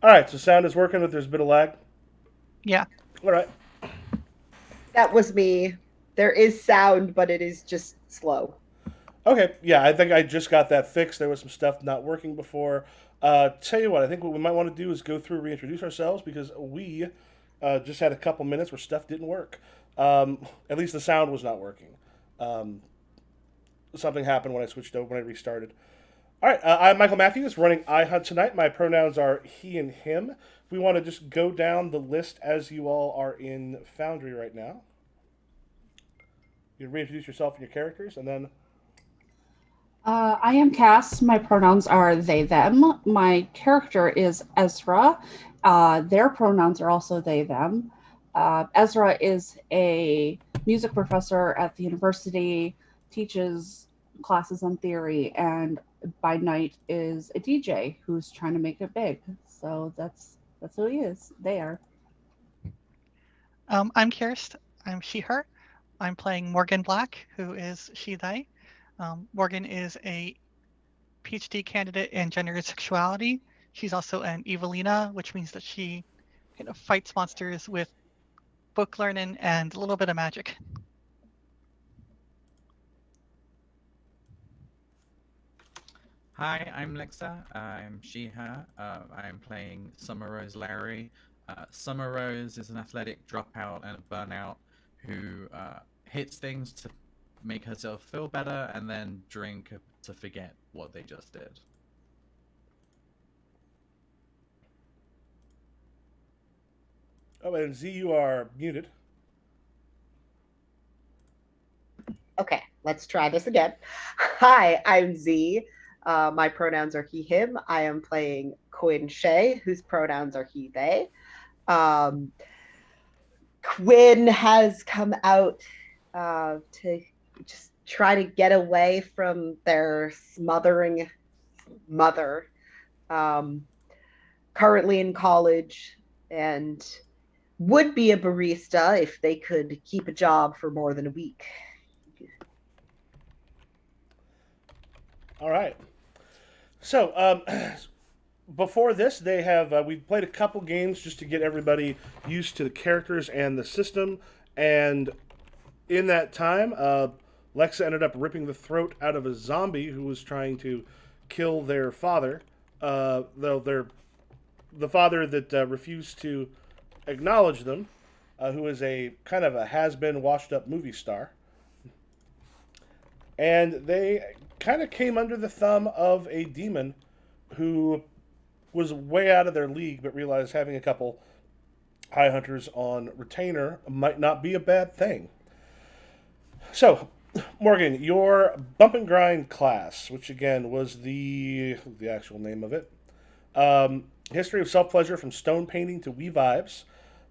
All right, so sound is working, but there's a bit of lag. Yeah. All right. That was me. There is sound, but it is just slow. Okay, yeah, I think I just got that fixed. There was some stuff not working before. Tell you what, I think what we might want to do is go through reintroduce ourselves because we just had a couple minutes where stuff didn't work. At least the sound was not working. Um, Something happened when I switched over when I restarted. All right, I'm Michael Matthews, running iHunt tonight. My pronouns are he and him. If we want to just go down the list as you all are in Foundry right now, you can reintroduce yourself and your characters, and then I am Cass. My pronouns are they, them. My character is Ezra. Their pronouns are also they, them. Ezra is a music professor at the university, teaches classes on theory, and by night is a DJ who's trying to make it big. So that's who he is. They are. I'm Kirst. I'm she, her. I'm playing Morgan Black, who is she, they. Morgan is a PhD candidate in gender and sexuality. She's also an Evelina, which means that she kind of fights monsters with book learning and a little bit of magic. Hi, I'm Lexa. I'm she, her. I'm playing Summer Rose Larry. Summer Rose is an athletic dropout and a burnout who hits things to make herself feel better and then drink to forget what they just did. oh, and Z, you are muted. Okay, let's try this again. Hi, I'm Z. My pronouns are he, him. I am playing Quinn Shea, whose pronouns are he, they. Um, Quinn has come out to just try to get away from their smothering mother. Um, Currently in college and would be a barista if they could keep a job for more than a week. All right. So, before this, they have we played a couple games just to get everybody used to the characters and the system. And in that time, Lexa ended up ripping the throat out of a zombie who was trying to kill their father. Though the father that refused to acknowledge them, who is a kind of a has-been, washed-up movie star, and they kind of came under the thumb of a demon who was way out of their league, but realized having a couple high hunters on retainer might not be a bad thing. So, Morgan, your bump and grind class, which again was the actual name of it, history of self pleasure from stone painting to we vibes.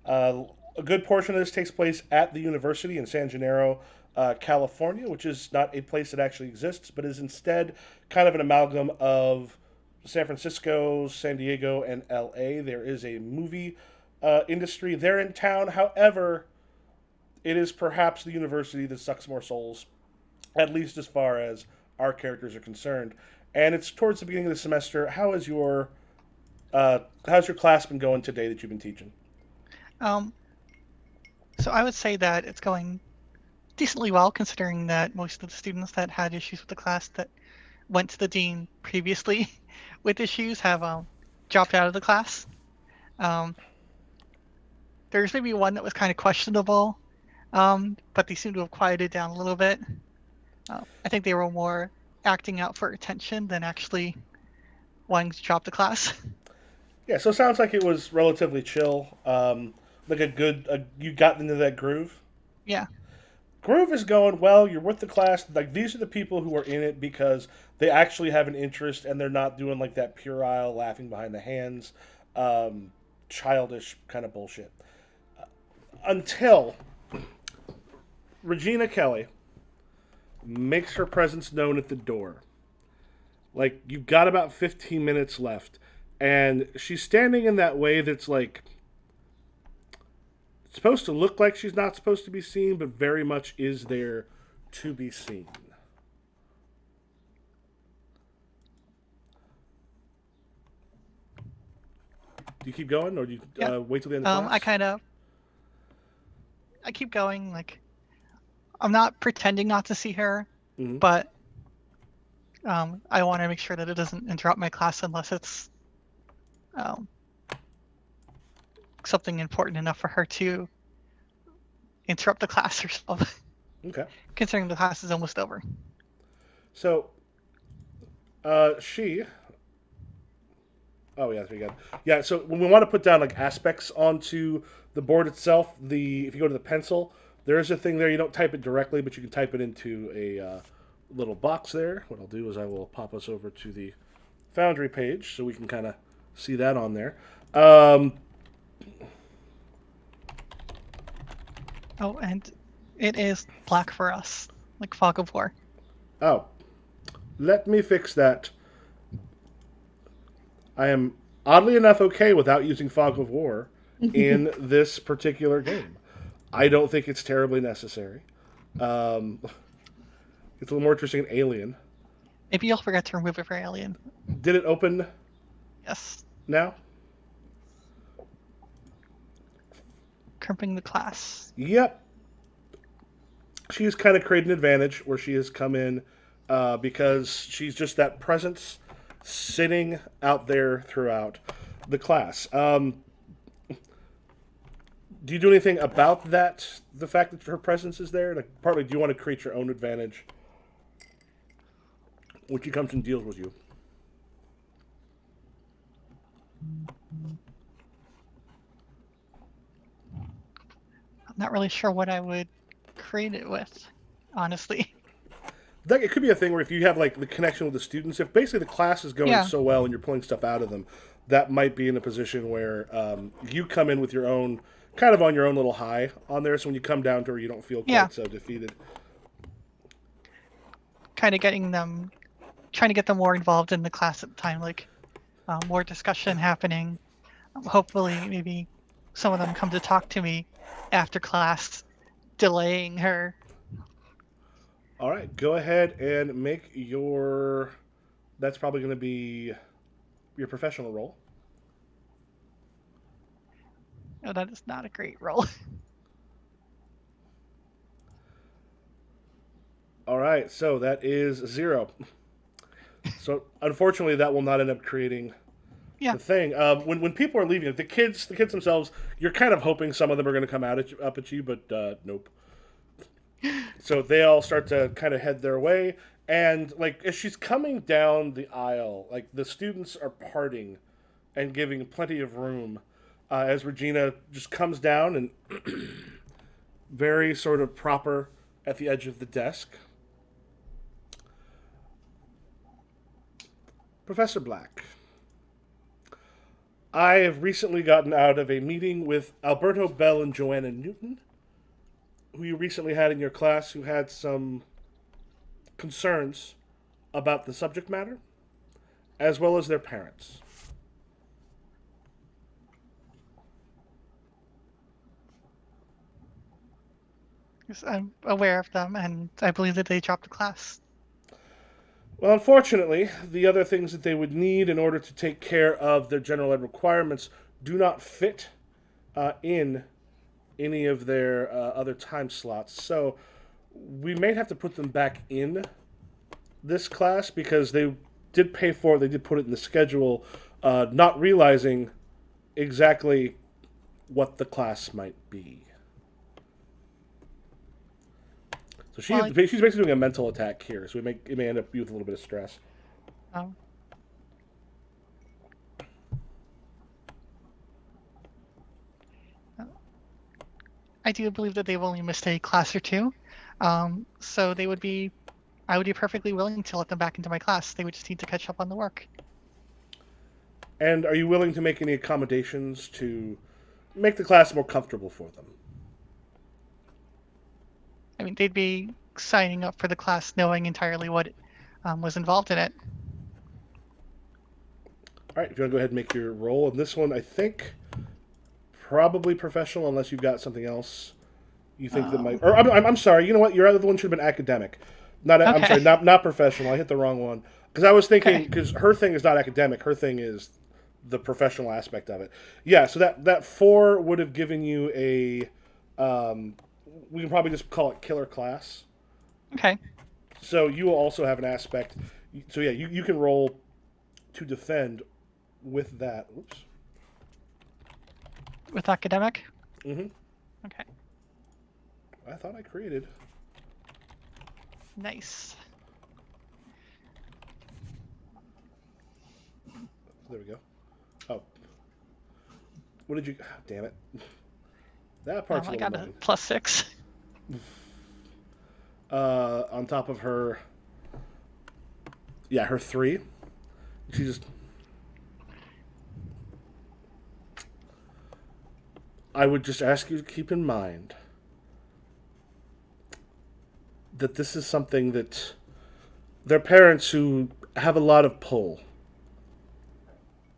Uh, a good portion of this takes place at the university in San Gennaro, California, which is not a place that actually exists, but is instead kind of an amalgam of San Francisco, San Diego, and LA. There is a movie industry there in town. However, it is perhaps the university that sucks more souls, at least as far as our characters are concerned. And it's towards the beginning of the semester. How's your class been going today that you've been teaching? Um, so I would say that it's going decently well, considering that most of the students that had issues with the class that went to the dean previously with issues have dropped out of the class. Um, there's maybe one that was kind of questionable, but they seem to have quieted down a little bit. I think they were more acting out for attention than actually wanting to drop the class. Yeah, so it sounds like it was relatively chill. Like you got into that groove. Yeah. Groove is going well. You're with the class. Like these are the people who are in it because they actually have an interest and they're not doing like that puerile laughing behind the hands, um, childish kind of bullshit. Until Regina Kelly makes her presence known at the door. Like you've got about 15 minutes left, and she's standing in that way that's like supposed to look like she's not supposed to be seen, but very much is there to be seen. Do you keep going, or do you Yeah. wait till the end of class? I keep going. Like, I'm not pretending not to see her, Mhm. but I want to make sure that it doesn't interrupt my class unless it's um, something important enough for her to interrupt the class herself. Okay. Considering the class is almost over. So, she. Oh yeah, that's pretty good. Yeah. So when we want to put down like aspects onto the board itself, if you go to the pencil, there is a thing there. You don't type it directly, but you can type it into a little box there. What I'll do is I will pop us over to the Foundry page so we can kind of see that on there. Oh, and it is black for us, like Fog of War. Oh, let me fix that. I am oddly enough okay without using Fog of War in this particular game. I don't think it's terribly necessary. It's a little more interesting in Alien. Maybe you'll forget to remove it for Alien. Did it open Yes. now? Crimping the class. Yep. She has kind of created an advantage where she has come in because she's just that presence sitting out there throughout the class. Do you do anything about that? The fact that her presence is there? Like, partly, do you want to create your own advantage when she comes and deals with you? I'm not really sure what I would create it with, honestly. Like, it could be a thing where if you have like the connection with the students, if basically the class is going Yeah. so well and you're pulling stuff out of them, that might be in a position where you come in with your own, kind of on your own little high on there. So when you come down to her, you don't feel quite Yeah. so defeated. Kind of trying to get them more involved in the class at the time, like more discussion happening. Hopefully, maybe some of them come to talk to me after class, delaying her. All right, go ahead and make your. That's probably going to be your professional role. Oh, that is not a great roll. All right, so that is 0. So unfortunately, that will not end up creating Yeah. the thing. When people are leaving, the kids themselves, you're kind of hoping some of them are going to come up at you, but nope. So they all start to kind of head their way, and like as she's coming down the aisle, like the students are parting and giving plenty of room as Regina just comes down and very sort of proper at the edge of the desk. Professor Black, I have recently gotten out of a meeting with Alberto Bell and Joanna Newton, who you recently had in your class, who had some concerns about the subject matter, as well as their parents. Yes, I'm aware of them, and I believe that they dropped the class. Well, unfortunately, the other things that they would need in order to take care of their general ed requirements do not fit in any of their other time slots. So we may have to put them back in this class because they did pay for it, they did put it in the schedule, not realizing exactly what the class might be. So she's basically doing a mental attack here, so it may end up with a little bit of stress. Um, I do believe that they've only missed a class or two, so I would be perfectly willing to let them back into my class. They would just need to catch up on the work. And are you willing to make any accommodations to make the class more comfortable for them? I mean, they'd be signing up for the class knowing entirely what was involved in it. All right, if you want to go ahead and make your roll. And this one, I think, probably professional, unless you've got something else you think that might. Or I'm sorry. You know what? Your other one should have been academic. I'm sorry, not professional. I hit the wrong one because I was thinking because her thing is not academic. Her thing is the professional aspect of it. Yeah, so that 4 would have given you a we can probably just call it killer class. Okay. So you will also have an aspect. So yeah, you can roll to defend with that. Oops. With academic? Mm-hmm. Okay. I thought I created. Nice. There we go. Oh. What did you... damn it. That part's a I little got a annoying. +6. On top of her... Yeah, her 3. She just... I would just ask you to keep in mind that this is something that their parents who have a lot of pull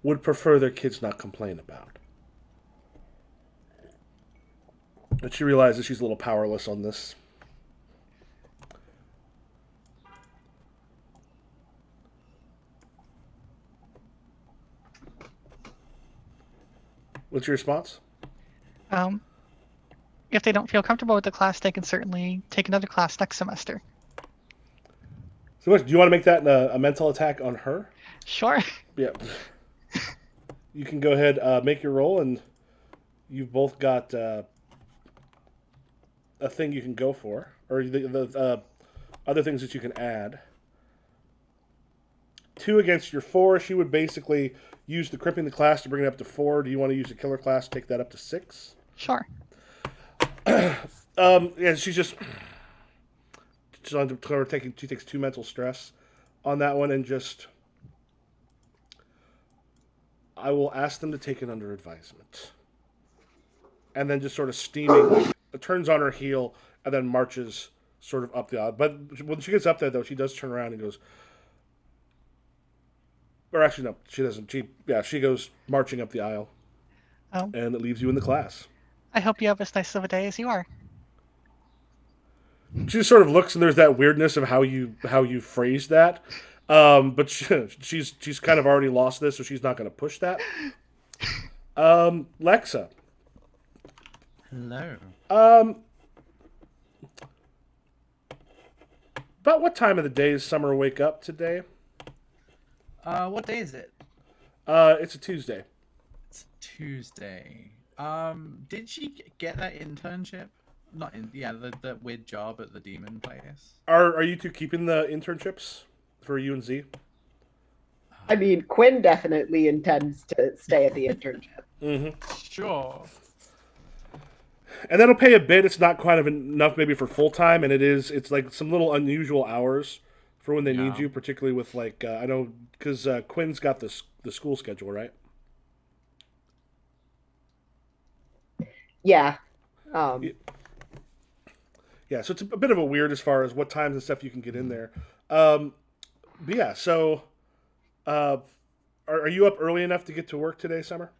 would prefer their kids not complain about. But she realizes she's a little powerless on this. What's your response? If they don't feel comfortable with the class, they can certainly take another class next semester. So, do you want to make that a mental attack on her? Sure. Yeah. You can go ahead, make your roll, and you've both got a thing you can go for, or the other things that you can add. 2 against your 4. She would basically use the crimping the class to bring it up to 4. Do you want to use the killer class to take that up to 6? Sure. Yeah, she takes 2 mental stress on that one, and just I will ask them to take it under advisement, and then just sort of steaming, like, turns on her heel and then marches sort of up the aisle. But when she gets up there, though, she does turn around and goes, or actually no, she doesn't. She goes marching up the aisle, and it leaves you in the class. I hope you have as nice of a day as you are. She just sort of looks, and there's that weirdness of how you phrase that. But she's kind of already lost this, so she's not going to push that. Lexa. Hello. About what time of the day does Summer wake up today? What day is it? It's a Tuesday. It's Tuesday. Did she get that internship? Not in, yeah, the weird job at the demon place. Are you two keeping the internships for you and Z? I mean, Quinn definitely intends to stay at the internship. Mm-hmm. Sure. And that'll pay a bit. It's not quite enough maybe for full time, and it's like some little unusual hours for when they need you, particularly with like I know because Quinn's got the school schedule, right? Yeah. Yeah, so it's a bit of a weird as far as what times and stuff you can get in there. But yeah, so are you up early enough to get to work today, Summer?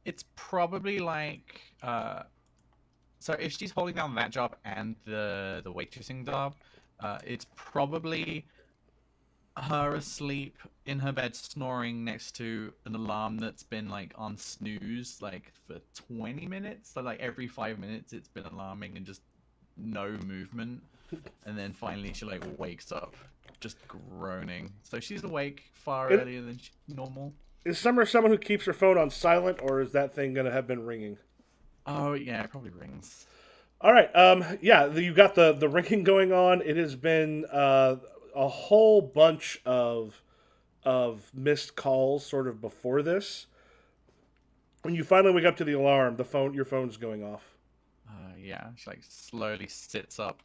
It's probably like so if she's holding down that job and the waitressing job, it's probably her asleep in her bed snoring next to an alarm that's been like on snooze like for 20 minutes. So like every 5 minutes it's been alarming and just no movement. And then finally she like wakes up just groaning. So she's awake far earlier than normal. Is Summer someone who keeps her phone on silent, or is that thing going to have been ringing? Oh yeah, it probably rings. All right. Yeah, you got the ringing going on. It has been a whole bunch of missed calls sort of before this. When you finally wake up to the alarm, your phone's going off. Yeah, she like slowly sits up,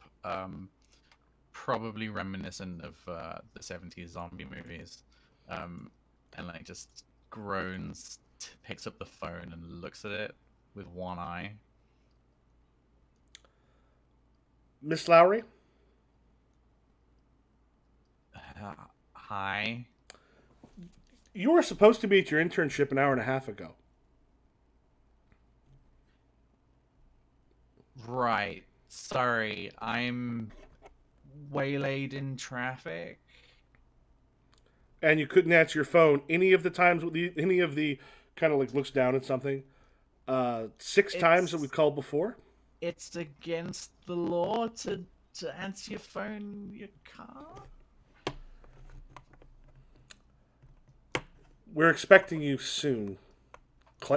probably reminiscent of the 70s zombie movies, and like just groans, picks up the phone and looks at it with one eye. Miss Lowry? Hi. You were supposed to be at your internship an hour and a half ago. Right. Sorry, I'm waylaid in traffic. and you couldn't answer your phone any of the times, any of the kind of like looks down at something. 6 times that It's we've called before. it's against the law to answer your phone. You can't. We're expecting you soon.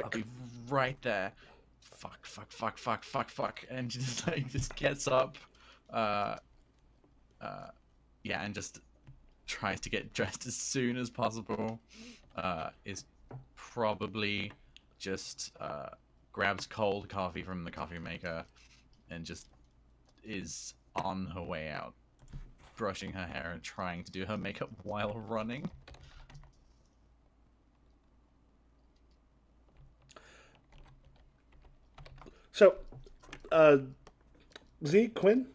I'll Click. be right there. Fuck, fuck, fuck, fuck, fuck, fuck, and just like just gets up, uh, yeah, and just tries to get dressed as soon as possible. Is probably just grabs cold coffee from the coffee maker and just is on her way out, brushing her hair and trying to do her makeup while running. So, uh, Z Quinn,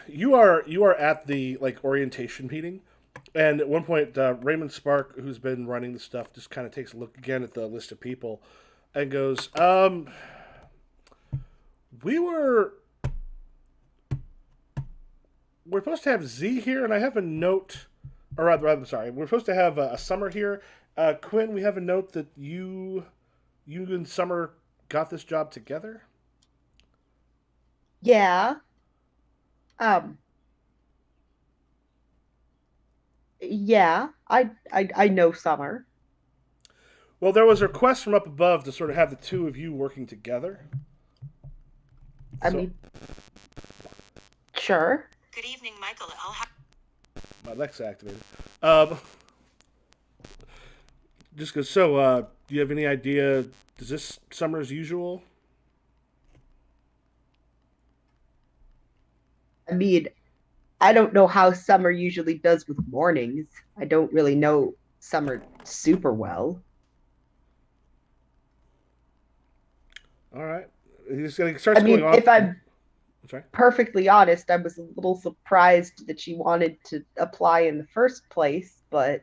you are at the like orientation meeting, and at one point, Raymond Spark, who's been running the stuff, just kind of takes a look again at the list of people, and goes, "We we're supposed to have Z here, and I have a note, or rather, I'm sorry, we're supposed to have a Summer here. Quinn, we have a note that you and Summer got this job together." Yeah. Um. Yeah. I know Summer. Well, there was a request from up above to sort of have the two of you working together. I So mean, sure. Good evening, Michael. I'll have. my Alexa activated. Um, just goes. So, do you have any idea? Is this summer as usual? I mean, I don't know how Summer usually does with mornings. I don't really know Summer super well. All right. He starts I going mean, off. if I'm I'm sorry. perfectly honest, I was a little surprised that she wanted to apply in the first place, but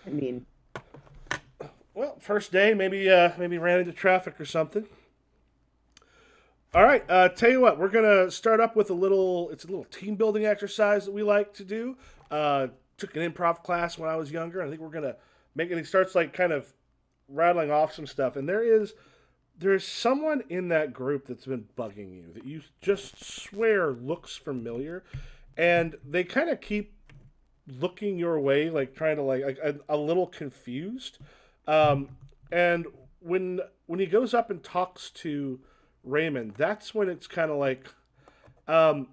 I mean, Well, first day, maybe ran into traffic or something. All right. Tell you what, we're gonna start up with a little. It's a little team building exercise that we like to do. Took an improv class when I was younger. I think we're gonna make it. He starts like kind of rattling off some stuff, and there's someone in that group that's been bugging you that you just swear looks familiar, and they kind of keep looking your way, like trying to like a little confused. Um, and when he goes up and talks to Raymond, that's when it's kind of like um,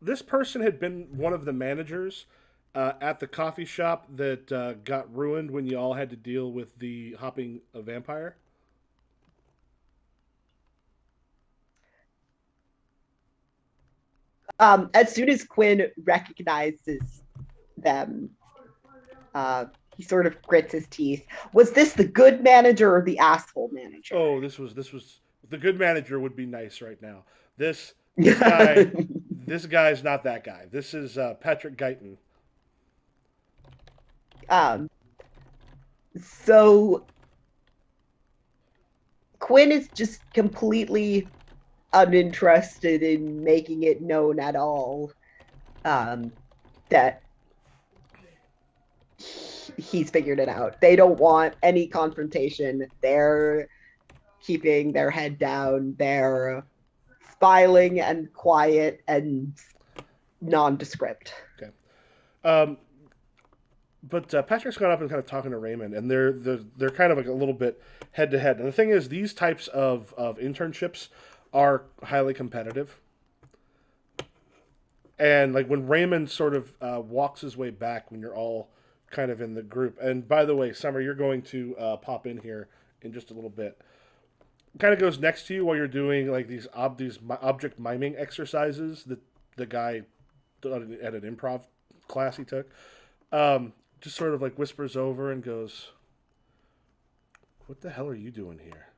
this person had been one of the managers at the coffee shop that got ruined when you all had to deal with the hopping vampire. as soon as Quinn recognizes them, uh, he sort of grits his teeth. Was this the good manager or the asshole manager? Oh, this was the good manager would be nice right now. This guy, this guy's not that guy. This is Patrick Guyton. um, so Quinn is just completely uninterested in making it known at all that he's figured it out. They don't want any confrontation. They're keeping their head down. They're smiling and quiet and nondescript. Okay. But Patrick's gone up and kind of talking to Raymond, and they're kind of like a little bit head to head. And the thing is, these types of internships are highly competitive. And like when Raymond sort of walks his way back when you're all kind of in the group. And by the way, Summer, you're going to pop in here in just a little bit. Kind of goes next to you while you're doing like these object miming exercises that the guy at an improv class he took. Just sort of like whispers over and goes, "What the hell are you doing here?"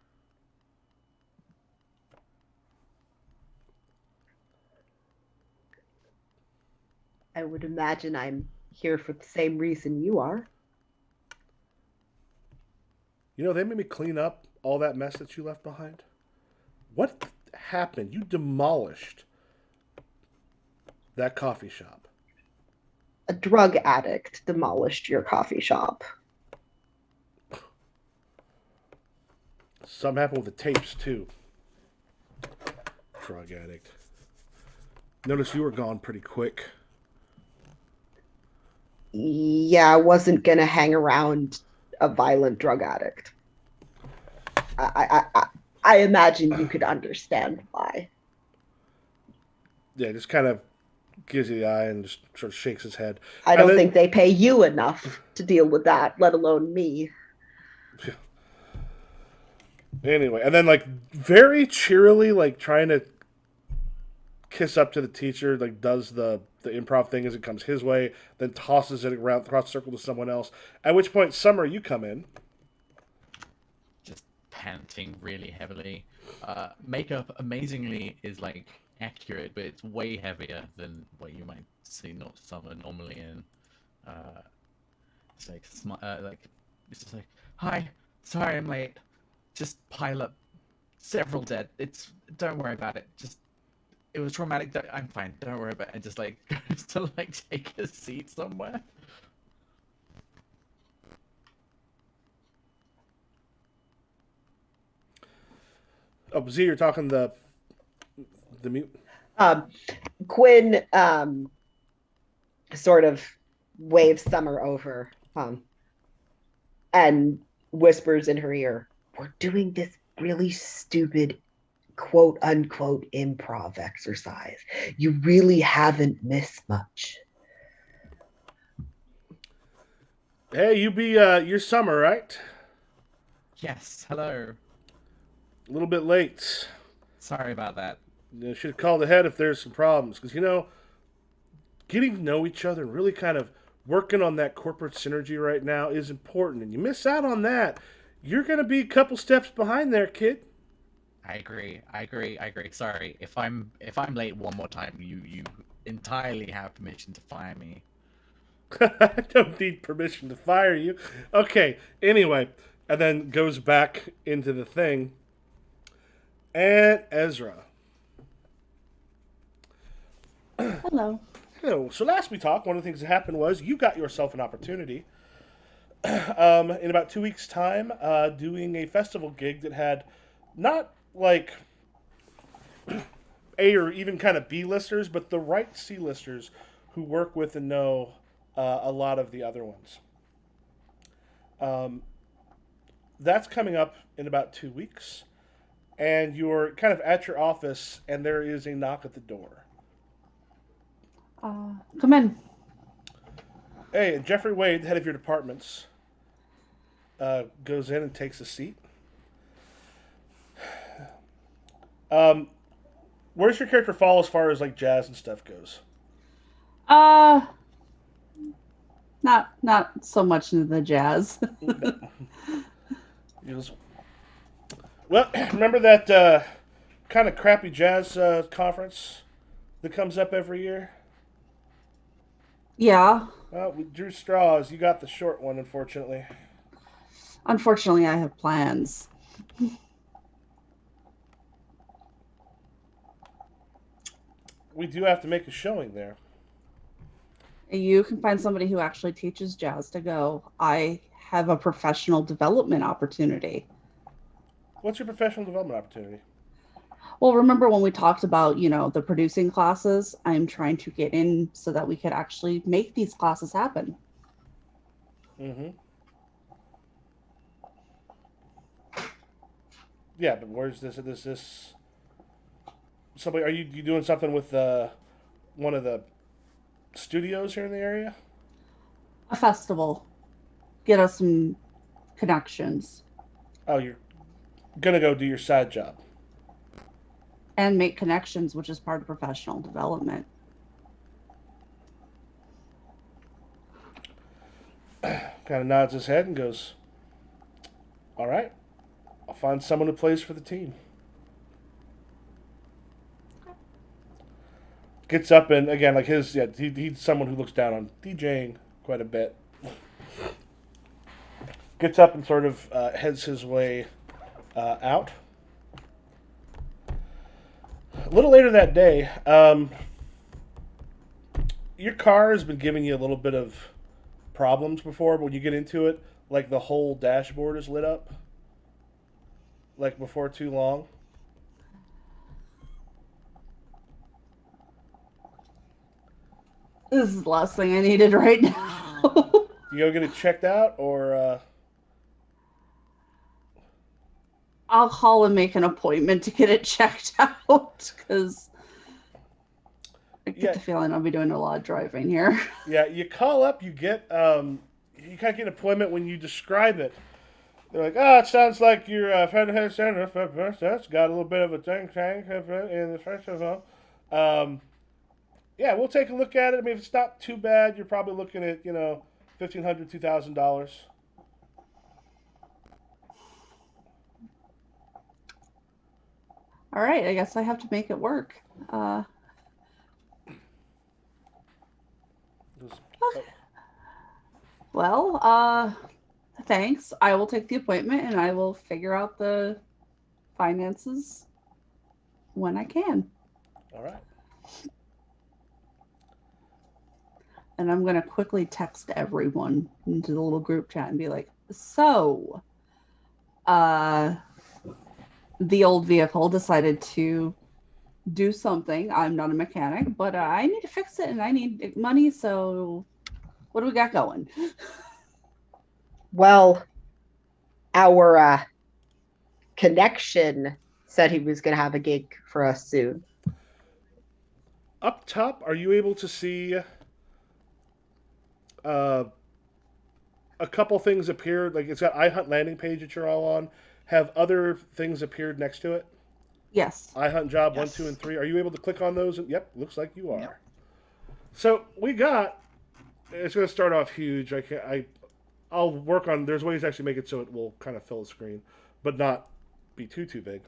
I would imagine I'm here for the same reason you are. You know, they made me clean up all that mess that you left behind. What happened? You demolished that coffee shop. a drug addict demolished your coffee shop. Something happened with the tapes, too. Drug addict. Notice you were gone pretty quick. Yeah, I wasn't going to hang around a violent drug addict. I imagine you could understand why. Yeah, just kind of gives you the eye and just sort of shakes his head. I And don't then, think they pay you enough to deal with that, let alone me. anyway, and then like very cheerily, like trying to kiss up to the teacher, like does the improv thing as it comes his way, then tosses it around across the circle to someone else. At which point, Summer, you come in. Just panting really heavily. Makeup amazingly is like accurate, but it's way heavier than what you might see not Summer normally in. It's like it's just like, hi, sorry I'm late. Just pile up several dead. Don't worry about it. Just it was traumatic. I'm fine. Don't worry about it. And just like goes to like take a seat somewhere. Oh, Z, you're talking the mute. Um, Quinn sort of waves Summer over and whispers in her ear, "We're doing this really stupid quote unquote improv exercise. You really haven't missed much." Hey, you're Summer, right? Yes. Hello. A little bit late. Sorry about that. You should have called ahead if there's some problems, because getting to know each other and really kind of working on that corporate synergy right now is important. And you miss out on that, you're going to be a couple steps behind there, kid. I agree. Sorry. If I'm late one more time, you entirely have permission to fire me. I don't need permission to fire you. Okay, anyway, and then goes back into the thing. And Ezra. Hello. Hello. So last we talked, one of the things that happened was you got yourself an opportunity in about 2 weeks' time doing a festival gig that had not like A or even kind of B listers, but the right C listers who work with and know a lot of the other ones. That's coming up in about 2 weeks, and you're kind of at your office, and there is a knock at the door. Come in. Hey, and Jeffrey Wade, the head of your departments, goes in and takes a seat. Where's your character fall as far as like jazz and stuff goes? Not so much into the jazz. He goes, well, remember that kind of crappy jazz conference that comes up every year? Yeah. Well, we drew straws. You got the short one, unfortunately. Unfortunately, I have plans. We do have to make a showing there. You can find somebody who actually teaches jazz to go. I have a professional development opportunity. What's your professional development opportunity? Well, remember when we talked about, the producing classes? I'm trying to get in so that we could actually make these classes happen. Mm-hmm. Yeah, but where's this? Is this somebody? Are you doing something with one of the studios here in the area? A festival. Get us some connections. Oh, you're gonna go do your side job. And make connections, which is part of professional development. Kind of nods his head and goes, all right, I'll find someone who plays for the team. Gets up and, again, like he's someone who looks down on DJing quite a bit. Gets up and sort of heads his way out. A little later that day, your car has been giving you a little bit of problems before, but when you get into it, like the whole dashboard is lit up, like before too long. This is the last thing I needed right now. You go get it checked out, or I'll call and make an appointment to get it checked out because I get Yeah. the feeling I'll be doing a lot of driving here. yeah, you call up, you get you kind of get an appointment when you describe it. They're like, oh, it sounds like your friend has that's got a little bit of a tank in the first of all. Yeah, we'll take a look at it. I mean, if it's not too bad, you're probably looking at $1,500, $2,000. All right, I guess I have to make it work. Well, thanks. I will take the appointment and I will figure out the finances when I can. All right. And I'm going to quickly text everyone into the little group chat and be like, so, the old vehicle decided to do something. I'm not a mechanic, but I need to fix it and I need money. So what do we got going? Well, our connection said he was going to have a gig for us soon. Up top, are you able to see a couple things appear? Like it's got iHunt landing page that you're all on. Have other things appeared next to it? Yes. iHunt job 1, Yes. 2, and 3. Are you able to click on those? Yep, looks like you are. Yep. So we got. It's going to start off huge. I'll work on. There's ways to actually make it so it will kind of fill the screen, but not be too big.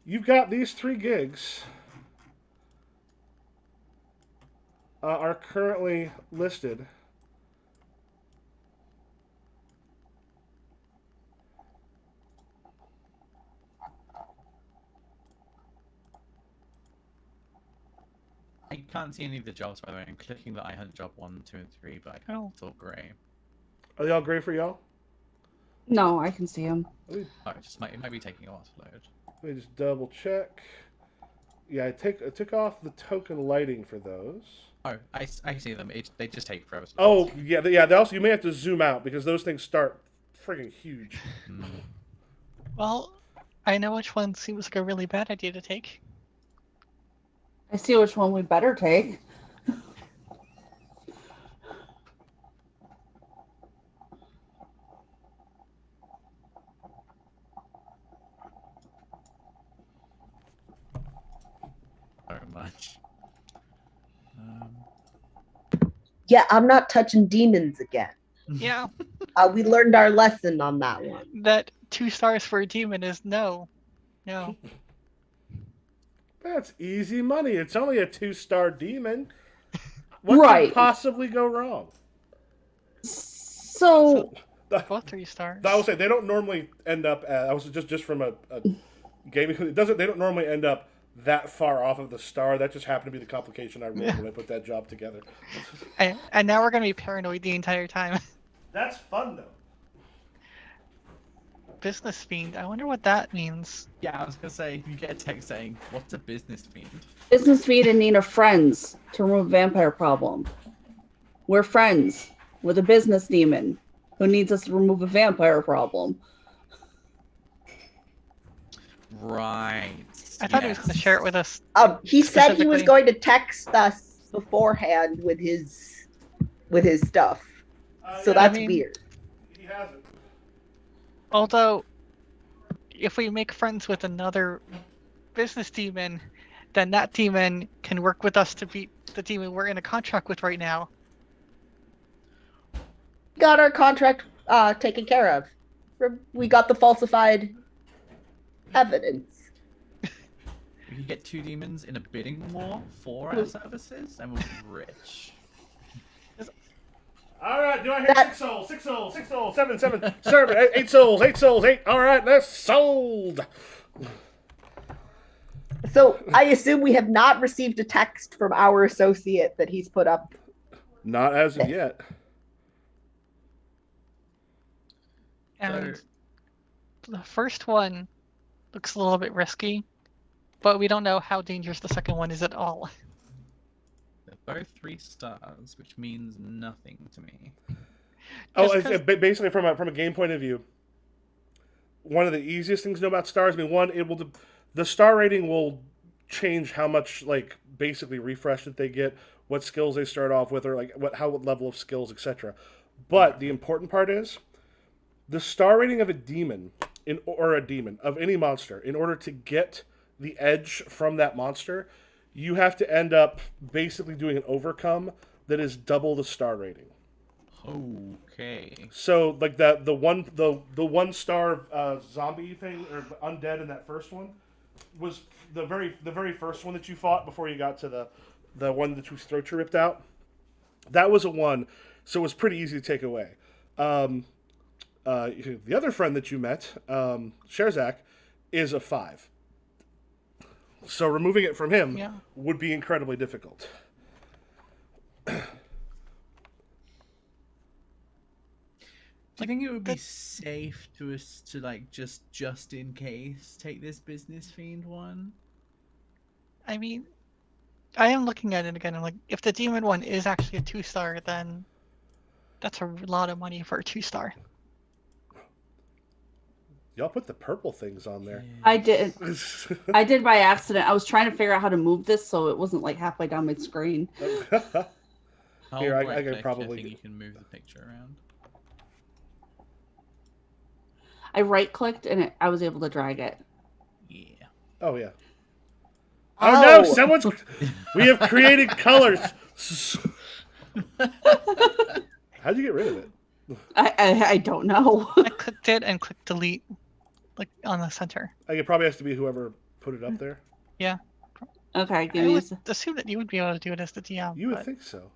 You've got these 3 gigs. Are currently listed. I can't see any of the jobs, by the way. I'm clicking the iHunt job 1, 2, and 3, but Oh. it's all grey. Are they all great for y'all? No, I can see him. Oh, it might be taking a while to load. Let me just double check. Yeah, I took off the token lighting for those. Oh, I see them. They just take forever. to Oh, load. yeah, they also, you may have to zoom out because those things start friggin' huge. Mm. Well, I know which one seems like a really bad idea to take. I see which one we better take. So much. Yeah, I'm not touching demons again. Yeah, We learned our lesson on that one. that 2 stars for a demon is no. No. That's easy money. It's only a 2-star demon. What Right. could possibly go wrong? So, Both 3 stars. I will say they don't normally end up. I was just from a gaming. It doesn't. They don't normally end up that far off of the star. That just happened to be the complication I rolled when I put that job together. And now we're gonna be paranoid the entire time. That's fun though. Business fiend. I wonder what that means. Yeah, I was gonna say, you get a text saying, "What's a business fiend?" business feed in need of friends to remove vampire problem. We're friends with a business demon who needs us to remove a vampire problem. Right. I thought he was gonna share it with us. He said he was Specifically. going to text us beforehand with his stuff. So Yeah, that's I mean- weird. He hasn't. Although, if we make friends with another business demon, then that demon can work with us to beat the demon we're in a contract with right now. We got our contract taken care of. We got the falsified evidence. We can get 2 demons in a bidding war for our services, and we'll be rich. All right, do I hear That- 6 souls? 6 souls, 6 souls, 7, 7, serve it. 8 souls, 8 souls, 8. All right, that's sold. So I assume we have not received a text from our associate that he's put up Not as of yet. And the first one looks a little bit risky, but we don't know how dangerous the second one is at all. They're both 3 stars, which means nothing to me. Oh, Just 'cause- basically from a game point of view, one of the easiest things to know about stars. I mean, one, the star rating will change how much like basically refresh that they get, what skills they start off with, or like what level of skills, etc. But the important part is the star rating of a demon or a demon of any monster. In order to get the edge from that monster, you have to end up basically doing an overcome that is double the star rating. Okay. So like the one star zombie thing or undead in that first one was the very first one that you fought before you got to the one that whose throat you ripped out. That was a 1, so it was pretty easy to take away. The other friend that you met, Sherzak, is a 5. So removing it from him Yeah. would be incredibly difficult. Do you think it would be safe to us to like just in case take this business fiend one? I mean, I am looking at it again. I'm like, if the demon one is actually a 2-star, then that's a lot of money for a 2-star. Y'all put the purple things on there. I did. I did by accident. I was trying to figure out how to move this so it wasn't like halfway down my screen. Here, I right can click, probably I think you can move the picture around. I right clicked and I was able to drag it. Yeah. Oh yeah. Oh no! Oh. Someone's. We have created colors. How'd you get rid of it? I don't know. I clicked it and clicked delete, like on the center. It probably has to be whoever put it up there. Yeah. Okay, give I me a would assume that you would be able to do it as the DM. You would but, think so.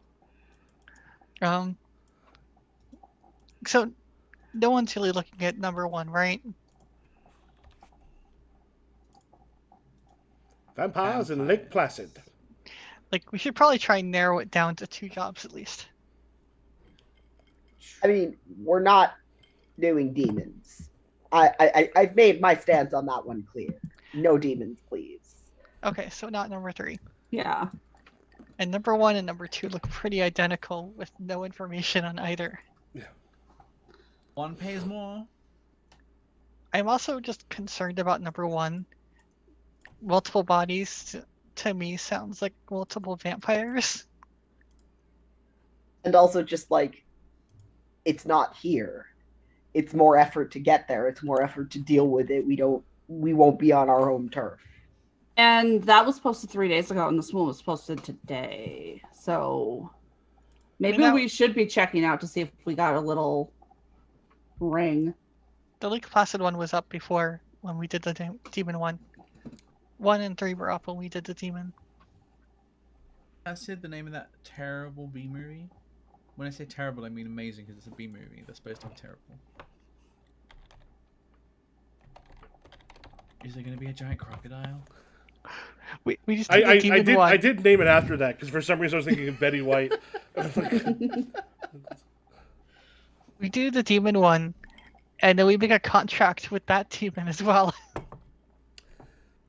So no one's really looking at number 1, right? Vampires in Lake Placid. Like, we should probably try and narrow it down to 2 jobs at least. I mean, we're not doing demons. I've made my stance on that one clear. No demons, please. Okay, so not number 3. Yeah. And number 1 and number 2 look pretty identical with no information on either. One pays more. I'm also just concerned about number 1. Multiple bodies to me sounds like multiple vampires. And also just like, it's not here. It's more effort to get there. It's more effort to deal with it. We won't be on our home turf. And that was posted 3 days ago, and this one was posted today. So maybe we should be checking out to see if we got a little ring. The Lake Placid one was up before when we did the demon one. 1 and 3 were up when we did the demon. I said the name of that terrible B movie. When I say terrible, I mean amazing because it's a B movie. They're supposed to be terrible. Is there going to be a giant crocodile? We just did the demon one. I did name it after that because for some reason I was thinking of Betty White. We do the demon one, and then we make a contract with that demon as well.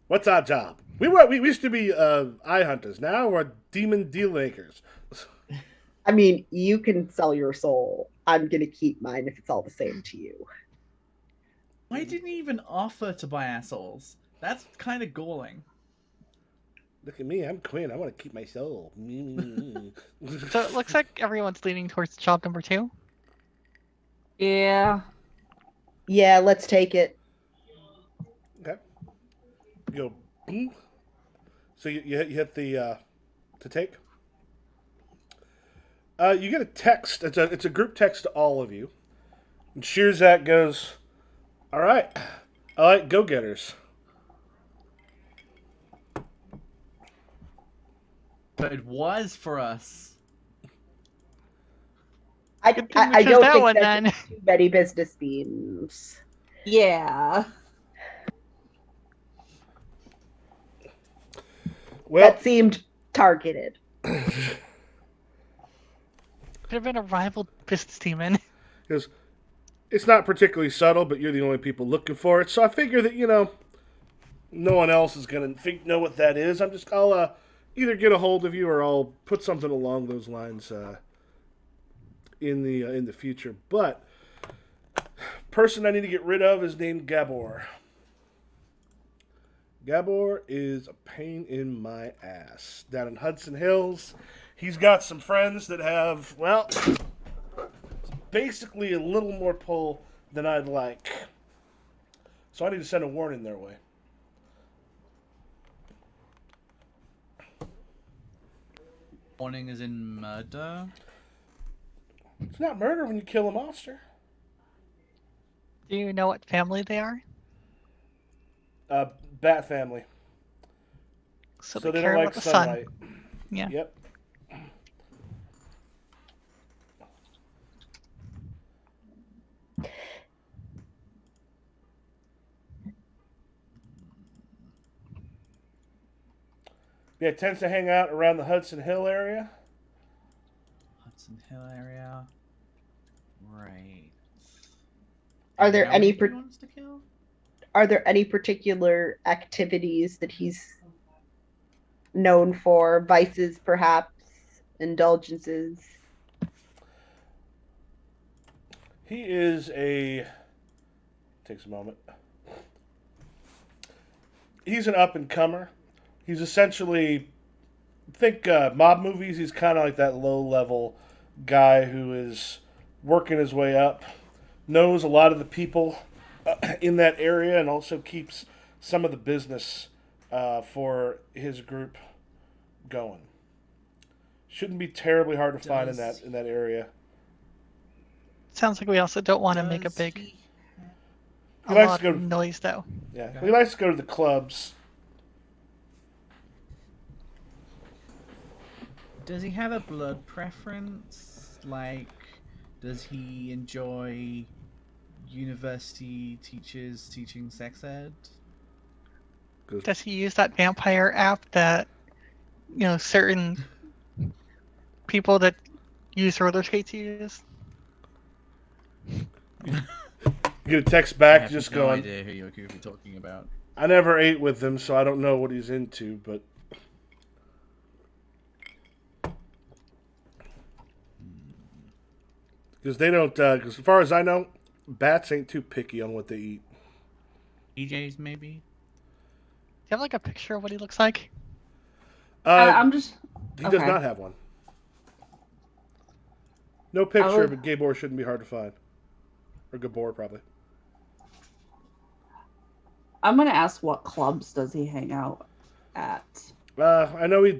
What's our job? We used to be eye hunters. Now we're demon deal makers. I mean, you can sell your soul. I'm gonna keep mine if it's all the same to you. Why didn't he even offer to buy our souls? That's kind of galling. Look at me, I'm Quinn. I want to keep my soul. So it looks like everyone's leaning towards job number 2. Yeah. Yeah, let's take it. Okay. You go. Boom. So you hit the to take. You get a text. It's a group text to all of you. And Sheerzak goes, "All right, I like go-getters." But it was for us. I Good thing we I chose don't that think one, there's then. too many business beans. Yeah. Well, That seemed targeted. Could have been a rival business demon. Because it's not particularly subtle, but you're the only people looking for it. So I figure that, no one else is going to know what that is. I'll either get a hold of you or I'll put something along those lines in the future. But person I need to get rid of is named Gabor. Gabor is a pain in my ass. Down in Hudson Hills, he's got some friends that have, well, basically a little more pull than I'd like. So I need to send a warning their way. Warning is in murder. It's not murder when you kill a monster. Do you know what family they are? Bat family. So So they they care don't about like the sunlight. sun. Yeah. Yep. Yeah, it tends to hang out around the Hudson Hill area. Hudson Hill area. Right. Are there How any many do you want us to kill? Are there any particular activities that he's known for? Vices, perhaps? Indulgences? He is a... Takes a moment. He's an up-and-comer. He's essentially... Think mob movies. He's kind of like that low-level guy who is working his way up. Knows a lot of the people in that area and also keeps some of the business for his group going. Shouldn't be terribly hard to find in that area. Sounds like we also don't want to make a Does big he- He a likes lot to go of to- noise though. Yeah, Okay. he likes to go to the clubs. Does he have a blood preference? Like, does he enjoy university teachers teaching sex ed? Does he use that vampire app that certain people that use roller skates use? You get a text I back have just no going, idea who you're talking about. I never ate with him, so I don't know what he's into, but... Because they don't, because as far as I know, bats ain't too picky on what they eat. EJ's maybe? Do you have like a picture of what he looks like? I'm just. He does okay. not have one. No picture, would- but Gabor shouldn't be hard to find. Or Gabor, probably. I'm gonna ask what clubs does he hang out at? I know he.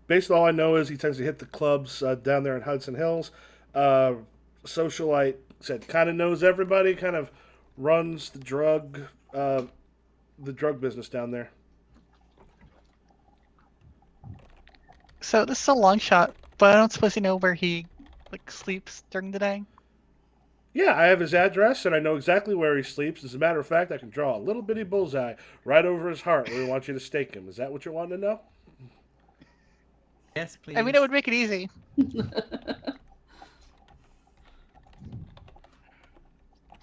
Basically, all I know is he tends to hit the clubs down there in Hudson Hills. Socialite said kind of knows everybody. Kind of runs the drug business down there. So this is a long shot, but I don't suppose you know where he like sleeps during the day. Yeah, I have his address and I know exactly where he sleeps. As a matter of fact, I can draw a little bitty bullseye right over his heart where we want you to stake him. Is that what you're wanting to know? Yes, please. I mean, it would make it easy.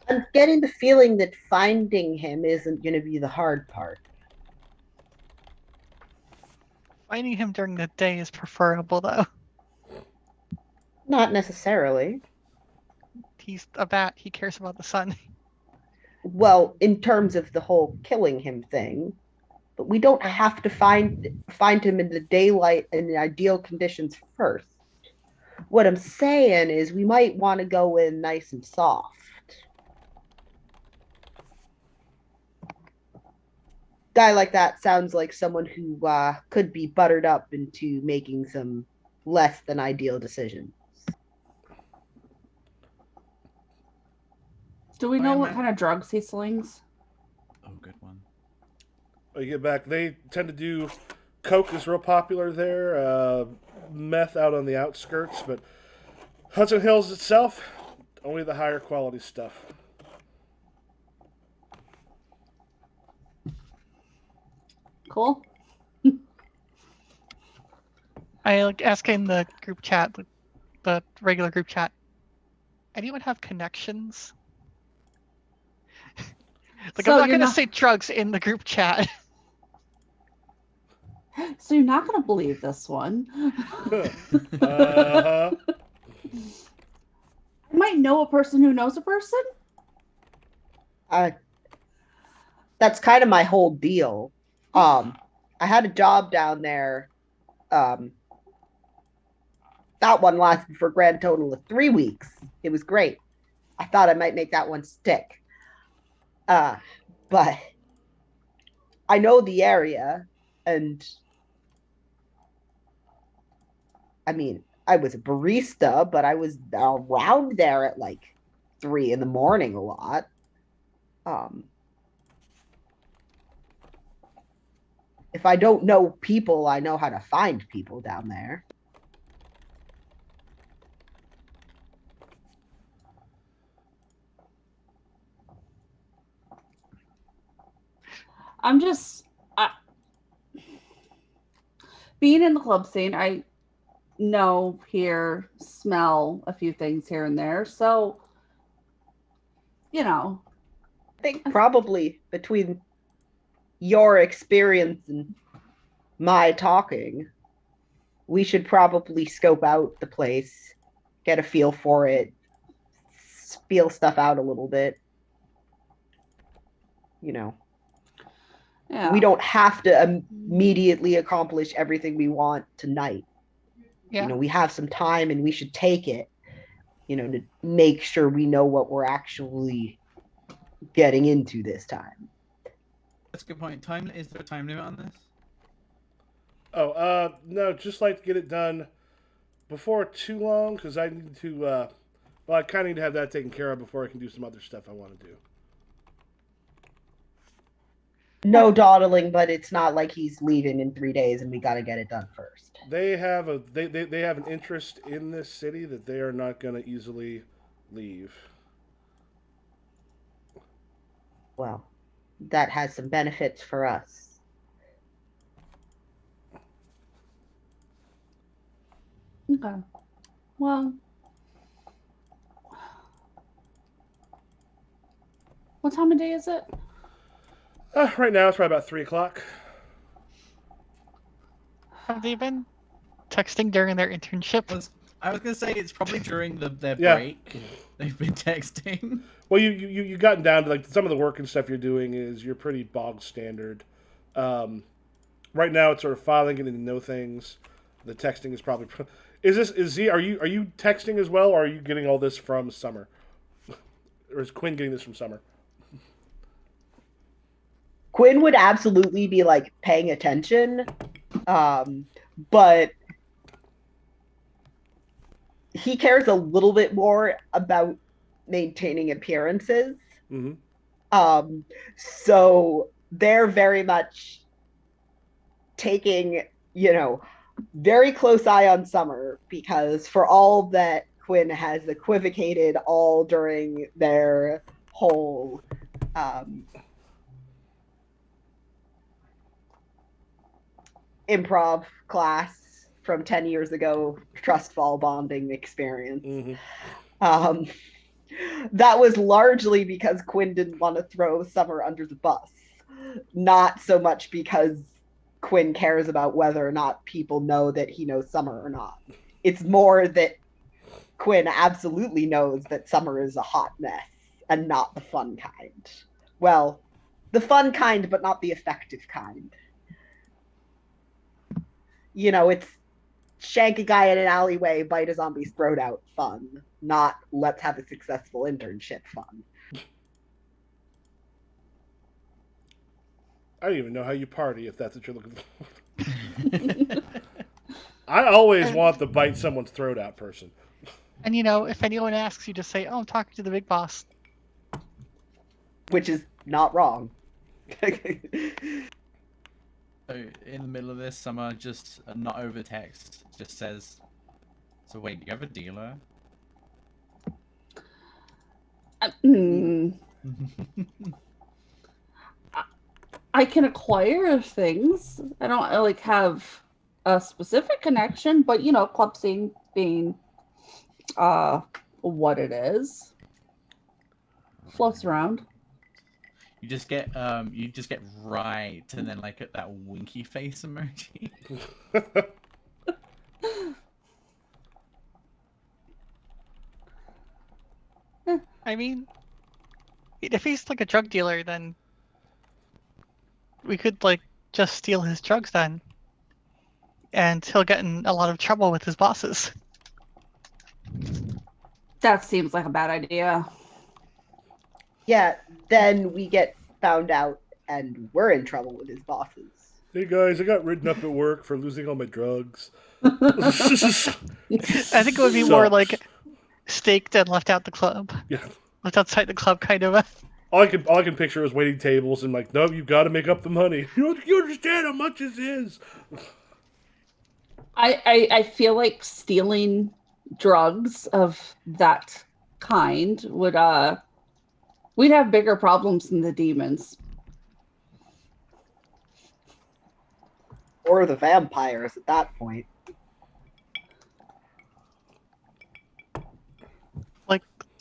I'm getting the feeling that finding him isn't going to be the hard part. Finding him during the day is preferable, though. Not necessarily. He's a bat. He cares about the sun. Well, in terms of the whole killing him thing, but we don't have to find him in the daylight and the ideal conditions first. What I'm saying is we might want to go in nice and soft. Guy like that sounds like someone who could be buttered up into making some less than ideal decisions. Do we know Why what am I- kind of drugs he slings? Oh, good one. When you get back, they tend to do coke is real popular there. Meth out on the outskirts, but Hudson Hills itself, only the higher quality stuff. Cool. I like ask in the group chat, like, the regular group chat, anyone have connections? Like, So I'm not you're gonna not. say drugs in the group chat. So you're not gonna believe this one. Uh-huh. I might know a person who knows a person. That's kind of my whole deal. I had a job down there. Um, that one lasted for a grand total of 3 weeks. It was great. I thought I might make that one stick. But I know the area, and I mean, I was a barista, but I was around there at like 3 in the morning a lot. Um, if I don't know people, I know how to find people down there. I'm just being in the club scene. I know, hear, smell a few things here and there. So, you know, I think probably between your experience and my talking, we should probably scope out the place, get a feel for it, feel stuff out a little bit. You know, yeah. we don't have to immediately accomplish everything we want tonight. Yeah. You know, we have some time and we should take it, you know, to make sure we know what we're actually getting into this time. That's a good point. Is there a time limit on this? Oh, no, just like to get it done before too long because I need to. Well, I kind of need to have that taken care of before I can do some other stuff I want to do. No dawdling, but it's not like he's leaving in 3 days and we got to get it done first. They have they have an interest in this city that they are not going to easily leave. Well, that has some benefits for us. Okay. Well, what time of day is it? Right now it's probably about 3 o'clock. Have they been texting during their internship? I was gonna say it's probably during their Yeah. break. They've been texting. Well, you gotten down to like some of the work and stuff you're doing is you're pretty bog standard. Right now it's sort of filing, getting to know things. The texting is probably. Is Z? Are you texting as well, or are you getting all this from Summer, or is Quinn getting this from Summer? Quinn would absolutely be like paying attention, but he cares a little bit more about maintaining appearances. Mm-hmm. So they're very much taking, you know, very close eye on Summer because for all that Quinn has equivocated all during their whole improv class from 10 years ago, trust fall bonding experience. Mm-hmm. That was largely because Quinn didn't want to throw Summer under the bus, not so much because Quinn cares about whether or not people know that he knows Summer or not. It's more that Quinn absolutely knows that Summer is a hot mess and not the fun kind. Well, the fun kind, but not the effective kind. You know, it's shank a guy in an alleyway, bite a zombie's throat out fun, not let's have a successful internship fun. I don't even know how you party if that's what you're looking for. I always want the bite someone's throat out person. And you know, if anyone asks, you just say, "Oh, I'm talking to the big boss," which is not wrong. So in the middle of this, Summer just not over text just says, "So wait, you have a dealer?" I can acquire things. I don't like have a specific connection, but you know, club scene being what it is. Floats around. You just get right, and then like at that winky face emoji. I mean, if he's like a drug dealer, then we could like just steal his drugs then, and he'll get in a lot of trouble with his bosses. That seems like a bad idea. Yeah, then we get found out and we're in trouble with his bosses. Hey guys, I got written up at work for losing all my drugs. I think it would be more like staked and left out the club, Yeah. left outside the club, kind of. All I can picture is waiting tables and like, no, you got to make up the money. You understand how much this is? I feel like stealing drugs of that kind would we'd have bigger problems than the demons. Or the vampires at that point.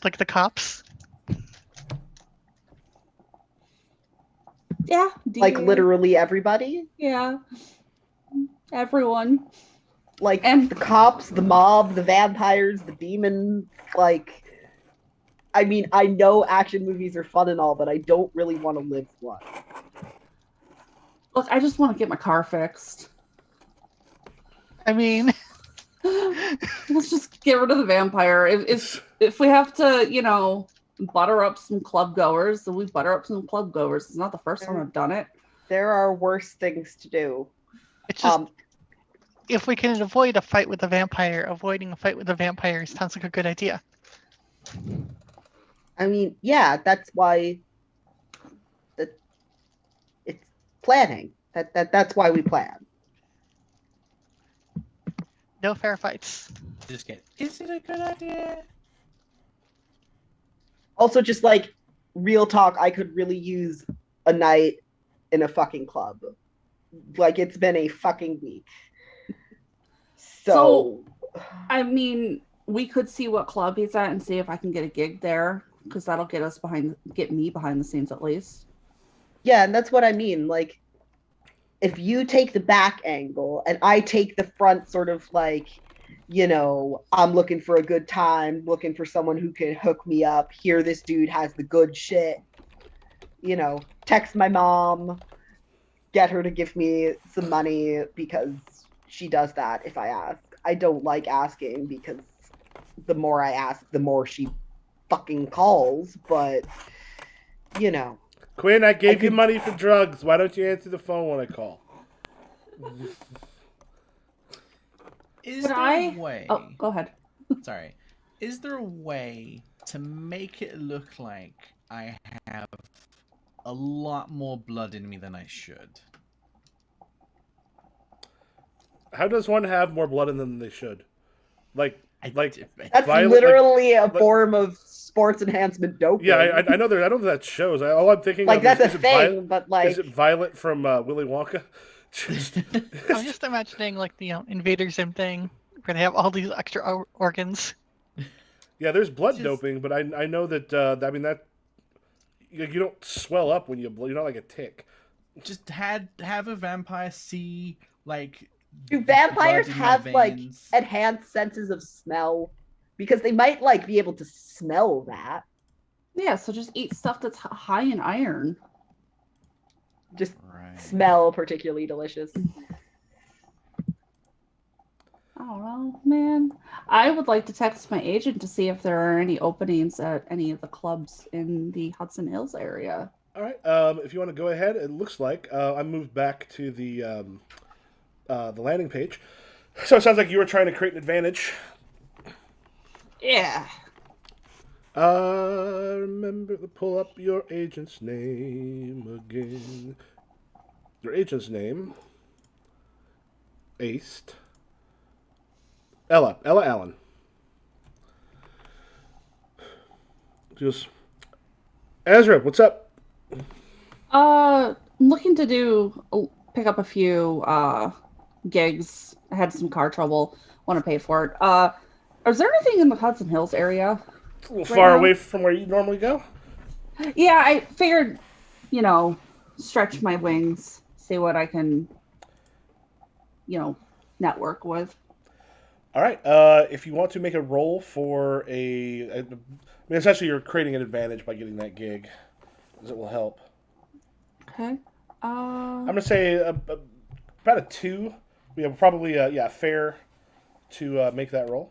Like the cops. Yeah. Like literally everybody. Yeah. Everyone. Like And- the cops, the mob, the vampires, the demon. Like, I mean, I know action movies are fun and all, but I don't really want to live one. Look, I just want to get my car fixed. I mean, Let's just get rid of the vampire. If we have to, butter up some club goers, then we butter up some club goers. It's not the first time I've done it. There are worse things to do. it's just if we can avoid a fight with a vampire, avoiding a fight with a vampire sounds like a good idea. I mean, yeah, that's why it's planning. That's why we plan. No fair fights. Just get. Is it a good idea? Also, just like real talk, I could really use a night in a fucking club. Like, it's been a fucking week. So I mean, we could see what club he's at and see if I can get a gig there, because that'll get me behind the scenes at least. yeah, and that's what I mean. Like, if you take the back angle and I take the front, sort of like, I'm looking for a good time, looking for someone who can hook me up. Here, this dude has the good shit. Text my mom, get her to give me some money because she does that if I ask. I don't like asking because the more I ask, the more she fucking calls. But, Quinn, I gave you money for drugs. Why don't you answer the phone when I call? Is But there I- a way? Oh, go ahead. Sorry. Is there a way to make it look like I have a lot more blood in me than I should? How does one have more blood in them than they should? That's that's literally a form of sports enhancement doping. Yeah, I know. I don't think that shows. All I'm thinking like of that's is a it thing, but like, is it Violet from Willy Wonka? I'm just imagining like the Invader Zim thing, where they have all these extra organs. Yeah, there's blood Just- doping, but I know that that you don't swell up when you blow. You're not like a tick. Just have a vampire see like. do the vampires blood in my have like veins. enhanced senses of smell? Because they might like be able to smell that. Yeah, so just eat stuff that's high in iron. Just Right. smell particularly delicious. I don't know, man. I would like to text my agent to see if there are any openings at any of the clubs in the Hudson Hills area. All right. If you want to go ahead, it looks like I moved back to the landing page. So it sounds like you were trying to create an advantage. Yeah. Remember to pull up your agent's name again. Your agent's name. Aced. Ella Allen. Just Ezra, what's up? I'm looking to pick up a few gigs. I had some car trouble. Want to pay for it. I Is there anything in the Hudson Hills area? It's a little Right far now? away from where you normally go. Yeah, I figured, stretch my wings, see what I can, network with. All right. If you want to make a roll for I mean, essentially you're creating an advantage by getting that gig, because it will help. Okay. I'm gonna say about a 2. We have probably fair to make that roll.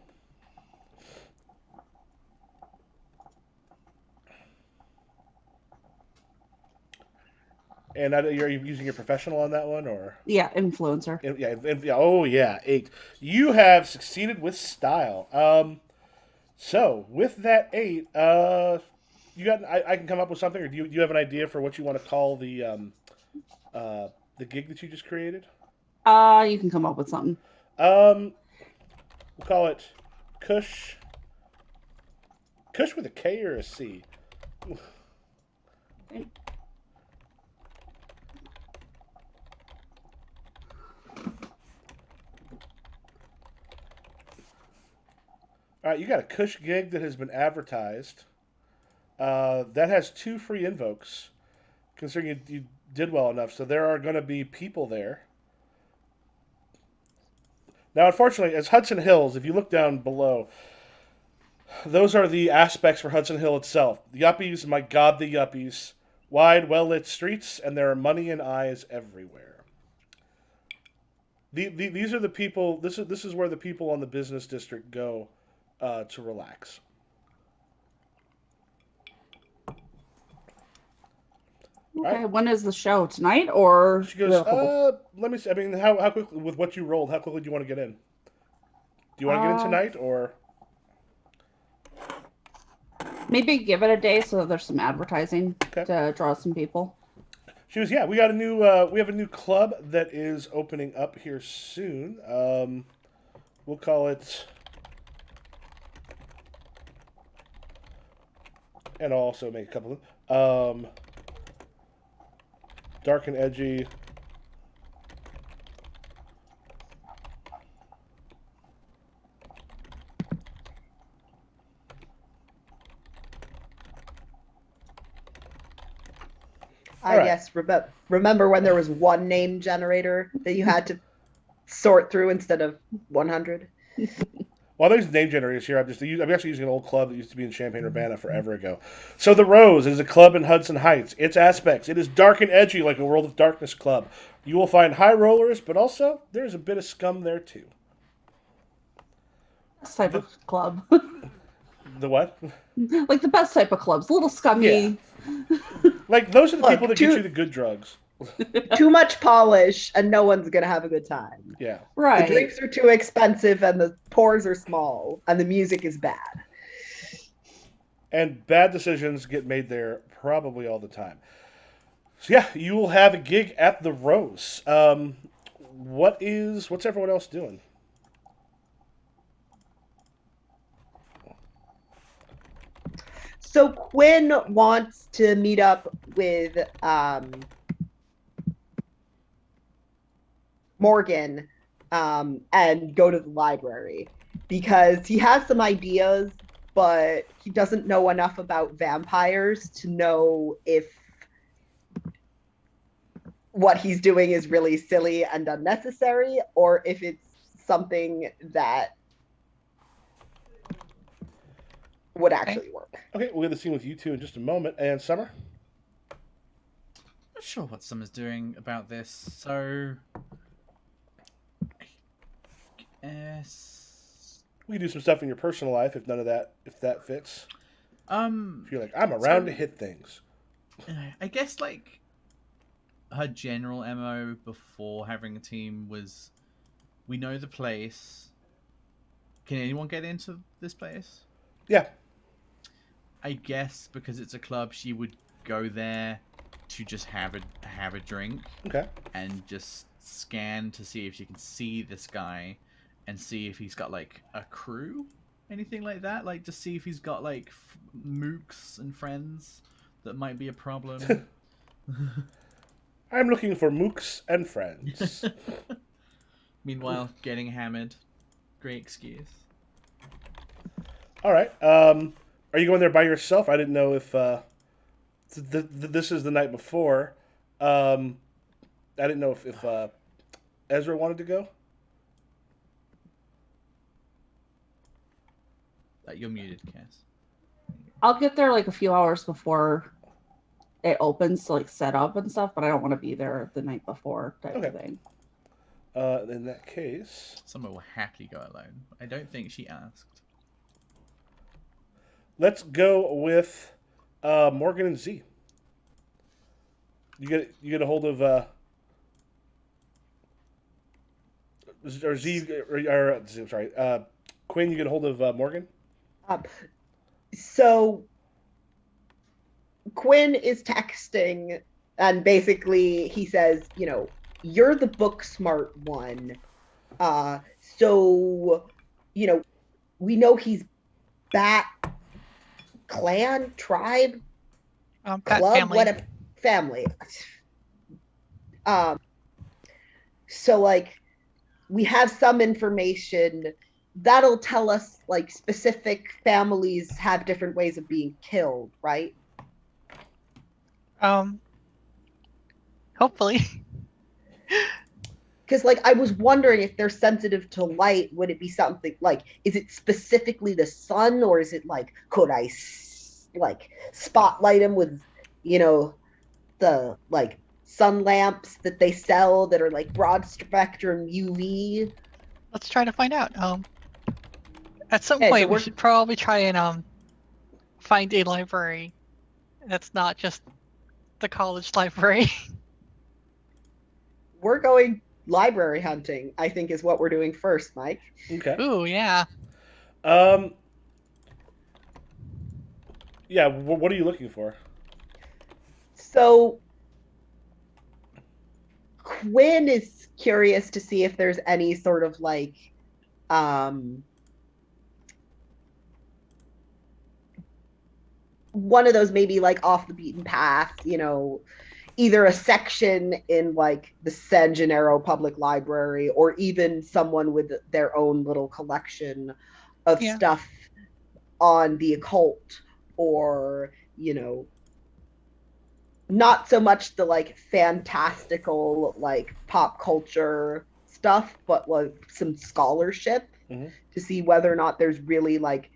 And you're using your professional on that one, or Yeah, influencer. yeah, oh yeah, 8. You have succeeded with style. So with that 8, you got. I can come up with something, or do you have an idea for what you want to call the gig that you just created? You can come up with something. Um, we'll call it Kush. Kush with a K or a C. All right, you got a Kush gig that has been advertised. That has 2 free invokes, considering you did well enough. So there are going to be people there. Now, unfortunately, as Hudson Hills, if you look down below, those are the aspects for Hudson Hill itself. The yuppies, my God, the yuppies. Wide, well lit streets, and there are money and eyes everywhere. These are the people. This is where the people on the business district go to relax. Okay, Right. when is the show? Tonight or She we goes, have a couple? let me see. I mean, how quickly, with what you rolled, how quickly do you want to get in? Do you want to get in Uh, tonight, or? Maybe give it a day so that there's some advertising Okay. to draw some people. She goes, yeah, we have a new club that is opening up here soon. We'll call it, and I'll also make a couple of dark and edgy. I right. guess remember when there was one name generator that you had to sort through instead of 100? Well, there's name generators here. I'm actually using an old club that used to be in Champaign-Urbana forever ago. So the Rose is a club in Hudson Heights. Its aspects: it is dark and edgy, like a World of Darkness club. You will find high rollers, but also there's a bit of scum there too. Best type of club. The what? Like the best type of clubs. A little scummy. Like those are the Look, people that get you the good drugs. Too much polish and no one's gonna have a good time. Yeah. The Right. drinks are too expensive and the pours are small and the music is bad. And bad decisions get made there probably all the time. So yeah, you will have a gig at the Rose. What's everyone else doing? So Quinn wants to meet up with Morgan and go to the library because he has some ideas, but he doesn't know enough about vampires to know if what he's doing is really silly and unnecessary or if it's something that would actually work. Okay, we'll get the scene with you two in just a moment. And Summer? Not sure what Summer's doing about this, so I guess We can do some stuff in your personal life if that fits. If you're like, I'm around to hit things. I guess like her general MO before having a team was, we know the place. Can anyone get into this place? Yeah. I guess because it's a club, she would go there to just have a drink Okay. and just scan to see if she can see this guy and see if he's got like a crew, anything like that. Like to see if he's got like mooks and friends that might be a problem. I'm looking for mooks and friends. Meanwhile, getting hammered, great excuse. All right. Are you going there by yourself? I didn't know if this is the night before. Um, I didn't know if Ezra wanted to go. You're muted, Cass. I'll get there like a few hours before it opens to like set up and stuff, but I don't want to be there the night before type Okay. of thing. In that case, Summer will happily go alone. I don't think she asked. let's go with Morgan and Z. You get a hold of or Z or sorry Quinn. You get a hold of Morgan. Um, so Quinn is texting, and basically he says, you're the book smart one. So, we know he's Bat clan, tribe, Bat club, family. what a family. So like we have some information that'll tell us like specific families have different ways of being killed, right? Hopefully. Because like I was wondering if they're sensitive to light, would it be something like, is it specifically the sun, or is it like, could I like spotlight him with the like sun lamps that they sell that are like broad spectrum UV? Let's try to find out. At some Okay, so point, we we're- should probably try and find a library that's not just the college library. We're going library hunting, I think, is what we're doing first, Mike. Okay. Ooh, yeah. Um. Yeah. What are you looking for? So Quinn is curious to see if there's any sort of like one of those maybe like off the beaten path, either a section in like the San Gennaro Public Library, or even someone with their own little collection of stuff on the occult, or not so much the like fantastical like pop culture stuff, but like some scholarship to see whether or not there's really like,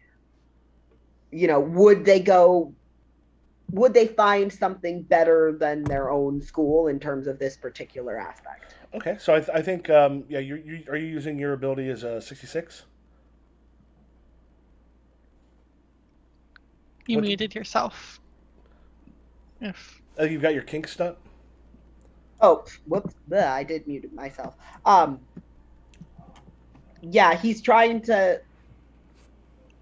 would they find something better than their own school in terms of this particular aspect. Okay, so I think yeah, you are you using your ability as a 66? You What's- muted yourself. If You've got your kink stunt. Oh, whoops! Bleh, I did mute myself. Yeah, he's trying to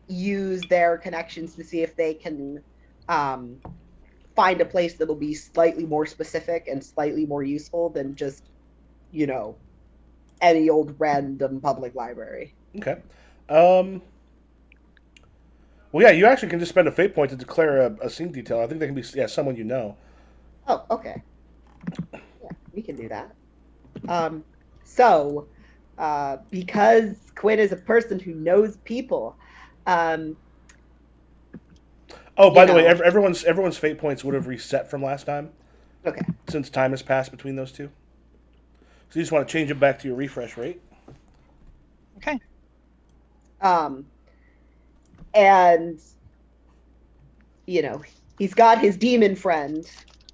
use their connections to see if they can find a place that'll be slightly more specific and slightly more useful than just, any old random public library. Okay. Well, yeah, you actually can just spend a fate point to declare a scene detail. I think they can be someone you know. Oh, okay. Yeah, we can do that. So, because Quinn is a person who knows people, Oh, by the way, everyone's fate points would have reset from last time. Okay. Since time has passed between those two. So you just want to change it back to your refresh rate. okay. And he's got his demon friend,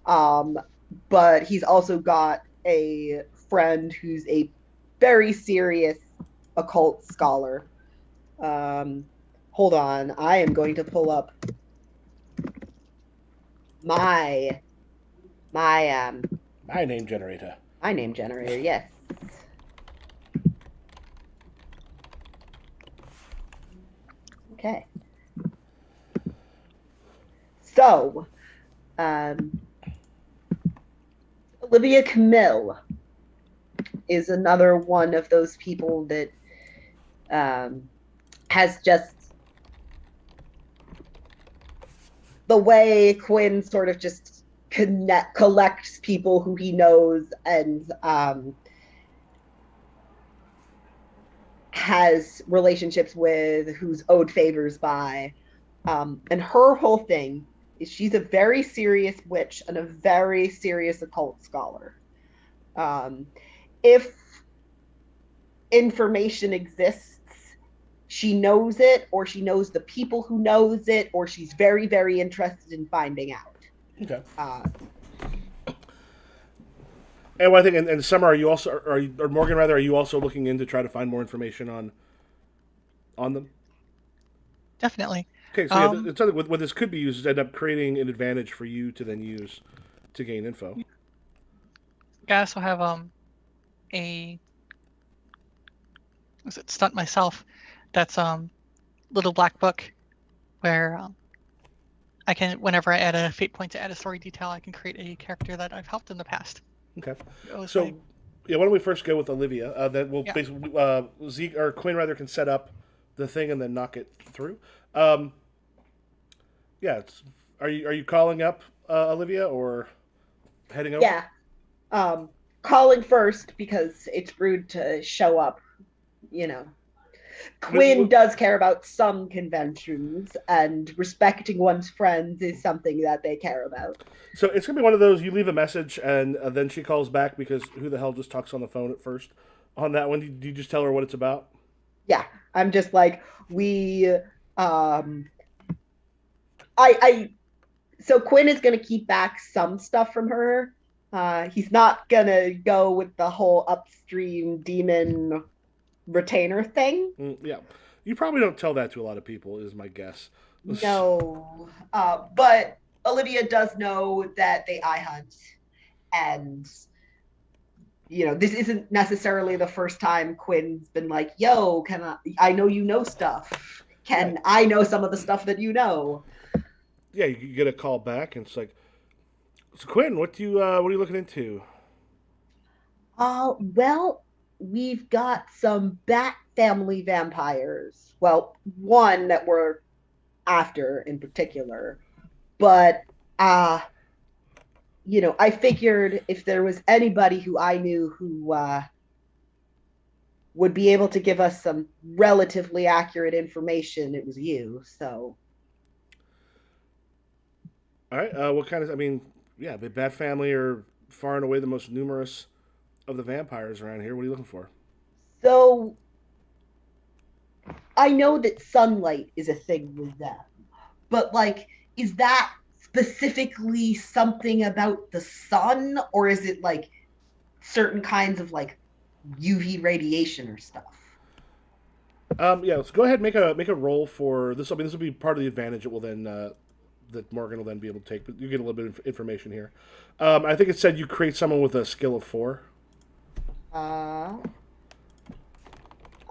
but he's also got a friend who's a very serious occult scholar. Hold on, I am going to pull up my name generator. my name generator. Yes. Okay. So, Olivia Camille is another one of those people that has just the way Quinn sort of just collects people who he knows and has relationships with, who's owed favors by. And her whole thing is she's a very serious witch and a very serious occult scholar. Um, if information exists, she knows it, or she knows the people who knows it, or she's very, very interested in finding out. Okay. Uh, And what I think, and Summer, are you also, or Morgan rather, are you also looking in to try to find more information on them? Definitely. Okay, so yeah, Um, it's something what this could be used is end up creating an advantage for you to then use to gain info. I also have a was it stunt myself? That's little black book where I can, whenever I add a fate point to add a story detail, I can create a character that I've helped in the past. Okay. It was So, like, yeah, why don't we first go with Olivia? Then we'll Yeah. basically Zeke or Quinn rather can set up the thing and then knock it through. Um, yeah, are you calling up Olivia or heading over? yeah. Calling first because it's rude to show up, you know. Quinn does care about some conventions, and respecting one's friends is something that they care about. So it's gonna be one of those. You leave a message and then she calls back because who the hell just talks on the phone at first? On that one, do you just tell her what it's about? Yeah, I'm just like, we I so Quinn is gonna keep back some stuff from her. He's not gonna go with the whole upstream demon retainer thing. Yeah, you probably don't tell that to a lot of people, is my guess. No. But Olivia does know that they iHunt, and this isn't necessarily the first time Quinn's been like, yo, can I know you know stuff. Can Right. I know some of the stuff that you know? Yeah, you get a call back and it's like, so Quinn, what are you looking into? Well, we've got some bat family vampires. Well, one that we're after in particular. But I figured if there was anybody who I knew who would be able to give us some relatively accurate information, it was you. So, All right, what kind of? I mean, yeah, the Bat Family are far and away the most numerous of the vampires around here. What are you looking for? so I know that sunlight is a thing with them, but like, is that specifically something about the sun, or is it like certain kinds of like UV radiation or stuff? Yeah, let's go ahead and make a roll for this. I mean, this will be part of the advantage. It will then that Morgan will then be able to take. But you get a little bit of information here. I think it said you create someone with a skill of 4. Uh,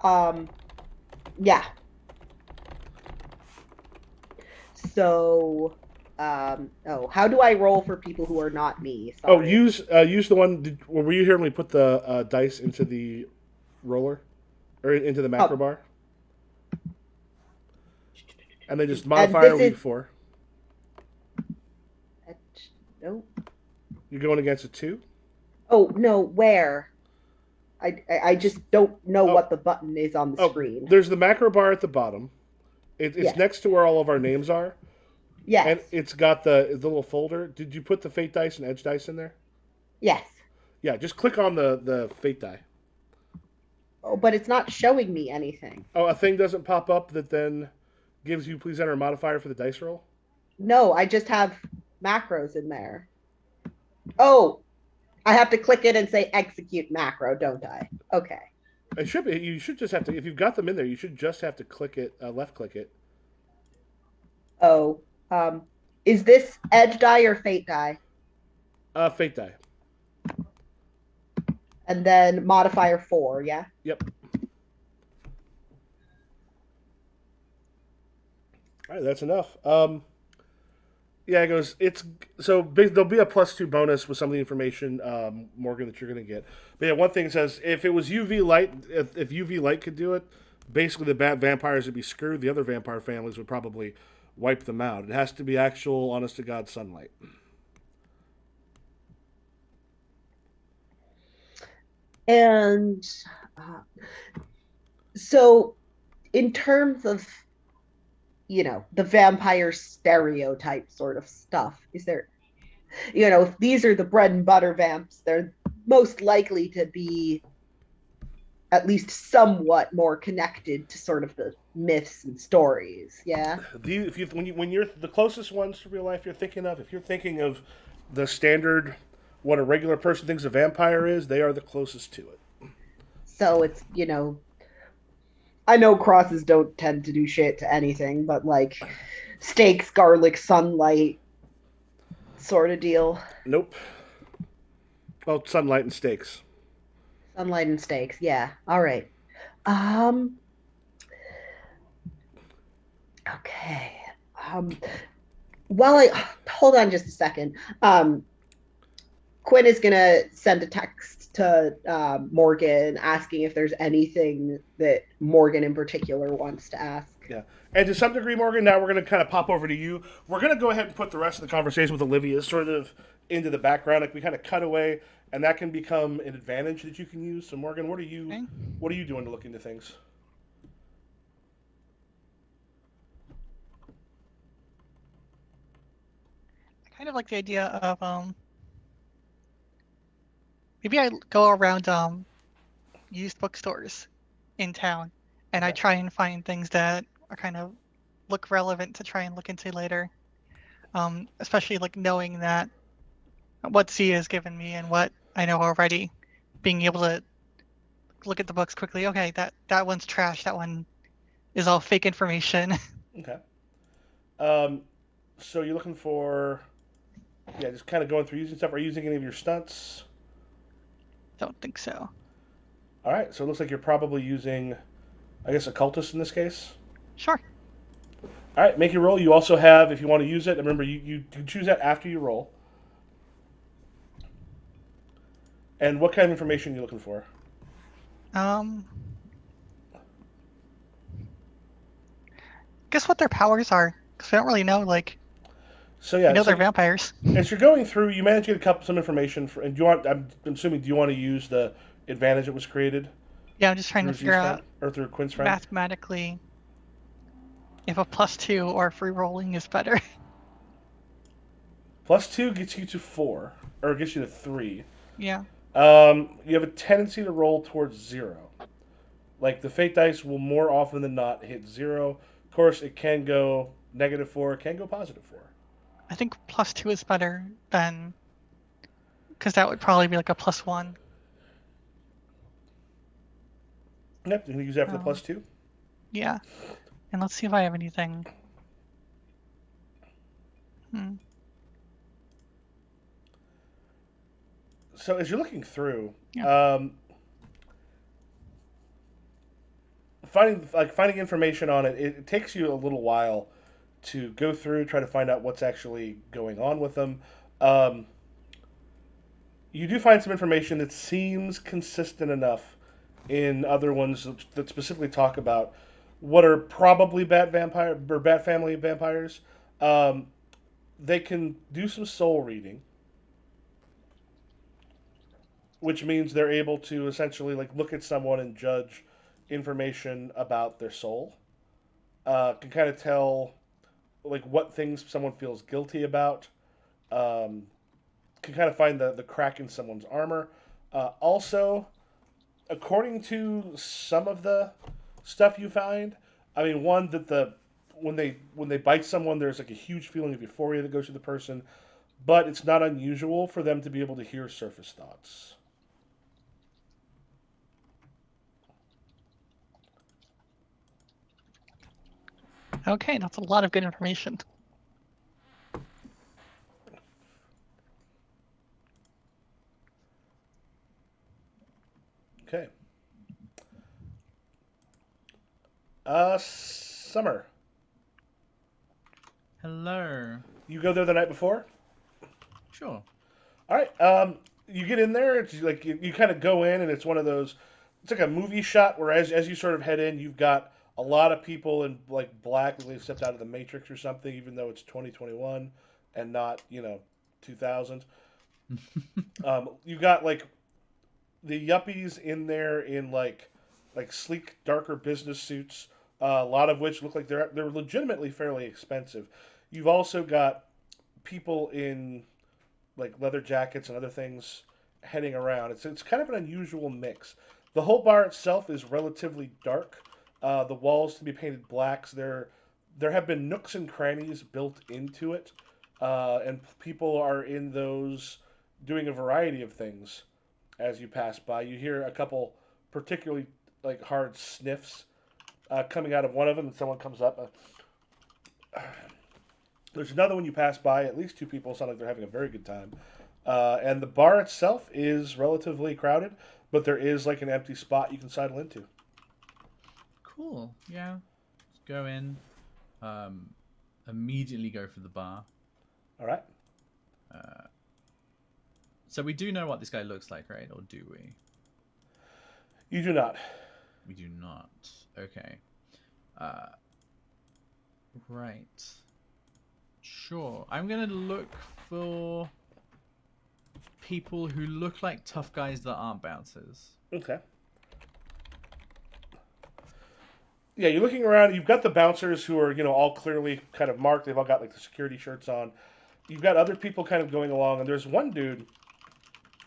um, yeah. So, how do I roll for people who are not me? Oh, Sorry. use the one. Were you here when we put the dice into the roller or into the macro Oh, bar, and then just and modifier this will be is 4. no. You're going against a 2. Oh no, where? I just don't know Oh, what the button is on the oh, screen. there's the macro bar at the bottom. It's Yes. next to where all of our names are, Yes. and it's got the little folder. Did you put the fate dice and edge dice in there? Yes. Yeah, just click on the fate die. Oh, but it's not showing me anything. Oh, a thing doesn't pop up that then gives you please enter a modifier for the dice roll. No, I just have macros in there. Oh, I have to click it and say execute macro, don't I? Okay. It should be. You should just have to. If you've got them in there, you should just have to click it, left click it. Oh, is this edge die or fate die? Fate die. And then modifier 4, yeah? Yep. All right, that's enough. Yeah, it goes. It's so big. There'll be a +2 bonus with some of the information, Morgan, that you're going to get. But yeah, one thing says if it was UV light, if UV light could do it, basically the bat vampires would be screwed. The other vampire families would probably wipe them out. It has to be actual, honest to God sunlight. And uh, So, in terms of, the vampire stereotype sort of stuff, is there, if these are the bread and butter vamps, they're most likely to be at least somewhat more connected to sort of the myths and stories. Yeah. If you when you're the closest ones to real life you're thinking of, if you're thinking of the standard what a regular person thinks a vampire is, they are the closest to it. So it's, I know crosses don't tend to do shit to anything, but like steaks, garlic, sunlight sort of deal. Nope. Well, sunlight and steaks. Sunlight and steaks. Yeah. All right. Um, okay. Um, while I hold on just a second. Quinn is gonna send a text to Morgan asking if there's anything that Morgan in particular wants to ask. Yeah. And to some degree, Morgan, now we're going to kind of pop over to you. We're going to go ahead and put the rest of the conversation with Olivia sort of into the background. Like we kind of cut away, and that can become an advantage that you can use. So, Morgan, Okay. what are you doing to look into things? I kind of like the idea of maybe I go around used bookstores in town, and I Okay. try and find things that are kind of look relevant to try and look into later. Especially like knowing that what C has given me and what I know already, being able to look at the books quickly. Okay, that one's trash. That one is all fake information. Okay. Um, so you're looking for, yeah, just kind of going through using stuff. Are you using any of your stunts? Don't think so. All right. So it looks like you're probably using, I guess, occultist in this case. Sure. All right. Make your roll. You also have, if you want to use it, remember you can choose that after you roll. And what kind of information are you looking for? Um, guess what their powers are? Because we don't really know. Like, So we yeah, know so they're vampires. as you're going through, you manage to get some information. And do you want? I'm assuming. Do you want to use the advantage that was created Yeah, I'm just trying through to figure Z's friend out or through Quinn's friend? mathematically if a +2 or free rolling is better. +2 gets you to 4, or gets you to 3. Yeah. You have a tendency to roll towards 0. Like the fate dice will more often than not hit 0. Of course, it can go -4, it can go +4. I think +2 is better than because that would probably be like a +1. Yep, you can use that for the Um, +2. yeah. And let's see if I have anything. Hmm. So as you're looking through, Yeah. finding information on it, it takes you a little while to go through, try to find out what's actually going on with them. Um, you do find some information that seems consistent enough in other ones that specifically talk about what are probably bat vampire or bat family vampires. Um, they can do some soul reading, which means they're able to essentially like look at someone and judge information about their soul. Can kind of tell like what things someone feels guilty about. Um, can kind of find the crack in someone's armor. Also, according to some of the stuff you find, I mean, one that when they bite someone, there's like a huge feeling of euphoria that goes through the person, but it's not unusual for them to be able to hear surface thoughts. Okay, that's a lot of good information. Okay. Summer. Hello. You go there the night before? Sure. All right. You get in there. It's like you kind of go in, and it's one of those. It's like a movie shot where as you sort of head in, you've got a lot of people in like black, like they stepped out of the Matrix or something, even though it's 2021 and not 2000. You got like the yuppies in there in like like sleek, darker business suits. A lot of which look like they're legitimately fairly expensive. You've also got people in like leather jackets and other things heading around. It's kind of an unusual mix. The whole bar itself is relatively dark. The walls can be painted black. So there have been nooks and crannies built into it, and people are in those doing a variety of things as you pass by. You hear a couple particularly like hard sniffs coming out of one of them, and someone comes up. There's another one you pass by. At least two people sound like they're having a very good time. And the bar itself is relatively crowded, but there is like an empty spot you can sidle into. Cool. Yeah. Just go in. Immediately go for the bar. All right. So we do know what this guy looks like, right? Or do we? You do not. We do not. Okay. Right. Sure. I'm gonna look for people who look like tough guys that aren't bouncers. Okay. Yeah, you're looking around. You've got the bouncers who are, all clearly kind of marked. They've all got like the security shirts on. You've got other people kind of going along, and there's one dude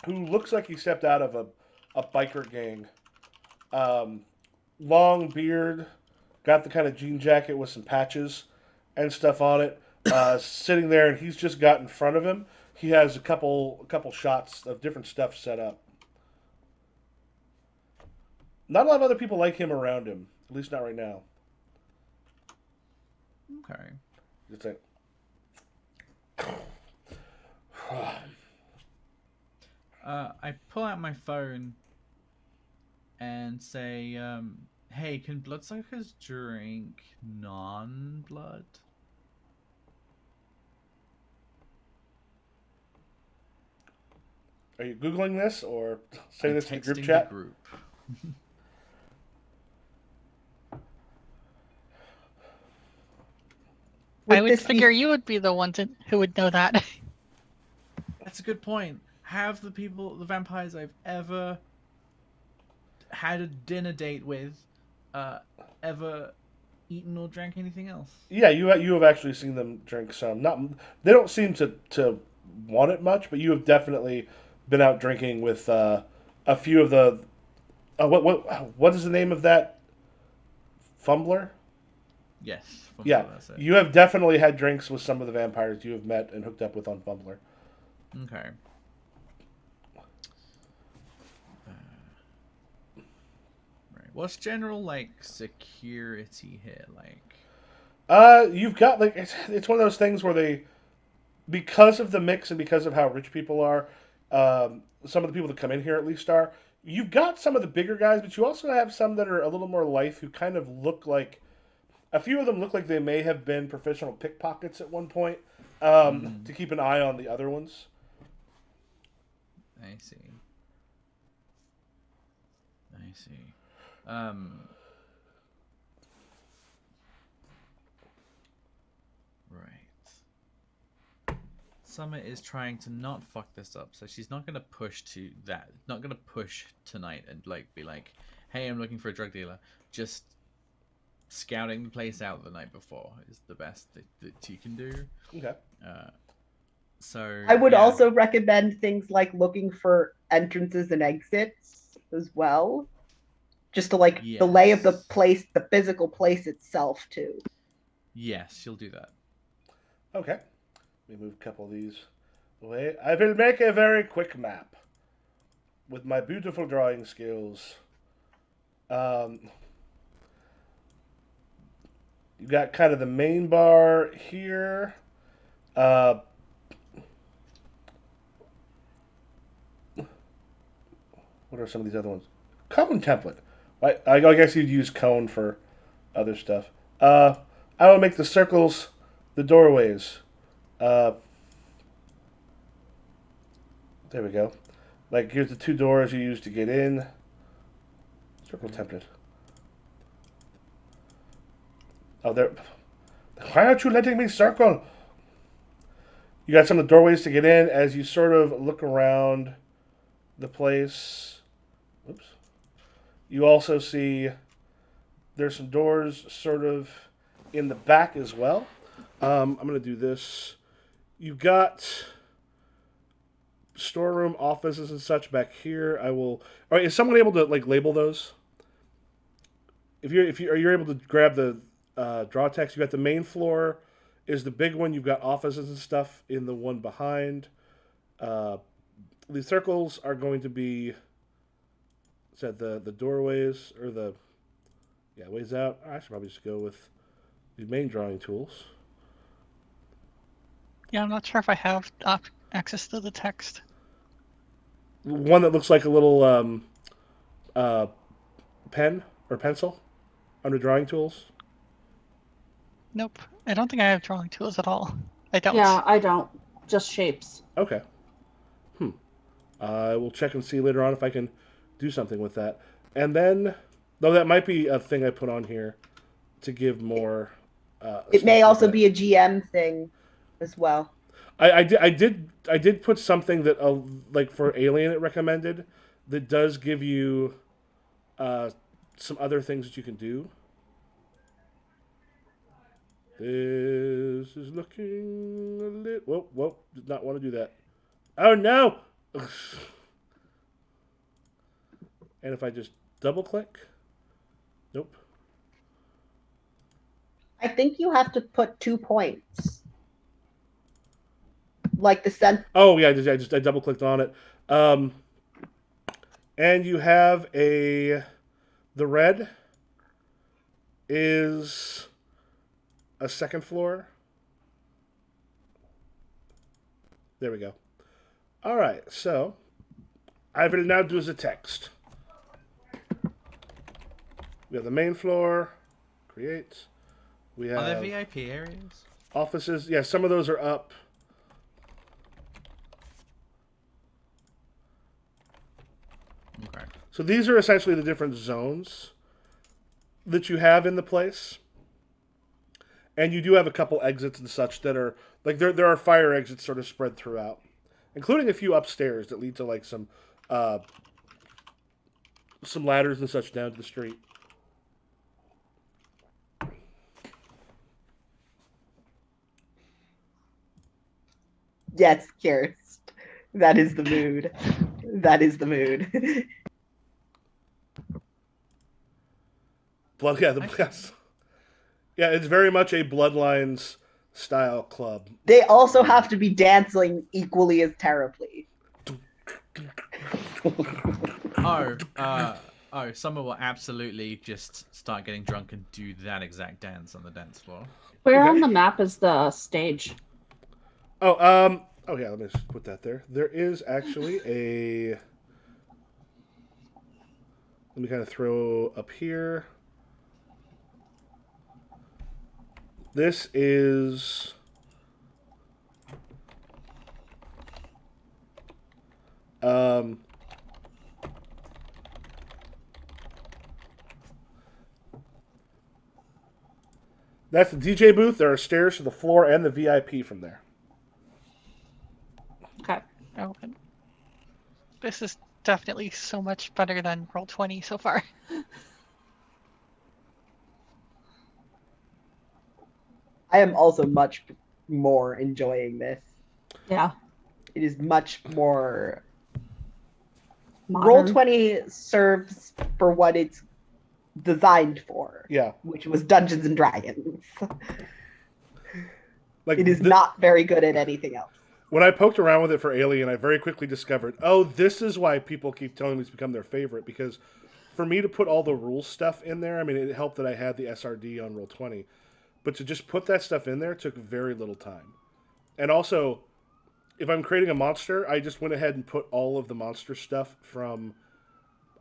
who looks like he stepped out of a biker gang. Long beard, got the kind of jean jacket with some patches and stuff on it. Sitting there, and he's just got in front of him. He has a couple shots of different stuff set up. Not a lot of other people like him around him, at least not right now. Okay. It's like, I pull out my phone and say, hey, can bloodsuckers drink non-blood? are you Googling this or saying I'm this in the group texting chat? the group. I Would would this be- figure you would be the one who would know that. That's a good point. Have the vampires I've ever had a dinner date with, ever eaten or drank anything else? Yeah, you have actually seen them drink some. Not they don't seem to want it much, but you have definitely been out drinking with a few of the. What is the name of that fumbler? Yes. Yeah, That's it. you have definitely had drinks with some of the vampires you have met and hooked up with on Fumbler. Okay. Right. What's general like security here like? You've got like it's one of those things where they, because of the mix and because of how rich people are, some of the people that come in here at least are. You've got some of the bigger guys, but you also have some that are a little more lithe who kind of look like. A few of them look like they may have been professional pickpockets at one point, to keep an eye on the other ones. I see. I see. Right. Summer is trying to not fuck this up, so she's not gonna push to that. Not gonna push tonight and like be like, "Hey, I'm looking for a drug dealer." Just scouting the place out the night before is the best that you can do. Okay. So I would yeah. also recommend things like looking for entrances and exits as well. Just to like the lay of the Yes. place, the physical place itself too. Yes, she'll do that. Okay. Let me move a couple of these away. I will make a very quick map with my beautiful drawing skills. You got kind of the main bar here. What are some of these other ones? Cone template. I guess you'd use cone for other stuff. I will make the circles the doorways. There we go. Like, here's the two doors you use to get in. Circle template. Oh, there. Why aren't you letting me circle? You got some of the doorways to get in as you sort of look around the place. Oops. You also see there's some doors sort of in the back as well. I'm going to do this. You've got storeroom, offices, and such back here. I will. All right, is someone able to like label those? If you are you able to grab the draw text? You got the main floor is the big one. You've got offices and stuff in the one behind. Uh, the circles are going to be. Is that the doorways or the ways out? I should probably just go with the main drawing tools. Yeah, I'm not sure if I have access to the text. One that looks like a little uh, pen or pencil under drawing tools. Nope. I don't think I have drawing tools at all. I don't. Yeah, I don't. Just shapes. Okay. I will check and see later on if I can do something with that. And then, though that might be a thing I put on here to give more. It may stuff also like be a GM thing as well. I did put something that like for Alien it recommended that does give you some other things that you can do. This is looking a little. Whoa! Did not want to do that. Oh no! And if I just double click, nope. I think you have to put 2 points. Like the center. Oh yeah, I double clicked on it. And you have the red is a second floor. There we go. All right, so I will now do as a text. We have the main floor, create. We have Are there VIP areas? offices. Yeah, some of those are up. Okay. So these are essentially the different zones that you have in the place. And you do have a couple exits and such that are like there are fire exits sort of spread throughout, including a few upstairs that lead to like some ladders and such down to the street. Yes, Kirst. That is the mood. That is the mood. Blood, yeah, yes. Yeah, it's very much a Bloodlines style club. They also have to be dancing equally as terribly. Summer will absolutely just start getting drunk and do that exact dance on the dance floor. Where Okay. on the map is the stage? Oh, yeah, let me just put that there. There is actually a. Let me kind of throw up here. This is. That's the DJ booth. There are stairs to the floor and the VIP from there. Okay. Oh, and this is definitely so much better than Roll20 so far. I am also much more enjoying this. Yeah. It is much more. Modern. Roll20 serves for what it's designed for, Yeah. which was Dungeons and Dragons. Like It is not very good at anything else. When I poked around with it for Alien, I very quickly discovered, oh, this is why people keep telling me it's become their favorite. Because for me to put all the rules stuff in there, I mean, it helped that I had the SRD on Roll20. But to just put that stuff in there took very little time. And also, if I'm creating a monster, I just went ahead and put all of the monster stuff from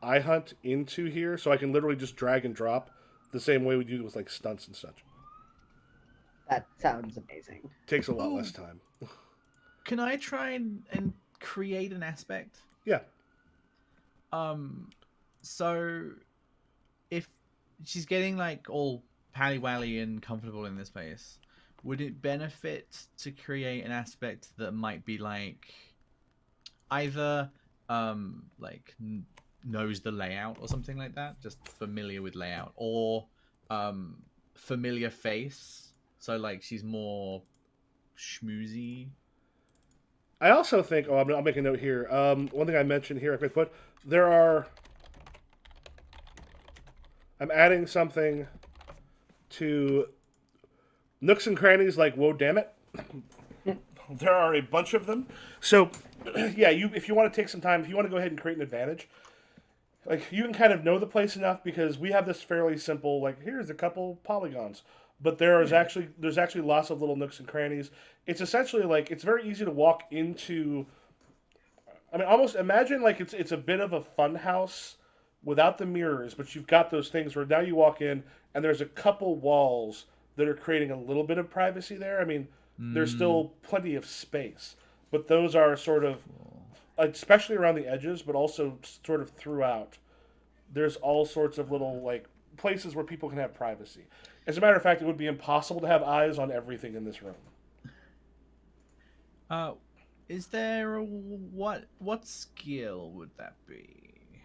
iHunt into here. So I can literally just drag and drop the same way we do with like stunts and such. That sounds amazing. Takes a lot less time. Can I try and create an aspect? Yeah. So if she's getting like all pally-wally and comfortable in this place, would it benefit to create an aspect that might be like either like knows the layout or something like that, just familiar with layout, or familiar face. So like she's more schmoozy. I also think. Oh, I'll make a note here. One thing I mentioned here, I could put there are. I'm adding something to nooks and crannies like whoa damn it. There are a bunch of them. So yeah, you if you want to take some time, if you want to go ahead and create an advantage, like you can kind of know the place enough because we have this fairly simple like here's a couple polygons. But Yeah. there's actually lots of little nooks and crannies. It's essentially like it's very easy to walk into. I mean, almost imagine like it's a bit of a fun house without the mirrors, but you've got those things where now you walk in and there's a couple walls that are creating a little bit of privacy there. I mean, there's Mm, still plenty of space, but those are sort of cool. especially around the edges, but also sort of throughout. There's all sorts of little like places where people can have privacy. As a matter of fact, it would be impossible to have eyes on everything in this room. Uh, is there a what skill would that be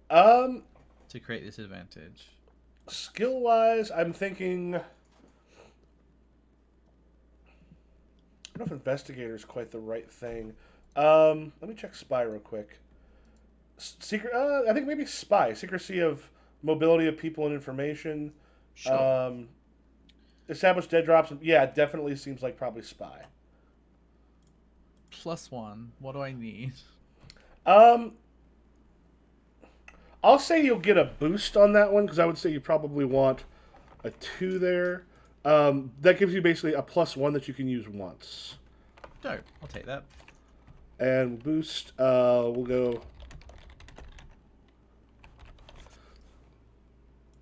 Um, to create this advantage? skill wise, I'm thinking. I don't know if investigator is quite the right thing. Let me check spy real quick. Secret. I think maybe spy. Secrecy of mobility of people and information. Sure. Um, establish dead drops. Yeah, it definitely seems like probably spy. +1. What do I need? Um, I'll say you'll get a boost on that one because I would say you probably want a 2 there. That gives you basically a +1 that you can use once. Dope. I'll take that. And boost, we'll go.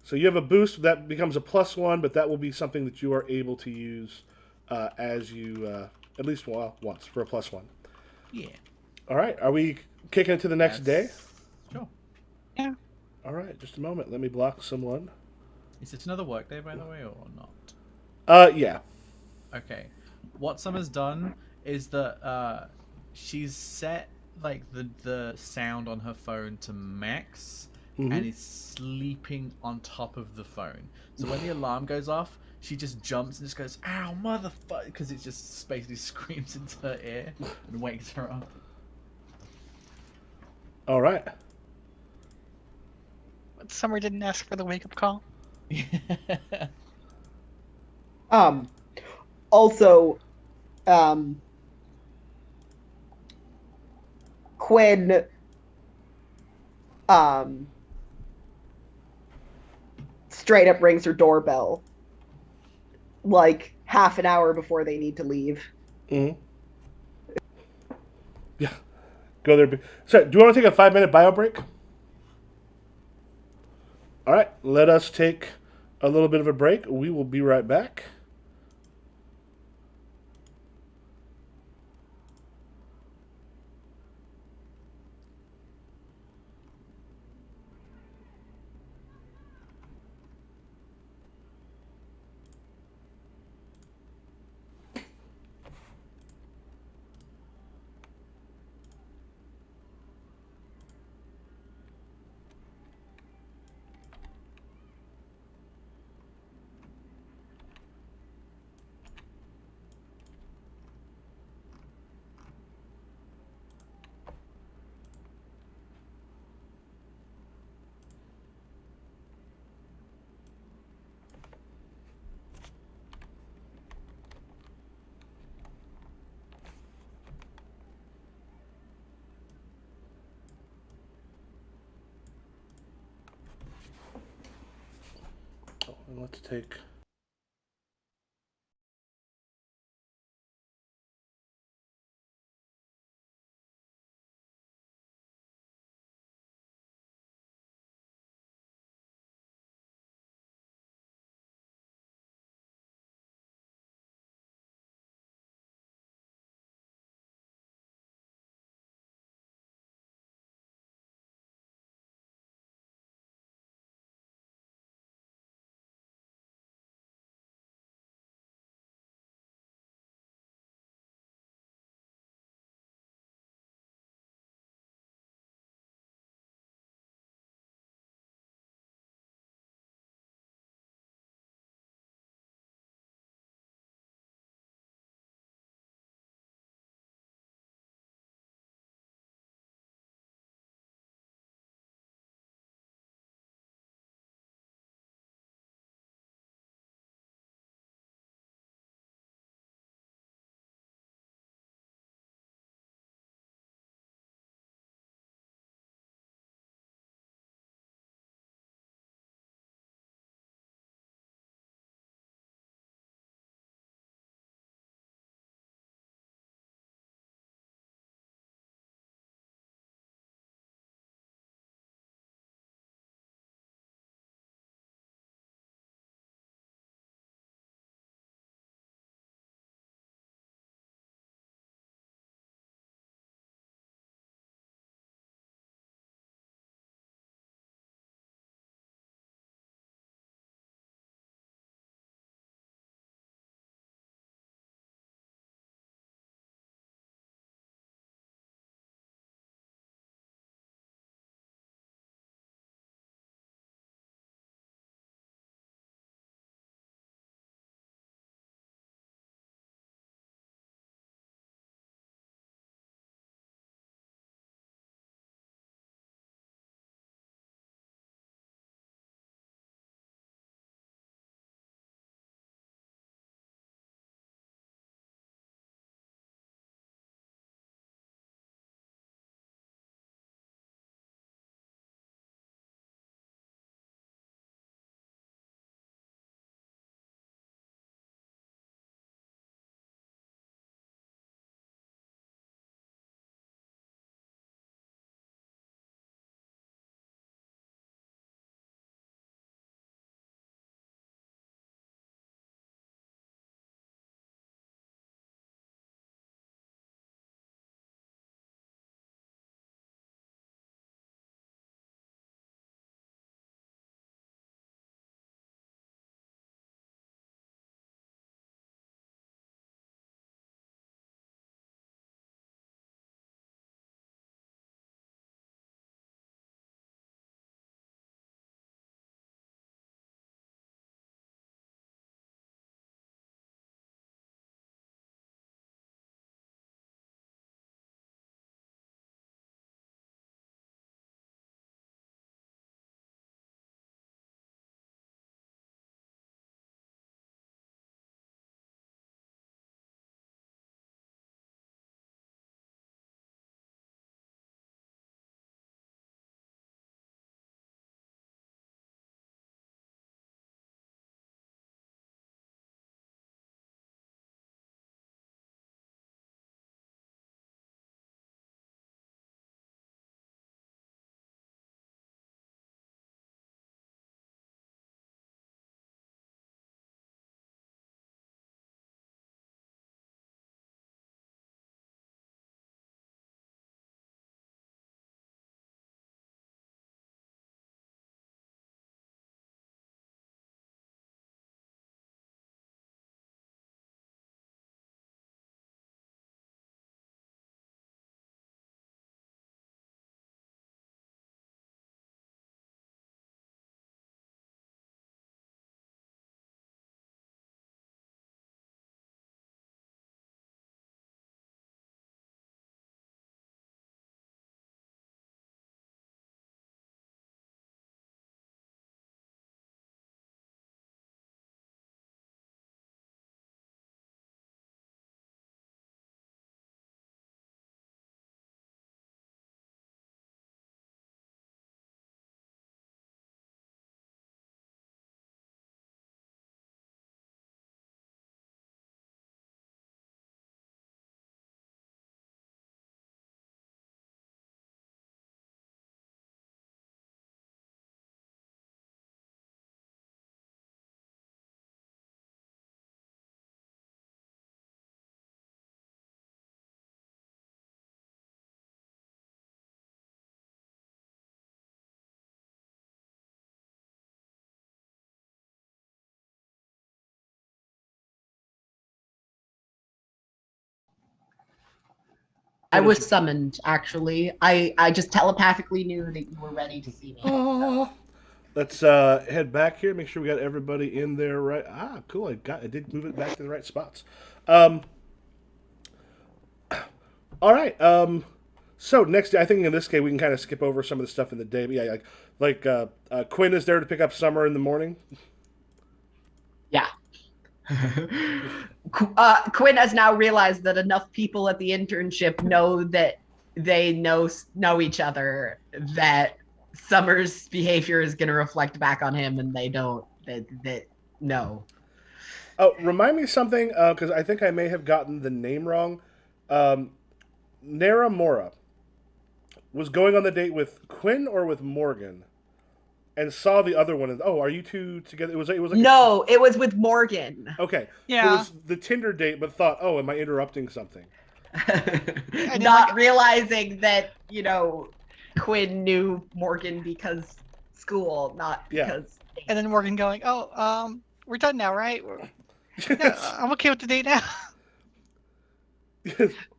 So you have a boost that becomes a +1, but that will be something that you are able to use as you at least once for a +1. Yeah. All right, are we kicking it to the next day? That's sure. Yeah. All right, just a moment. Let me block someone. Is it another work day, by the way, or not? Yeah. Okay. What Summer's done is that she's set like the sound on her phone to max Mm-hmm. and is sleeping on top of the phone. So when the alarm goes off, she just jumps and just goes, "Ow, motherfucker!" because it just basically screams into her ear and wakes her up. All right. But Summer didn't ask for the wake up call. Um, also, um, Quinn, um, straight up rings her doorbell like half an hour before they need to leave. Mm-hmm. Yeah. Go there. So, do you want to take a 5-minute bio break? All right. Let us take a little bit of a break. We will be right back. Oh, and let's take. I What was is it? summoned, actually. I just telepathically knew that you were ready to see me. Oh, let's head back here. Make sure we got everybody in there right. Ah, cool. I did move it back to the right spots. Um, all right. So next, I think in this case we can kind of skip over some of the stuff in the day. But yeah, Quinn is there to pick up Summer in the morning. Yeah. Quinn has now realized that enough people at the internship know that they know each other, that Summer's behavior is going to reflect back on him, and they don't. That no. Oh, remind me something because I think I may have gotten the name wrong. Um, Nara Mora was going on the date with Quinn or with Morgan, and saw the other one. And, oh, are you two together? It was like No, it was with Morgan. okay. It Yeah. was the Tinder date, but thought, oh, am I interrupting something? Not realizing that, Quinn knew Morgan because school, not Yeah. because. And then Morgan going, "Oh, we're done now, right? Yeah, I'm okay with the date now.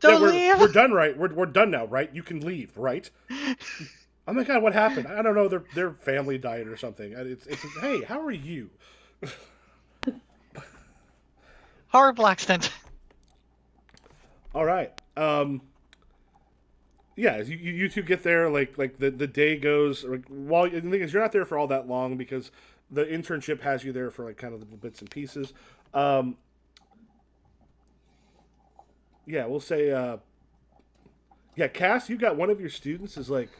Don't leave." We're done, right? We're done now, right? You can leave, right? Oh my god, what happened? I don't know. Their family died or something. It's hey, how are you? Horrible accident. All right. Yeah, as you two get there, like the day goes. Like, while the thing is, you're not there for all that long because the internship has you there for like kind of little bits and pieces. Yeah, we'll say. Yeah, Cass, you got one of your students is like.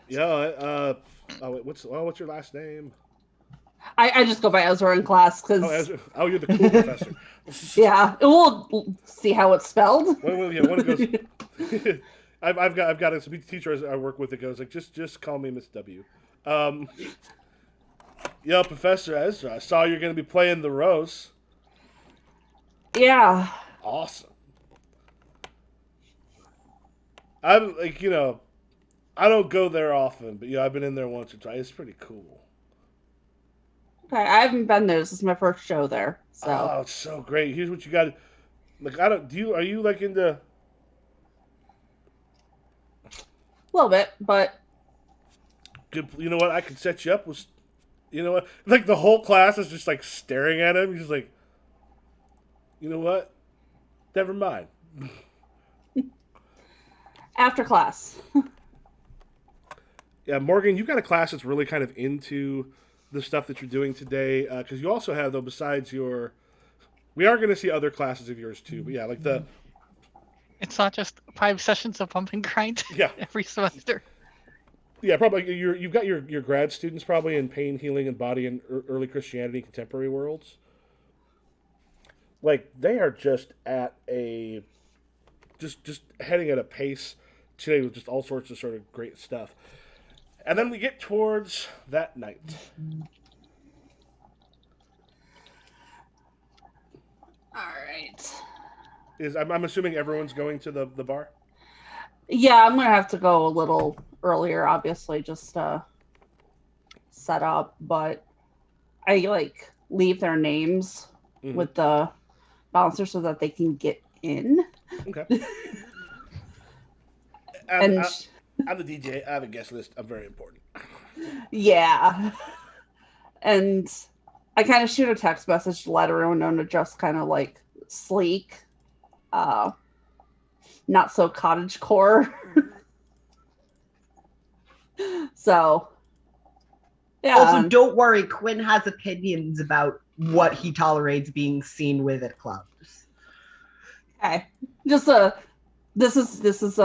Yeah. What's your last name? I just go by Ezra in class because You're the cool professor. yeah, we'll see how it's spelled. When it goes, I've got a teacher I work with that goes like just call me Miss W. Yeah, Professor Ezra, I saw you're going to be playing the Rose. Yeah. Awesome. I'm like I don't go there often, but I've been in there once or twice. It's pretty cool. Okay, I haven't been there. This is my first show there. So Oh, it's so great. Here's what you got. Like I don't. Are you like into? a little bit, but Good. You know what? I could set you up with. You know what? Like the whole class is just like staring at him. He's like, you know what? Never mind. after class. Yeah, Morgan, you've got a class that's really kind of into the stuff that you're doing today because you also have though besides your. We are going to see other classes of yours too, but yeah, like the. It's not just 5 sessions of pump and grind Yeah. every semester. Yeah, probably you've got your grad students probably in pain healing and body and early Christianity contemporary worlds. Like they are just at a just heading at a pace today with just all sorts of sort of great stuff. And then we get towards that night. All right. I'm assuming everyone's going to the bar? Yeah, I'm gonna have to go a little earlier, obviously, just set up. But I like leave their names with the bouncer so that they can get in. Okay. And I'm the DJ. I have a guest list. I'm very important. yeah, and I kind of shoot a text message to let everyone know to just kind of like sleek, not so cottagecore. So, yeah. Also, don't worry. Quinn has opinions about what he tolerates being seen with at clubs. Okay. Just this is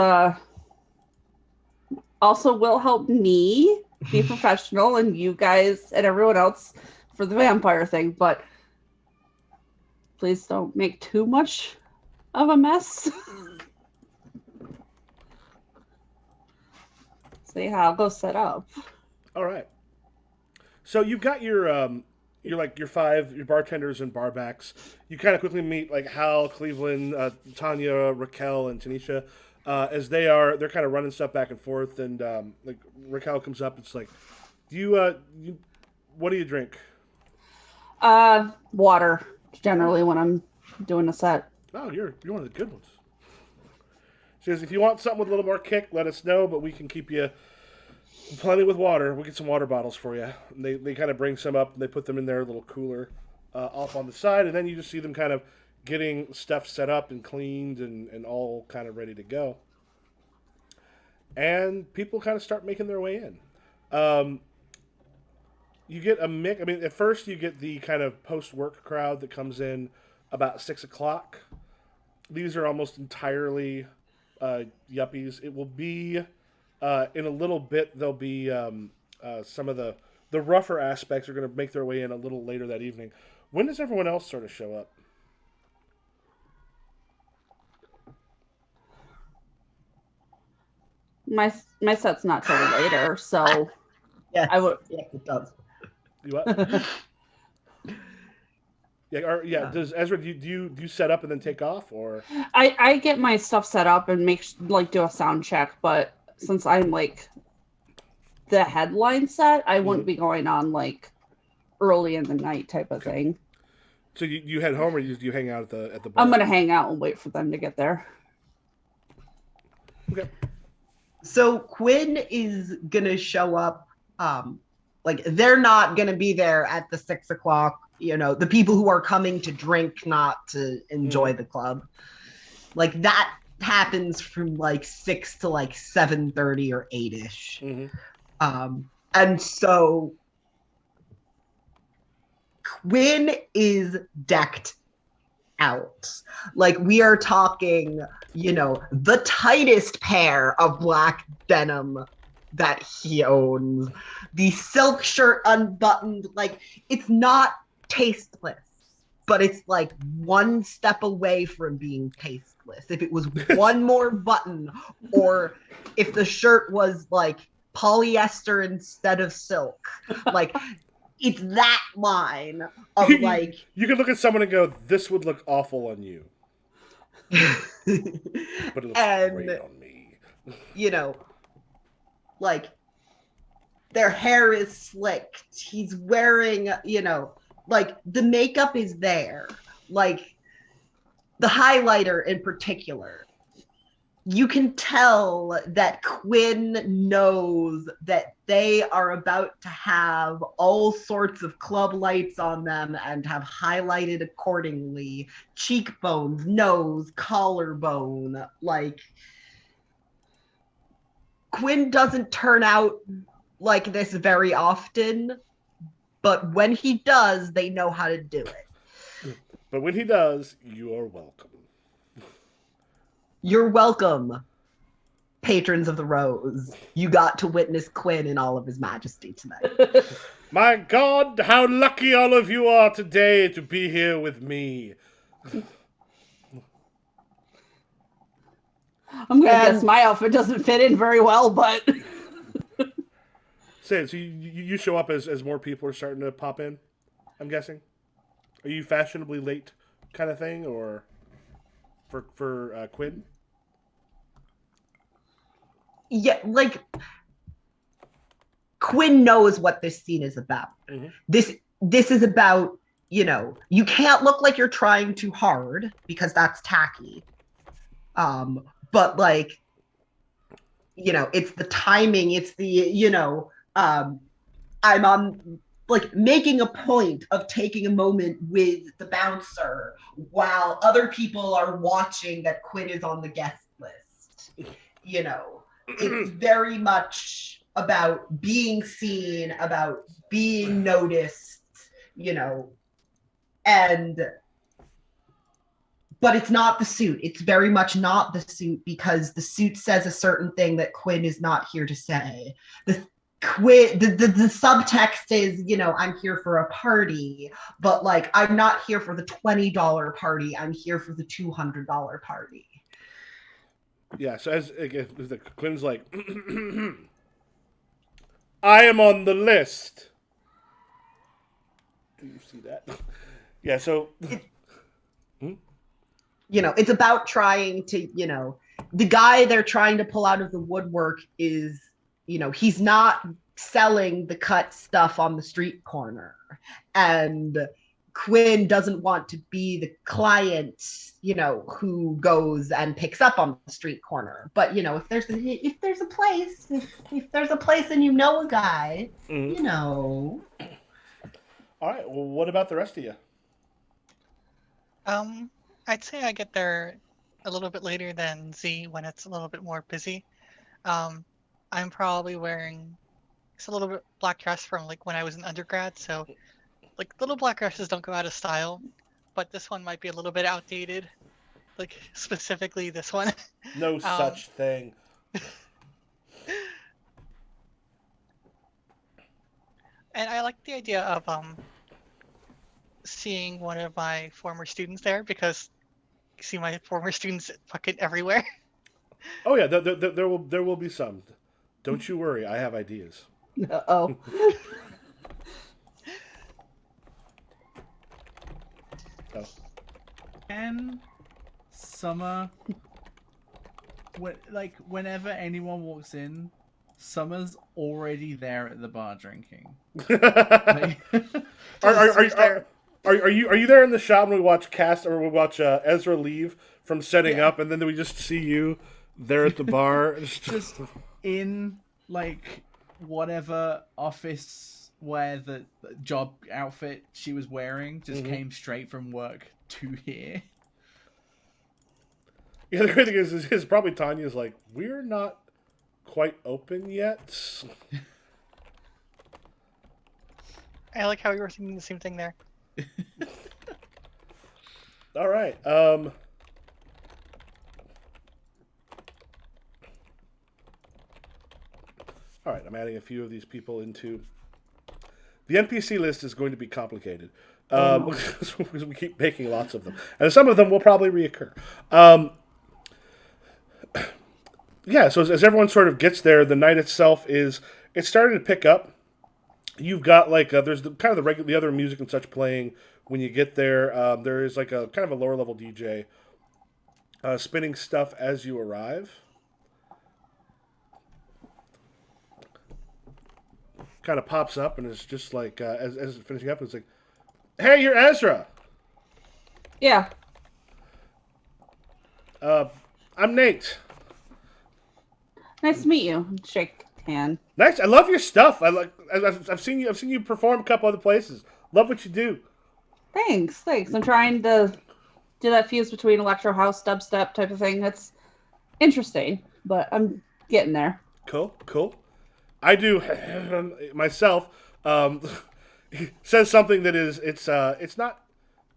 also will help me be professional and you guys and everyone else for the vampire thing, but please don't make too much of a mess. So yeah, I'll go set up. All right. So you've got your your bartenders and barbacks. You kind of quickly meet like Hal, Cleveland, Tanya, Raquel, and Tanisha. They're kind of running stuff back and forth, and like Raquel comes up. It's like, what do you drink? Water generally when I'm doing a set. Oh, you're one of the good ones. She says, if you want something with a little more kick, let us know, but we can keep you plenty with water. We'll get some water bottles for you. And they kind of bring some up, and they put them in their little cooler off on the side, and then you just see them kind of getting stuff set up and cleaned and all kind of ready to go. And people kind of start making their way in. You get a mix. I mean, at first you get the kind of post-work crowd that comes in about 6 o'clock. These are almost entirely yuppies. It will be in a little bit. There'll be some of the rougher aspects are going to make their way in a little later that evening. When does everyone else sort of show up? My set's not till later, so Yes, I would. yes, it does. You what? Yeah. Does Ezra do you set up and then take off, or? I get my stuff set up and do a sound check, but since I'm like the headline set, I wouldn't be going on like early in the night type of thing. So you head home, or you hang out at the bar? I'm gonna hang out and wait for them to get there. Okay. So Quinn is gonna show up. Like they're not gonna be there at the 6 o'clock. You know, the people who are coming to drink, not to enjoy the club. Like that happens from like 6 to like 7:30 or 8ish. And so Quinn is decked out. Like we are talking, you know, the tightest pair of black denim that he owns, the silk shirt unbuttoned. Like it's not tasteless, but it's like one step away from being tasteless. If it was one more button, or if the shirt was like polyester instead of silk, like it's that line of like you could look at someone and go, this would look awful on you, but it looks great on me. You know, like their hair is slicked. He's wearing, you know, like the makeup is there, like the highlighter in particular. You can tell that Quinn knows that they are about to have all sorts of club lights on them and have highlighted accordingly. Cheekbones, nose, collarbone. Like, Quinn doesn't turn out like this very often, but when he does, they know how to do it. But when he does, you are welcome. You're welcome, patrons of the Rose. You got to witness Quinn in all of his majesty tonight. My God, how lucky all of you are today to be here with me. I'm gonna guess my outfit doesn't fit in very well, but So you show up as more people are starting to pop in, I'm guessing? Are you fashionably late kind of thing, or for Quinn? Yeah, like Quinn knows what this scene is about. Mm-hmm. This is about, you know, you can't look like you're trying too hard because that's tacky. But like, you know, it's the timing, it's the, you know, I'm on like making a point of taking a moment with the bouncer while other people are watching that Quinn is on the guest list. You know, it's very much about being seen, about being noticed, you know, but it's not the suit. It's very much not the suit because the suit says a certain thing that Quinn is not here to say. The subtext is, you know, I'm here for a party, but like I'm not here for the $20 party. I'm here for the $200 party. Yeah. So as Quinn's like, I am on the list. Do you see that? Yeah. So. You know, it's about trying to, you know, the guy they're trying to pull out of the woodwork is, you know, he's not selling the cut stuff on the street corner. And Quinn doesn't want to be the client, who goes and picks up on the street corner. But if there's a place, if there's a place and a guy, Mhm. All right. Well, what about the rest of you? I'd say I get there a little bit later than Z when it's a little bit more busy. Um, I'm probably wearing it's a little bit black dress from like when I was an undergrad, so like little black dresses don't go out of style, but this one might be a little bit outdated. Like specifically this one. No Um, such thing. and I like the idea of seeing one of my former students there because you see my former students fucking everywhere. Oh yeah, there will be some. Don't you worry, I have ideas. Uh-oh. Oh. And Summer, whenever anyone walks in, Summer's already there at the bar drinking. Like, Are you there in the shop when we watch Cass or we watch Ezra leave from setting Yeah. up, and then we just see you there at the bar? just in whatever office where the job outfit she was wearing just came straight from work to here. Yeah, the great thing is probably Tanya's like, we're not quite open yet. I like how we were thinking the same thing there. All right. All right, I'm adding a few of these people into the NPC list. Is going to be complicated because we keep making lots of them, and some of them will probably reoccur. Yeah, so as everyone sort of gets there, the night itself it's starting to pick up. You've got there's kind of the other music and such playing when you get there. There is like a kind of a lower level DJ spinning stuff as you arrive. Kind of pops up and it's just like as it's finishing up, it's like, "Hey, you're Ezra. Yeah. I'm Nate. Nice to meet you. Shake hand. Nice. I love your stuff. I've seen you perform a couple other places. Love what you do. Thanks. I'm trying to do that fuse between electro house, dubstep type of thing. That's interesting, but I'm getting there. Cool. I do myself. Says something that it's not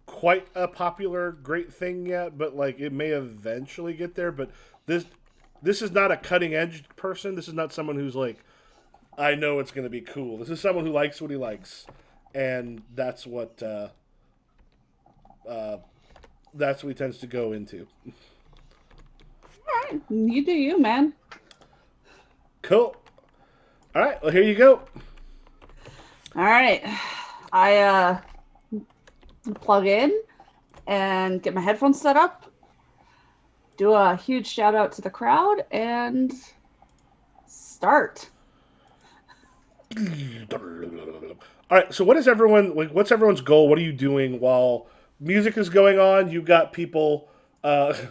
quite a popular great thing yet, but like it may eventually get there. But this is not a cutting edge person. This is not someone who's like, I know it's going to be cool. This is someone who likes what he likes, and that's what he tends to go into. All right. You do you, man. Cool. All right. Well, here you go. All right. I plug in and get my headphones set up. Do a huge shout out to the crowd and start. All right. So, what's everyone's goal? What are you doing while music is going on? You got people. We're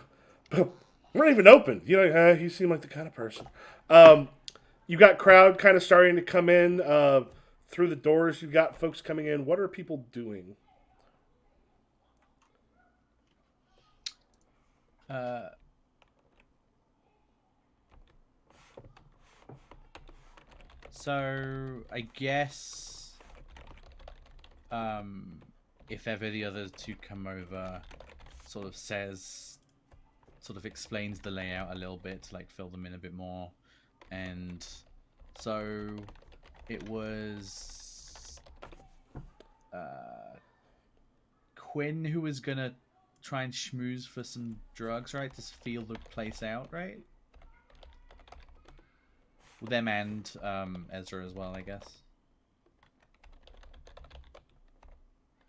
not even open. You seem like the kind of person. You got crowd kind of starting to come in through the doors. You got folks coming in. What are people doing? So I guess if ever the other two come over, sort of explains the layout a little bit to like fill them in a bit more. And so it was Quinn who was gonna try and schmooze for some drugs, right? To feel the place out, right? Well, them and Ezra as well, I guess.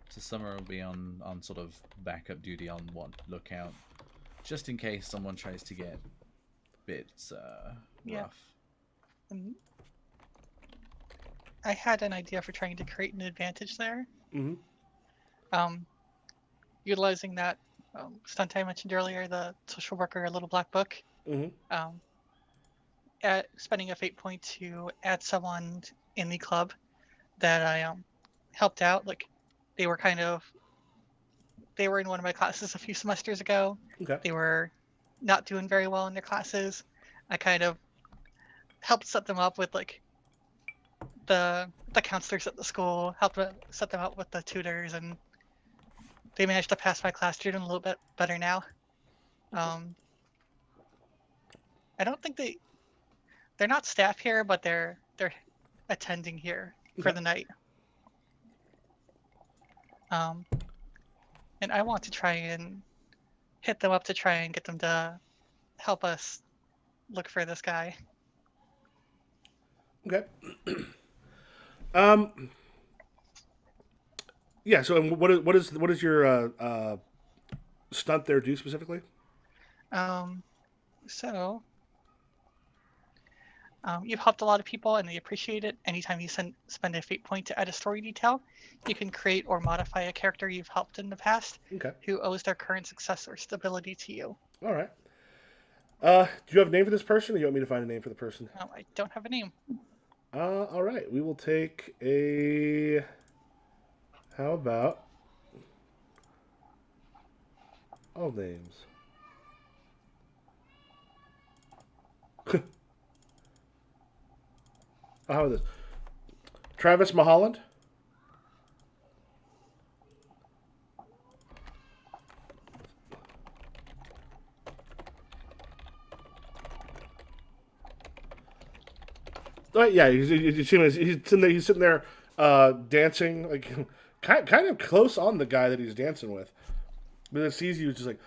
So Summer will be on sort of backup duty on lookout, just in case someone tries to get bits rough. I had an idea for trying to create an advantage there. Mm-hmm. utilizing that stunt I mentioned earlier, the social worker little black book, Mm-hmm. spending a fate point to add someone in the club that I helped out. Like they were they were in one of my classes a few semesters ago. Okay. They were not doing very well in their classes. I kind of helped set them up with like the counselors at the school, helped set them up with the tutors, and they managed to pass my class doing a little bit better now. I don't think they're not staff here, but they're attending here for Okay. the night. And I want to try and hit them up to try and get them to help us look for this guy. Okay. Yeah. So, what is your stunt there do specifically? So you've helped a lot of people, and they appreciate it. Anytime you spend a fate point to add a story detail, you can create or modify a character you've helped in the past Okay. who owes their current success or stability to you. All right. Do you have a name for this person, or you want me to find a name for the person? I don't have a name. All right. We will take a. How about all names? How about this? Travis Mulholland. Oh, yeah, he's sitting there dancing, like kind of close on the guy that he's dancing with. But then sees you, just like,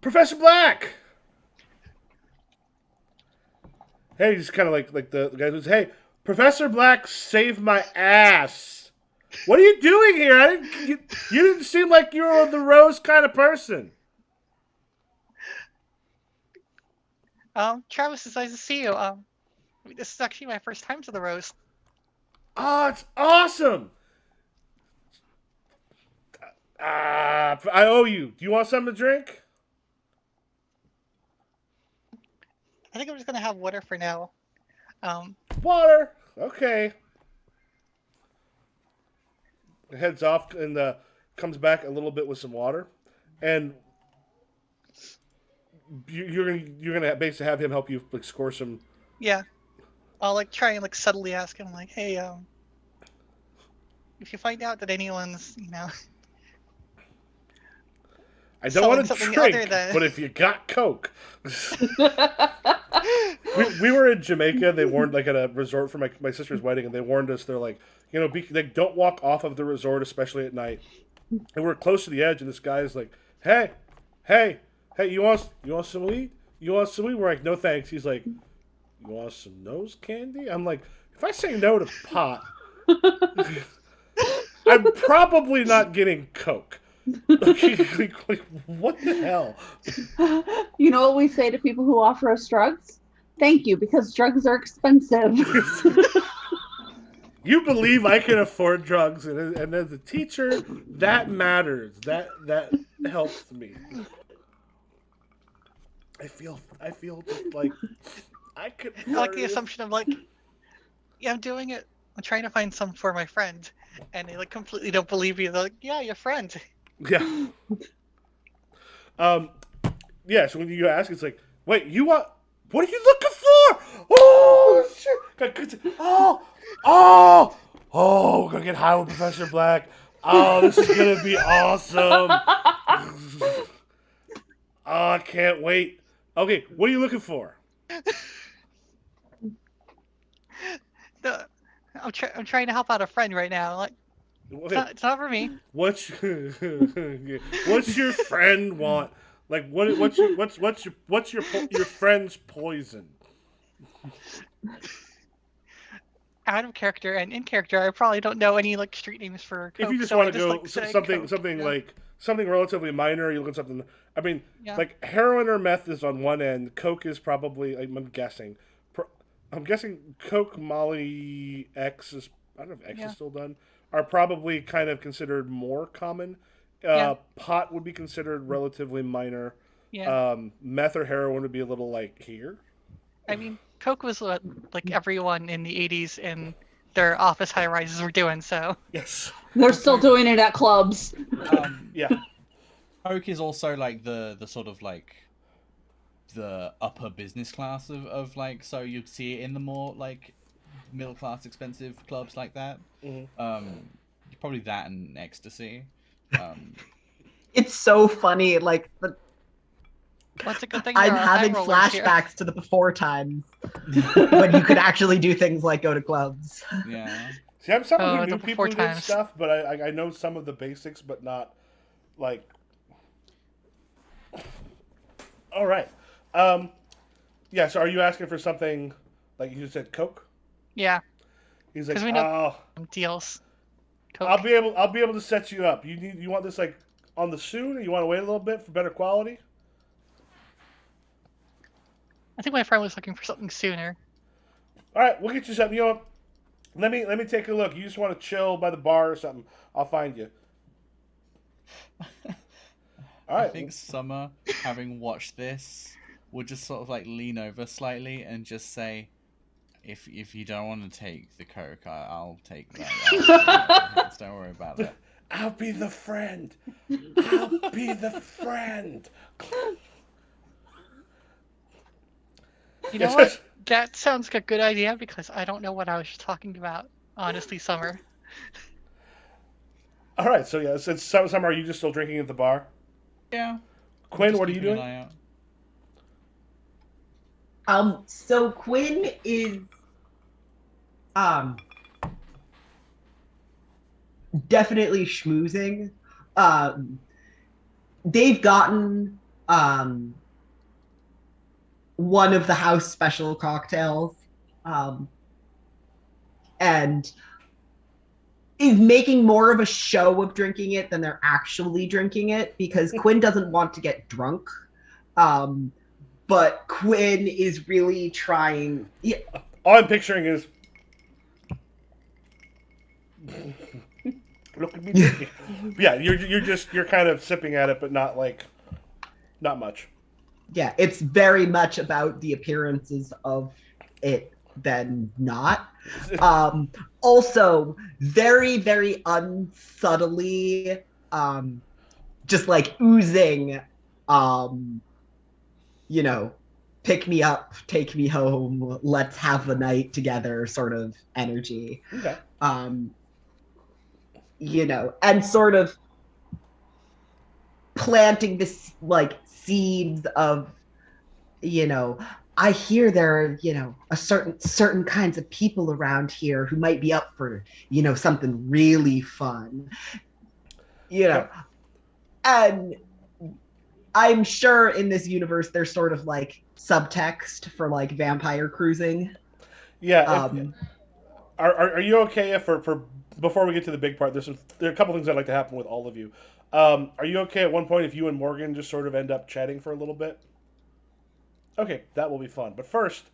Professor Black. Hey, he's kind of like the guy who's, hey, Professor Black saved my ass. What are you doing here? You didn't seem like you were the Rose kind of person. Travis, it's nice to see you. This is actually my first time to the roast. Oh, it's awesome. I owe you. Do you want something to drink? I think I'm just gonna have water for now. Water. Okay. Heads off and comes back a little bit with some water, and you're gonna basically have him help you like score some. Yeah, I'll like try and like subtly ask him like, hey, if you find out that anyone's, I don't selling want to something drink, other than- but if you got Coke. we were in Jamaica. They warned, like, at a resort for my sister's wedding, and they warned us. They're like, don't walk off of the resort, especially at night. And we're close to the edge, and this guy's like, hey, you want some weed? You want some weed? We're like, no thanks. He's like, you want some nose candy? I'm like, if I say no to pot, I'm probably not getting Coke. like, what the hell? You know what we say to people who offer us drugs? Thank you, because drugs are expensive. You believe I can afford drugs, and as a teacher, that matters. That helps me. I feel just like I could. I like the assumption of like, yeah, I'm doing it. I'm trying to find some for my friend, and they like completely don't believe you. They're like, yeah, your friend. Yeah. Yeah. So when you ask, it's like, wait, you want? What are you looking for? Oh shit! Oh! We're gonna get high with Professor Black. Oh, this is gonna be awesome. Oh, I can't wait. Okay, what are you looking for? I'm trying to help out a friend right now. Like, it's not for me. What's your friend want? Like, what's your friend's poison? Out of character and in character, I probably don't know any like street names for Coke. If you just so want I to go like, say something Coke, yeah. like something relatively minor, you look at something. I mean, Yeah. like heroin or meth is on one end. Coke is probably. I'm guessing. Coke, Molly, X is. I don't know if X is still done. are probably kind of considered more common. Yeah. Pot would be considered relatively minor. Yeah. Meth or heroin would be a little like here. I mean, Coke was what like everyone in the 80s in their office high rises were doing, so. Yes. They're still doing it at clubs. Yeah. Coke is also like the sort of like the upper business class of like, so you'd see it in the more like middle class expensive clubs like that. Probably that and ecstasy. It's so funny. Like What's a good thing I'm there are high having rollers here. flashbacks to the before times when you could actually do things like go to clubs. Yeah. See, I'm someone who the knew people before who did times. stuff, but I know some of the basics, but not like. All right. Yeah. So, are you asking for something like you said, Coke? Yeah, He's like, because we know oh, deals. Coke. I'll be able to set you up. You want this like on the soon, or you want to wait a little bit for better quality? I think my friend was looking for something sooner. All right, we'll get you something. You know what? Let me take a look. You just want to chill by the bar or something? I'll find you. All I right. think Summer, having watched this, would just sort of like lean over slightly and just say, "If you don't want to take the Coke, I'll take that. Don't worry about it." I'll be the friend. I'll be the friend. You know what? That sounds like a good idea because I don't know what I was talking about. Honestly, Summer. All right. So yeah, since summer, are you just still drinking at the bar? Yeah. Quinn, Just what are you keeping an doing? eye out. So Quinn is um definitely schmoozing. They've gotten one of the house special cocktails, and is making more of a show of drinking it than they're actually drinking it because Quinn doesn't want to get drunk. But Quinn is really trying. Yeah, All I'm picturing is. Look at me drinking. Yeah, you're kind of sipping at it, but not not much. yeah, it's very much about the appearances of it than not. Also, very, very unsubtly, just like oozing, um, you know, pick me up, take me home, let's have a night together sort of energy. Okay. And sort of planting this like seeds of, I hear there are, a certain kinds of people around here who might be up for, something really fun. Okay. And I'm sure in this universe there's sort of like subtext for like vampire cruising. Yeah. Are you okay if for before we get to the big part, there are a couple things I'd like to happen with all of you. Are you okay at one point if you and Morgan just sort of end up chatting for a little bit? Okay, that will be fun. But first,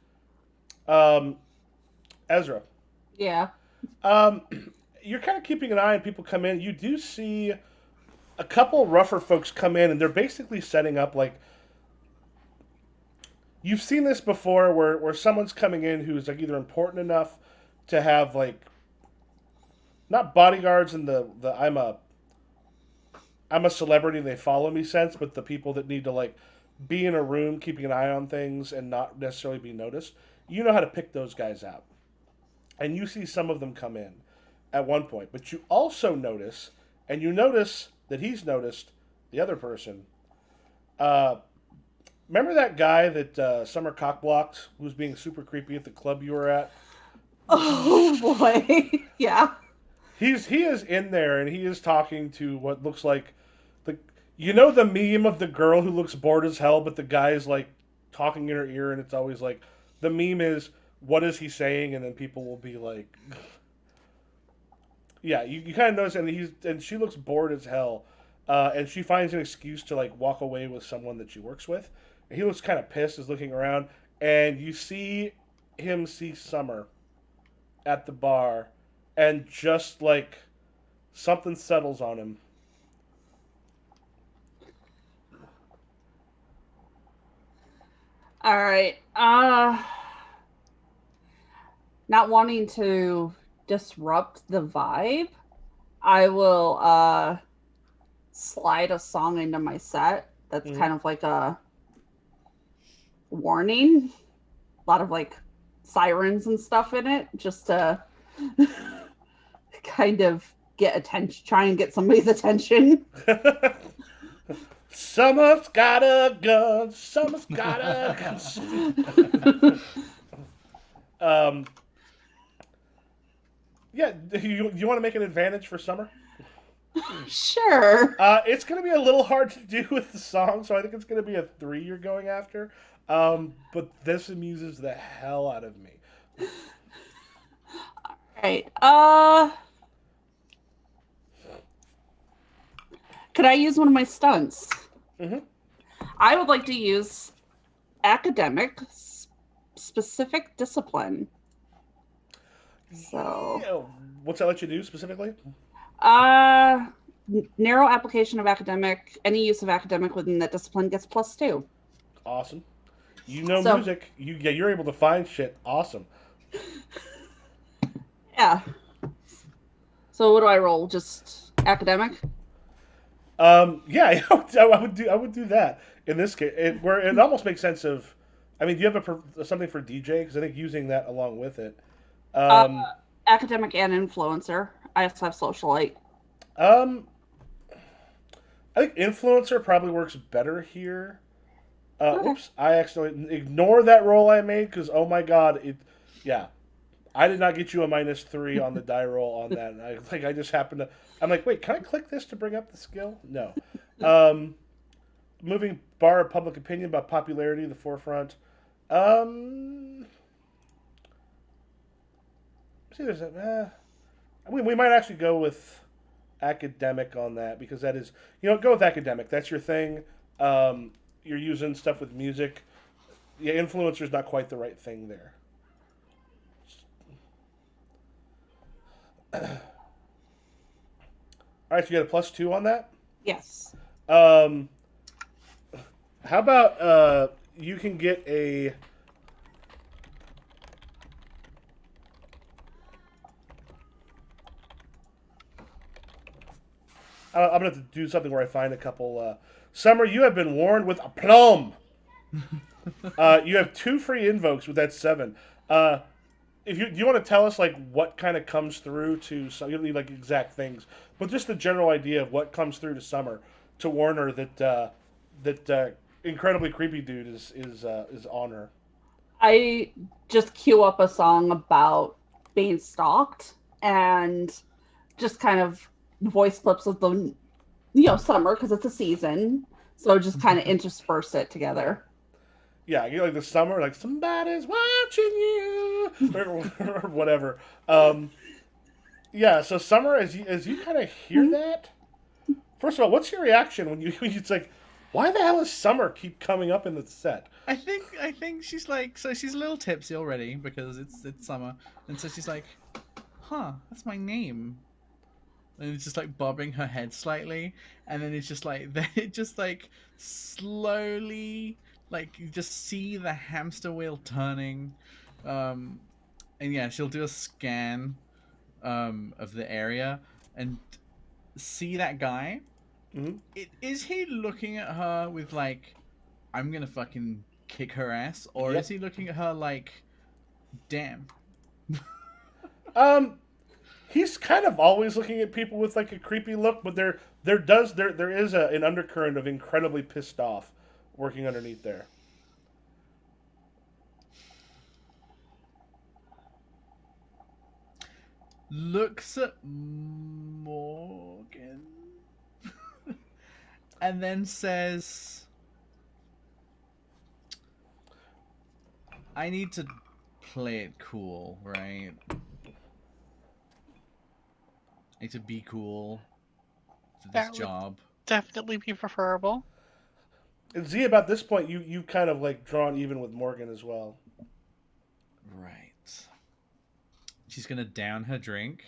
Ezra, Yeah. you're kind of keeping an eye on people come in. You do see a couple rougher folks come in, and they're basically setting up like you've seen this before, where someone's coming in who's like either important enough to have like not bodyguards in the I'm a celebrity and they follow me sense, but the people that need to like be in a room keeping an eye on things and not necessarily be noticed. You know how to pick those guys out. And you see some of them come in at one point. But you also notice, and you notice that he's noticed the other person. Remember that guy that Summer cockblocked who was being super creepy at the club you were at? Oh boy. Yeah. He is in there and he is talking to what looks like the meme of the girl who looks bored as hell, but the guy's like talking in her ear, and it's always like the meme is what is he saying, and then people will be like, yeah, you kind of notice, and she looks bored as hell, and she finds an excuse to like walk away with someone that she works with, and he looks kind of pissed, is looking around, and you see him see Summer at the bar, and just like Something settles on him. All right. Not wanting to disrupt the vibe, I will slide a song into my set that's Mhm. kind of like a warning. A lot of like sirens and stuff in it, just to kind of get attention, try and get somebody's attention. Summer's got a gun. Summer's got a gun. um, yeah, you want to make an advantage for Summer? Sure. It's going to be a little hard to do with the song, so I think it's going to be a 3 you're going after. But this amuses the hell out of me. All right. Could I use one of my stunts? Mm-hmm. I would like to use academic specific discipline. So, Yeah, what's that let you do specifically? narrow application of academic, any use of academic within that discipline gets +2. Awesome. You know So- music. You're able to find shit. Awesome. Yeah. So what do I roll? Just academic? Yeah, I would do that in this case. Where it almost makes sense of. I mean, do you have something for DJ? Because I think using that along with it. Academic and influencer. I also have socialite. I think influencer probably works better here. Okay. Whoops! I accidentally ignore that roll I made because oh my god, yeah, I did not get you a -3 on the die roll on that. And I just happened to. I'm like, wait, can I click this to bring up the skill? No. Moving bar of public opinion by popularity to the forefront. See, there's a. We might actually go with academic on that because that is, go with academic. That's your thing. You're using stuff with music. Yeah, influencer's not quite the right thing there. All right, so you got a +2 on that. Yes. How about you can get a. I'm gonna have to do something where I find a couple. Summer, you have been warned with aplomb. You have 2 free invokes with that 7. If do you want to tell us like what kind of comes through to some, you don't need like exact things, but just the general idea of what comes through to Summer to warn her that incredibly creepy dude is on her. I just queue up a song about being stalked and just kind of voice clips of the summer because it's a season, so just kind of intersperse it together. Yeah, you know, like the summer, like somebody's watching you or whatever. Yeah, so Summer, as you kind of hear that, first of all, what's your reaction when it's like, why the hell does Summer keep coming up in the set? I think she's like, so she's a little tipsy already because it's summer, and so she's like, huh, that's my name. And it's just like bobbing her head slightly, and then it's just like then it just like slowly, like you just see the hamster wheel turning, and yeah, she'll do a scan of the area and see that guy. Mm-hmm. Is he looking at her with like, I'm gonna fucking kick her ass, or Yep. is he looking at her like, damn? He's kind of always looking at people with like a creepy look, but there is an undercurrent of incredibly pissed off working underneath there. Looks at Morgan and then says, I need to play it cool, right? I need to be cool for this That would- job. Definitely be preferable. And Z, about this point, you kind of like drawn even with Morgan as well. Right. She's gonna down her drink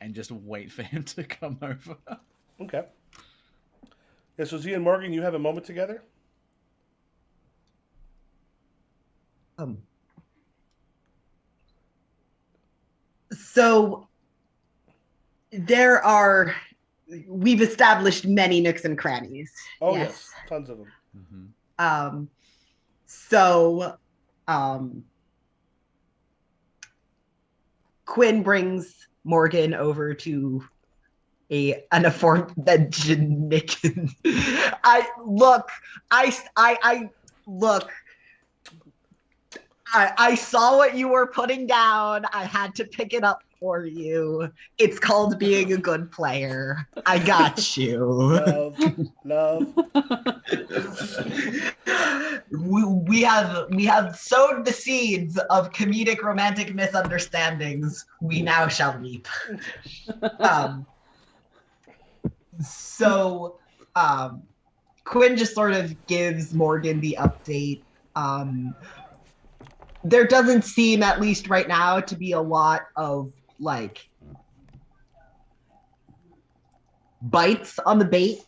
and just wait for him to come over. Okay. Yeah, so Z and Morgan, you have a moment together? So we've established many nooks and crannies. Oh, yes. Tons of them. Mm-hmm. Quinn brings Morgan over to an aforementioned. I saw what you were putting down. I had to pick it up for you. It's called being a good player. I got you. Love. we have sowed the seeds of comedic romantic misunderstandings. We now shall reap. Quinn just sort of gives Morgan the update. There doesn't seem, at least right now, to be a lot of like bites on the bait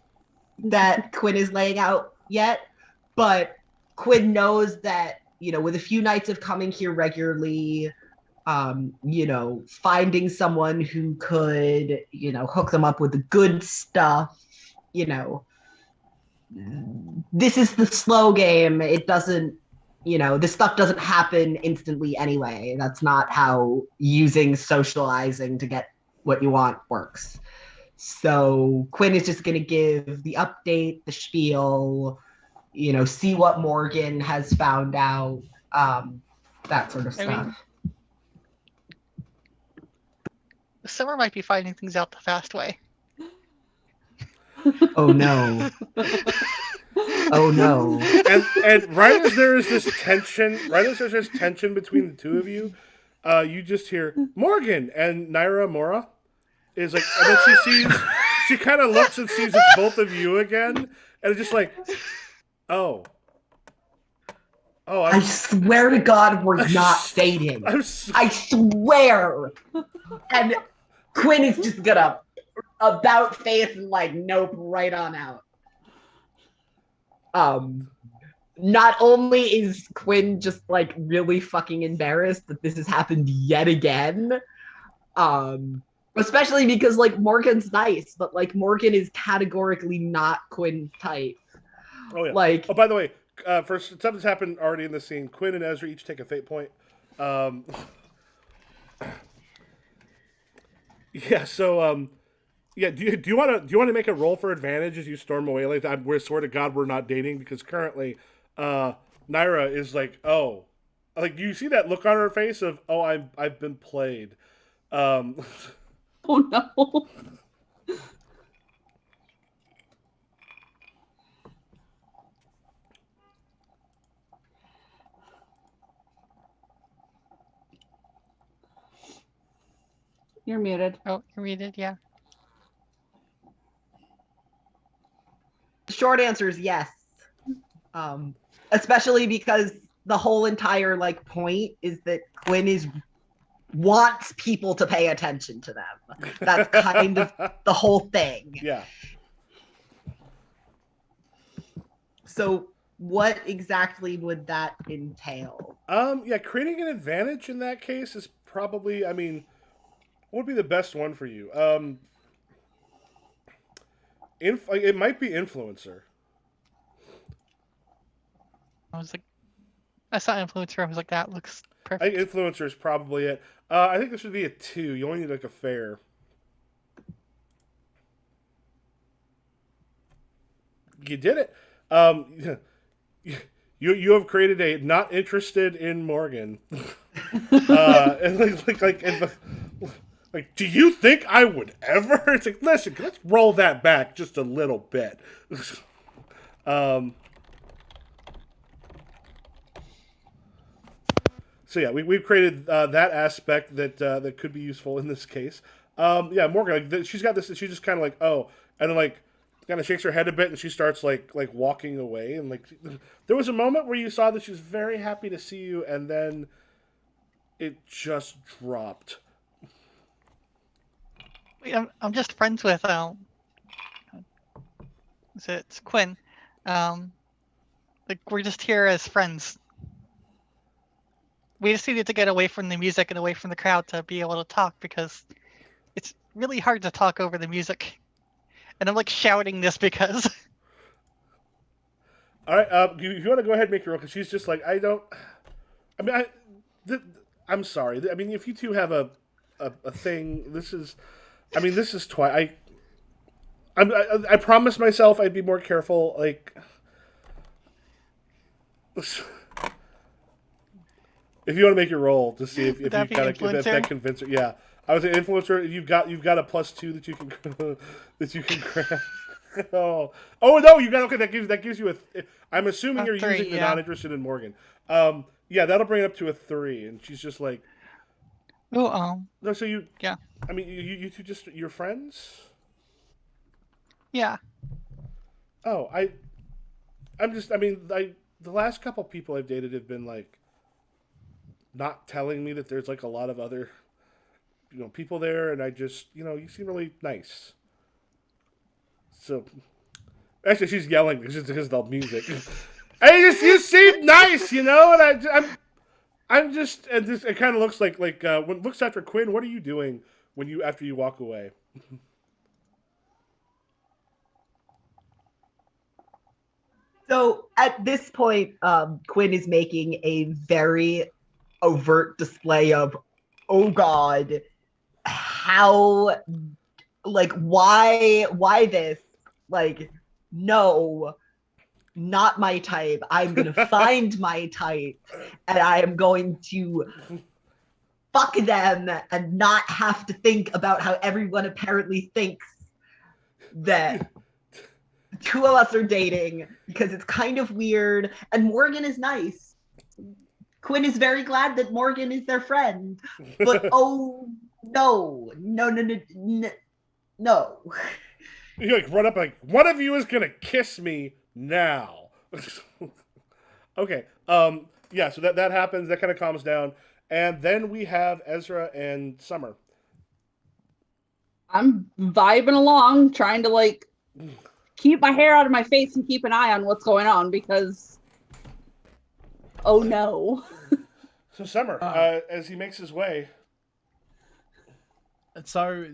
that Quinn is laying out yet, but Quinn knows that, with a few nights of coming here regularly, finding someone who could, hook them up with the good stuff, this is the slow game. It doesn't, this stuff doesn't happen instantly anyway. That's not how using socializing to get what you want works. So Quinn is just going to give the update, the spiel, see what Morgan has found out, that sort of stuff. Summer might be finding things out the fast way. Oh no. Oh no. And right as there's this tension between the two of you, you just hear Morgan, and Naira Mora is like, and then she kind of looks and sees it's both of you again, and it's just like, oh, I swear to God, we're not dating. I swear. And Quinn is just gonna about face and like, nope, right on out. Not only is Quinn just like really fucking embarrassed that this has happened yet again, especially because like Morgan's nice, but like Morgan is categorically not Quinn's type. Oh yeah. Like, oh, by the way, first something's happened already in the scene. Quinn and Ezra each take a fate point. Yeah. So yeah. Do you want to make a roll for advantage as you storm away like that? We're swear to God we're not dating, because currently, Naira is like, oh, like you see that look on her face of, oh, I've been played. Oh no. You're muted. Oh, you're muted, yeah. the short answer is yes. Especially because the whole entire like point is that Quinn wants people to pay attention to them. That's kind of the whole thing. Yeah. So what exactly would that entail? Yeah, creating an advantage in that case is probably, I mean, what would be the best one for you? It might be influencer. I saw influencer. I was like, that looks I perfect. think influencer is probably it. I think this would be a 2. You only need like a fair. You did it. You have created a not interested in Morgan. And like, do you think I would ever? It's like, listen, let's roll that back just a little bit. So yeah, we've created that aspect that could be useful in this case. Yeah, Morgan, like, she's got this. She's just kind of like, oh, and then like kind of shakes her head a bit, and she starts like walking away. And like, there was a moment where you saw that she was very happy to see you, and then it just dropped. Wait, I'm just friends with it's Quinn. Like we're just here as friends. We just needed to get away from the music and away from the crowd to be able to talk because it's really hard to talk over the music. And I'm like shouting this because All right, you want to go ahead and make your roll because she's just like I don't. I mean, I'm sorry. I mean, if you two have a thing, this is. I mean, this is twice. I promised myself I'd be more careful. Like, if you want to make your roll to see if would you that be kind of if that influencer? convinces her, yeah. I was an influencer. You've got a +2 that you can that you can grab. Oh no, you got okay. That gives you a. I'm assuming A you're 3, using the yeah. not interested in Morgan. Yeah, that'll bring it up to a 3, and she's just like, Oh, no. So you, yeah, I mean, you two just you're friends. yeah. Oh, I'm just. I mean, the last couple people I've dated have been like not telling me that there's like a lot of other people there, and I just you seem really nice. So actually, she's yelling because of the music. Hey, you seem nice, and I'm just and this it kind of looks like when it looks after Quinn. What are you doing when you after you walk away? So at this point, Quinn is making a very overt display of, oh God, how, like, why this? Like, no, not my type. I'm going to find my type and I am going to fuck them and not have to think about how everyone apparently thinks that two of us are dating because it's kind of weird. And Morgan is nice. Quinn is very glad that Morgan is their friend. But oh no, no. You like run up like one of you is gonna kiss me now. Okay. Yeah. So that happens. That kind of calms down, and then we have Ezra and Summer. I'm vibing along, trying to like keep my hair out of my face and keep an eye on what's going on because, oh no. So Summer, as he makes his way. So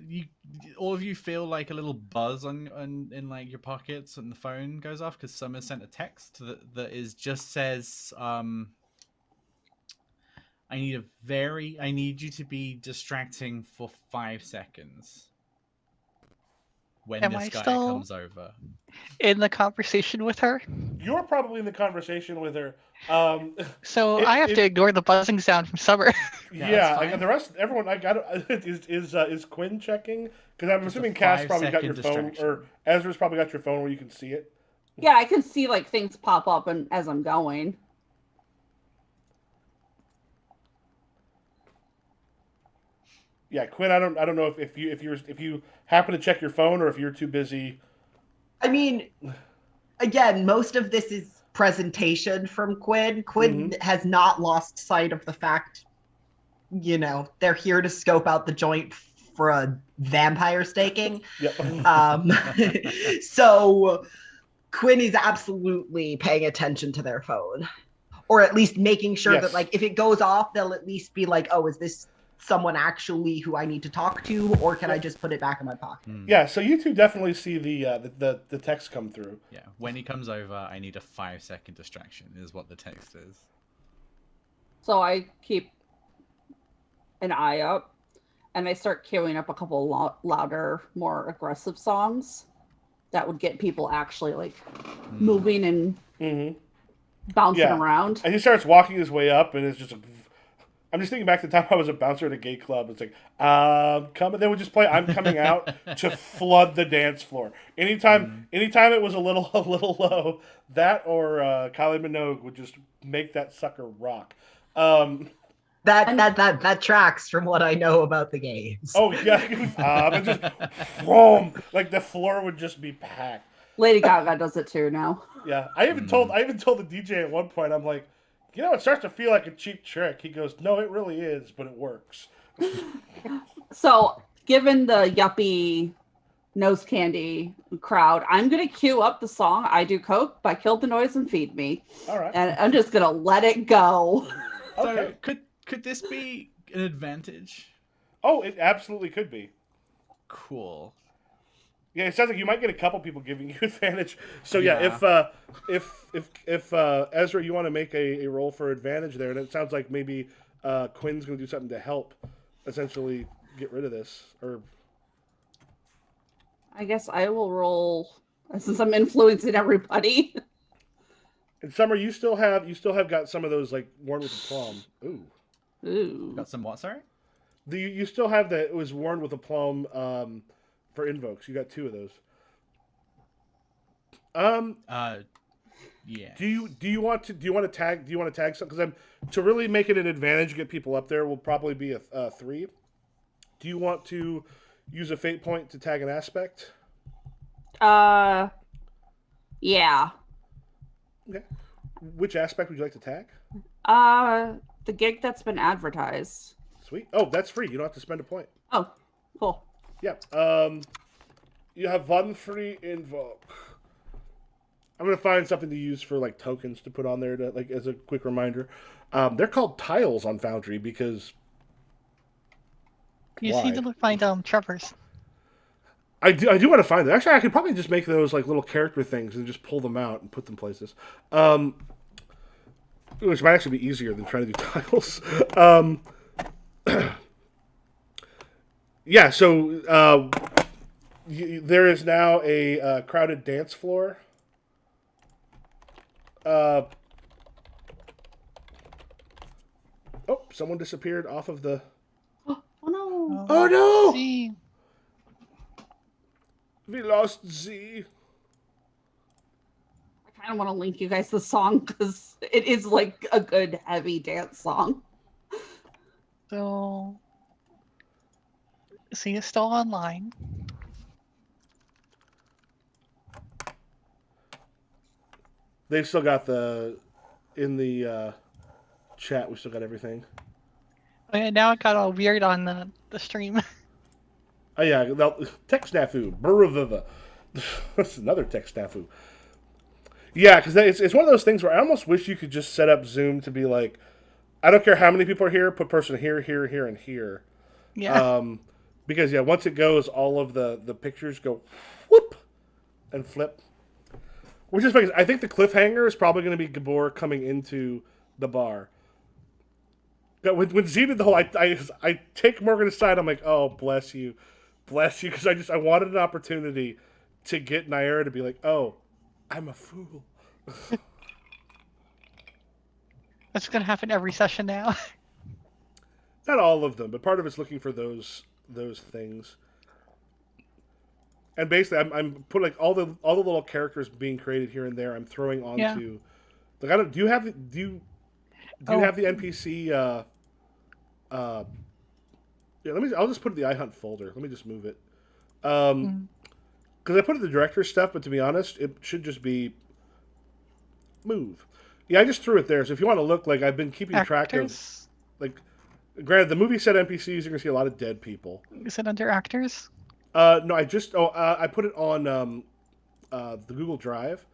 all of you feel like a little buzz in like your pockets, and the phone goes off because Summer sent a text that just says, I need you to be distracting for 5 seconds when Am this I guy still comes over. in the conversation with her? You're probably in the conversation with her. So I have to ignore the buzzing sound from Summer. Yeah, Yeah, that's like fine. the rest, everyone. I got is Quinn checking? Because I'm Just a assuming Cass probably got 5-second your phone, distraction. or Ezra's probably got your phone where you can see it. Yeah, I can see like things pop up and as I'm going. Yeah, Quinn. I don't know if you happen to check your phone or if you're too busy. I mean, again, most of this is presentation from Quinn. Quinn has not lost sight of the fact, they're here to scope out the joint for a vampire staking. Yep. So Quinn is absolutely paying attention to their phone, or at least making sure Yes. that, like, if it goes off, they'll at least be like, oh, is this someone actually who I need to talk to, or can I just put it back in my pocket? Yeah, so you two definitely see the text come through. Yeah, when he comes over, I need a 5-second distraction, is what the text is. So I keep an eye up and I start queuing up a couple louder, more aggressive songs that would get people actually like moving and bouncing around. And he starts walking his way up, and it's just. I'm just thinking back to the time I was a bouncer at a gay club. It's like, come. They would just play "I'm Coming Out" to flood the dance floor. Anytime it was a little low, that or Kylie Minogue would just make that sucker rock. That tracks from what I know about the games. Oh yeah, and just boom, like the floor would just be packed. Lady Gaga does it too now. Yeah, I even told the DJ at one point. I'm like, it starts to feel like a cheap trick. He goes, no, it really is, but it works. So given the yuppie nose candy crowd, I'm gonna cue up the song "I Do Coke" by Kill the Noise and Feed Me, All right. and I'm just gonna let it go. Okay. So could this be an advantage? Oh, it absolutely could be. Cool. Yeah, it sounds like you might get a couple people giving you advantage. So Yeah. if Ezra, you want to make a roll for advantage there, and it sounds like maybe Quinn's going to do something to help, essentially get rid of this. Or I guess I will roll since I'm influencing everybody. and Summer, you still have got some of those like worn with a plum. Ooh, Ooh. Got some what? Sorry. you still have that. It was worn with a plum for invokes. You got 2 of those. Yeah. Do you want to tag something? Because I'm to really make it an advantage, get people up there will probably be a 3. Do you want to use a fate point to tag an aspect? Yeah. Okay. Which aspect would you like to tag? The gig that's been advertised. Sweet. Oh, that's free. You don't have to spend a point. Oh, cool. Yeah. You have 1 free invoke. I'm gonna find something to use for like tokens to put on there to like as a quick reminder. They're called tiles on Foundry because You why? just need to find Trevor's. I do want to find them. Actually, I could probably just make those like little character things and just pull them out and put them places. Which might actually be easier than trying to do tiles. Yeah, so there is now a crowded dance floor. Oh, someone disappeared off of the... Oh no. Oh no! See, We lost Z. I kind of want to link you guys the song because it is like a good heavy dance song. so see, it's still online. They've still got in the chat, we still got everything. Oh, yeah, now it got all weird on the stream. Oh yeah, tech snafu. Brr-viva. That's another tech snafu. Yeah, because it's one of those things where I almost wish you could just set up Zoom to be like, I don't care how many people are here, put person here, here, here, and here. Yeah. Because yeah, once it goes, all of the pictures go whoop and flip. Which is because I think the cliffhanger is probably going to be Gabor coming into the bar. But when Z did the whole, I take Morgan aside. I'm like, oh, bless you, because I wanted an opportunity to get Naira to be like, oh, I'm a fool. That's gonna happen every session now. Not all of them, but part of it's looking for those things. And basically, I'm putting like all the little characters being created here and there. I'm throwing onto. Like, I don't. Do you have you have the NPC? Yeah. I'll just put it in the iHunt folder. Let me just move it. Because I put it in the director's stuff, but to be honest, it should just be move. Yeah, I just threw it there. So if you want to look, like I've been keeping track of, Actors? like, granted, the movie set NPCs, you're gonna see a lot of dead people. Is it under actors? No, I put it on the Google Drive.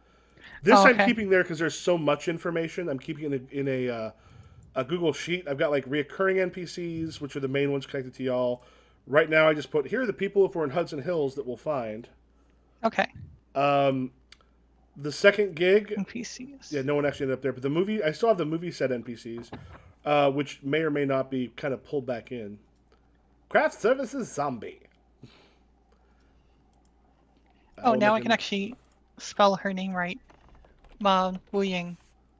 This Oh, I'm okay. keeping there because there's so much information. I'm keeping it in a Google Sheet. I've got like reoccurring NPCs, which are the main ones connected to y'all. Right now, I just put here are the people if we're in Hudson Hills that we'll find. Okay. The second gig, NPCs. yeah, no one actually ended up there. But the movie, I still have the movie set NPCs, which may or may not be kind of pulled back in. Craft Services Zombie. Oh, now I can actually spell her name right. Wu Ying.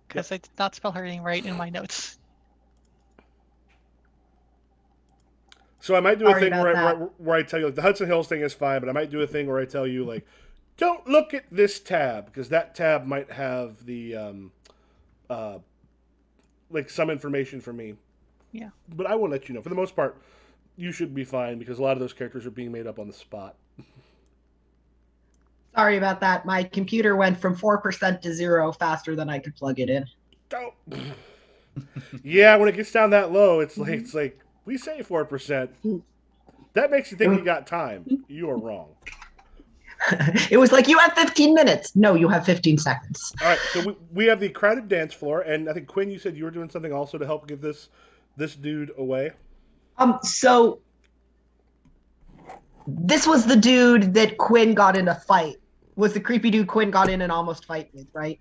Because I did not spell her name right in my notes. So I might do a Sorry thing about where I tell you, like, the Hudson Hills thing is fine, but I might do a thing where I tell you, like, don't look at this tab, because that tab might have the, like, some information for me. Yeah. But I will let you know. For the most part, you should be fine, because a lot of those characters are being made up on the spot. Sorry about that. My computer went from 4% to 0 faster than I could plug it in. Don't. Yeah, when it gets down that low, it's like we say 4%. That makes you think you got time. You are wrong. It was like, you have 15 minutes. No, you have 15 seconds. All right, so we have the crowded dance floor, and I think Quinn, you said you were doing something also to help get this dude away. So this was the dude that Quinn got in a fight. Was the creepy dude Quinn got in and almost fight with, right?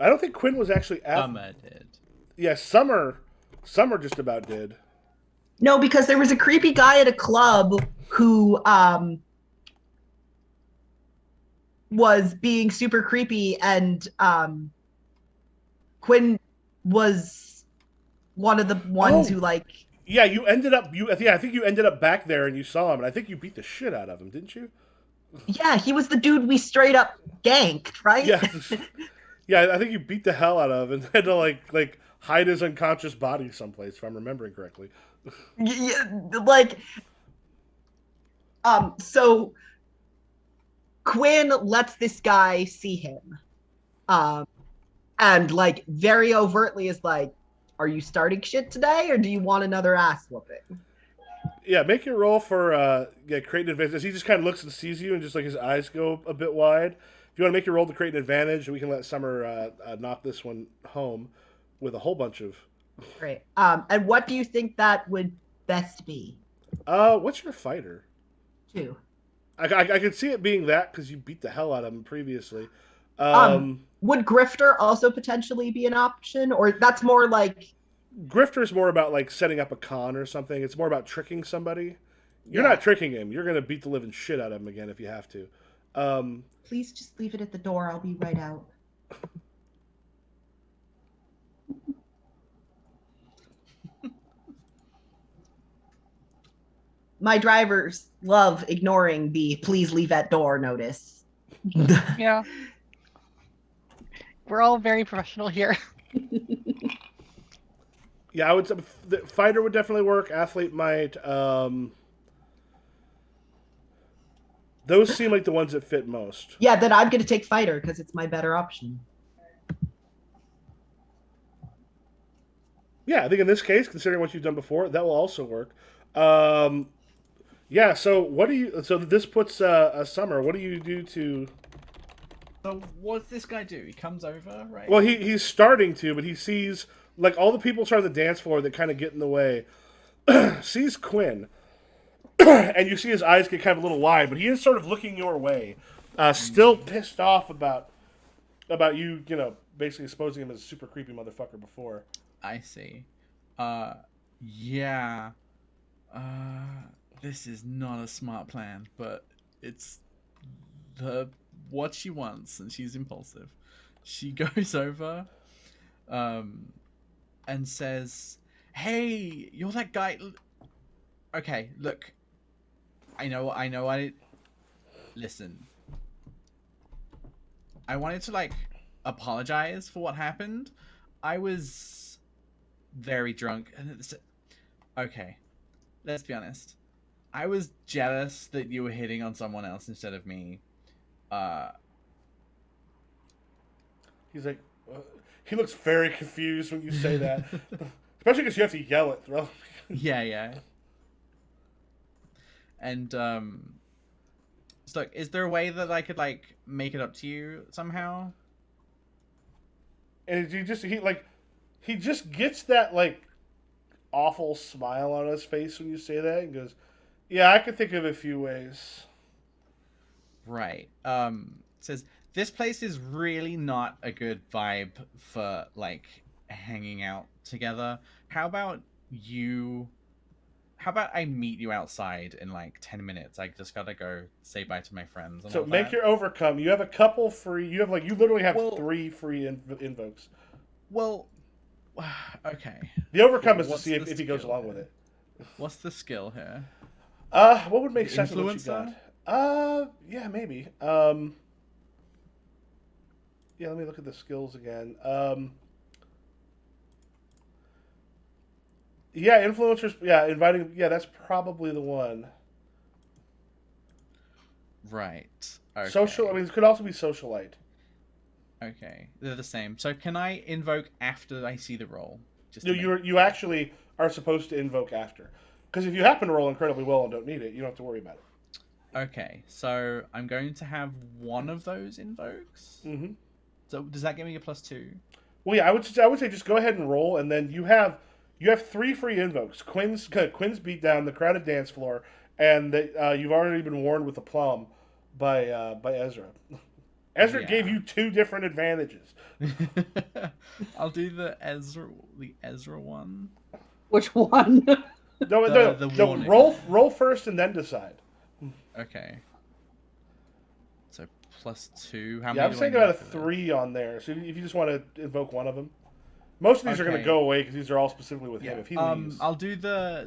I don't think Quinn was actually at. Summer did. Yeah, Summer just about did. No, because there was a creepy guy at a club who was being super creepy, and Quinn was one of the ones who like. Yeah, you ended up I think you ended up back there and you saw him, and I think you beat the shit out of him, didn't you? Yeah, he was the dude we straight up ganked, right? Yeah, yeah, I think you beat the hell out of him and had to like hide his unconscious body someplace, if I'm remembering correctly. Yeah, like, so Quinn lets this guy see him, and like very overtly is like, "Are you starting shit today, or do you want another ass whooping?" Yeah, make your roll for create an advantage. He just kind of looks and sees you, and just like his eyes go a bit wide. If you want to make your roll to create an advantage, we can let Summer knock this one home with a whole bunch of. Great. And what do you think that would best be? What's your fighter? 2. I could see it being that because you beat the hell out of him previously. Would Grifter also potentially be an option, or that's more like Grifter's more about like setting up a con or something. It's more about tricking somebody. You're not tricking him. You're gonna beat the living shit out of him again if you have to. Please just leave it at the door. I'll be right out. My drivers love ignoring the "please leave at door" notice. Yeah. We're all very professional here. Yeah, I would say the fighter would definitely work. Athlete might. Those seem like the ones that fit most. Yeah, then I'm going to take fighter because it's my better option. Yeah, I think in this case, considering what you've done before, that will also work. Yeah. So what do you? So this puts a Summer. What do you do to? So what does this guy do? He comes over, right? Well, he's starting to, but he sees like all the people trying the dance floor that kind of get in the way. Sees Quinn, and you see his eyes get kind of a little wide, but he is sort of looking your way, still pissed off about you, basically exposing him as a super creepy motherfucker before. I see. Yeah. This is not a smart plan, but it's what she wants, and she's impulsive. She goes over, and says, "Hey, you're that guy." Okay, look. Listen. I wanted to apologize for what happened. I was very drunk, and okay. Let's be honest. I was jealous that you were hitting on someone else instead of me. He's like, he looks very confused when you say that, especially because you have to yell it, bro. Yeah. And so look, is there a way that I could make it up to you somehow? And he just gets that awful smile on his face when you say that, and goes, "Yeah, I could think of a few ways." Right. Says this place is really not a good vibe for hanging out together. How about I meet you outside in 10 minutes? I just gotta go say bye to my friends. And So all make that. your overcome. You have a couple free. You have you literally have Well- 3 free invokes. Well, okay. The overcome is to What's see if the he goes skill along here? with it. What's the skill here? What would make The sense with what you influencer? got? Yeah, maybe. Yeah, let me look at the skills again. Yeah, influencers. Yeah, inviting. Yeah, that's probably the one. Right. Okay. Social. I mean, it could also be socialite. Okay, they're the same. So can I invoke after I see the roll? Just No, to make- you actually are supposed to invoke after. Because if you happen to roll incredibly well and don't need it, you don't have to worry about it. Okay, so I'm going to have one of those invokes. Mm-hmm. So does that give me a +2? Well, yeah, I would say just go ahead and roll, and then you have 3 free invokes: Quinn's beatdown, the crowded dance floor, and you've already been warned with a plum by Ezra. Ezra Yeah. gave you 2 different advantages. I'll do the Ezra one. Which one? No, The no, warning. roll first and then decide. Okay. So +2. How Yeah, I'm many do I saying need about a for this? 3 on there. So if you just want to invoke one of them, most of these are going to Okay. go away because these are all specifically with him. Yeah. If he leaves, I'll do the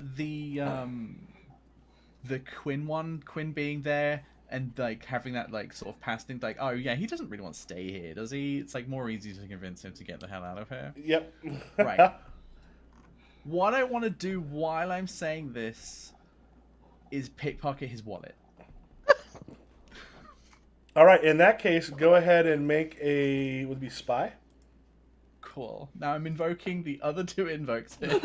Quinn one. Quinn being there and like having that like sort of past thing, like, oh yeah, he doesn't really want to stay here, does he? It's like more easy to convince him to get the hell out of here. yep. Right. What I want to do while I'm saying this is pickpocket his wallet. All right. In that case, go ahead and make a would it be spy. Cool. Now I'm invoking the other 2 invokes here.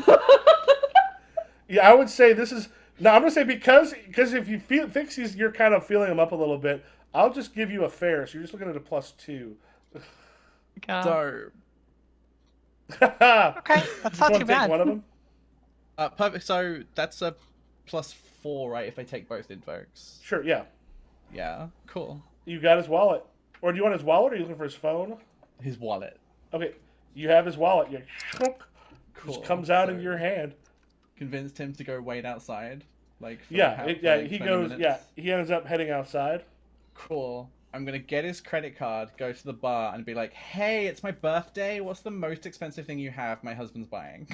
Yeah, I would say this is. No, I'm gonna say because if you think you're kind of feeling him up a little bit, I'll just give you a fair. So you're just looking at a +2. So, Okay, that's Just not wanna too take bad. one of them. perfect. So that's a +4, right? If I take both invokes. Sure. Yeah. Yeah. Cool. You got his wallet, or do you want his wallet? Or are you looking for his phone? His wallet. Okay. You have his wallet. You Cool. just comes out So, in your hand. Convinced him to go wait outside. Like for Yeah. for Yeah. like He 20 goes. minutes. Yeah. He ends up heading outside. Cool. I'm gonna get his credit card, go to the bar, and be like, "Hey, it's my birthday. What's the most expensive thing you have? My husband's buying."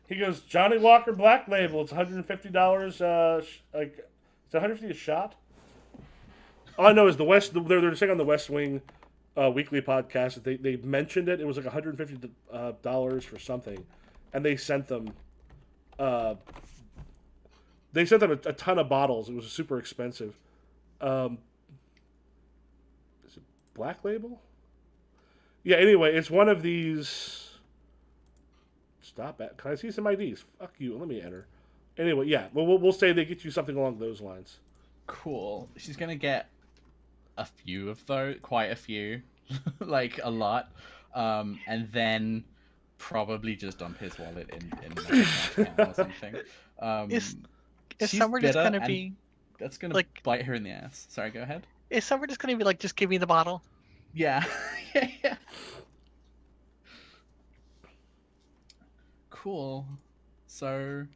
He goes Johnny Walker Black Label. It's $150. Like it's $150 a shot. All I know is They're saying on the West Wing weekly podcast that they mentioned it. It was like $150 for something, and they sent them. They sent them a ton of bottles. It was super expensive. Is it Black Label? Yeah. Anyway, it's one of these. Stop it! Can I see some IDs? Fuck you. Let me enter. Anyway, yeah. We'll say they get you something along those lines. Cool. She's gonna get a few of those, quite a few, like a lot, and then probably just dump his wallet in my account or something. Is She's Summer just bitter, gonna and be that's gonna like- bite her in the ass. Sorry, go ahead. is Summer just gonna be like, just give me the bottle? Yeah. Yeah. Cool. So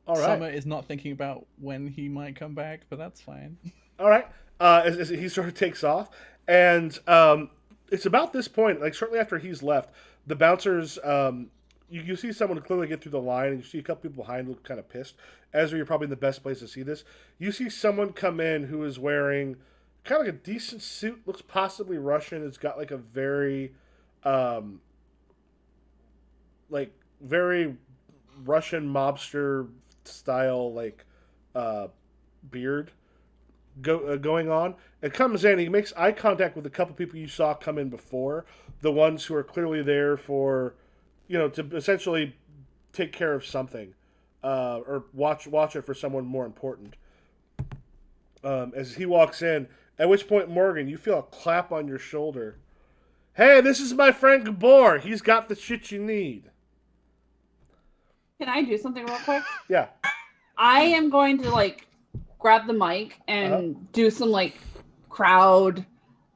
All right. Summer is not thinking about when he might come back, but that's fine. All right. As he sort of takes off, and it's about this point, like shortly after he's left, the bouncers. You see someone clearly get through the line, and you see a couple people behind look kind of pissed. Ezra, you're probably in the best place to see this. You see someone come in who is wearing kind of like a decent suit, looks possibly Russian. It's got like a very, like very Russian mobster style like beard going on. It comes in. He makes eye contact with a couple people you saw come in before, the ones who are clearly there for, to essentially take care of something, or watch it for someone more important. As he walks in, at which point, Morgan, you feel a clap on your shoulder. Hey, this is my friend Gabor. He's got the shit you need. Can I do something real quick? Yeah. I am going to like grab the mic and do some like crowd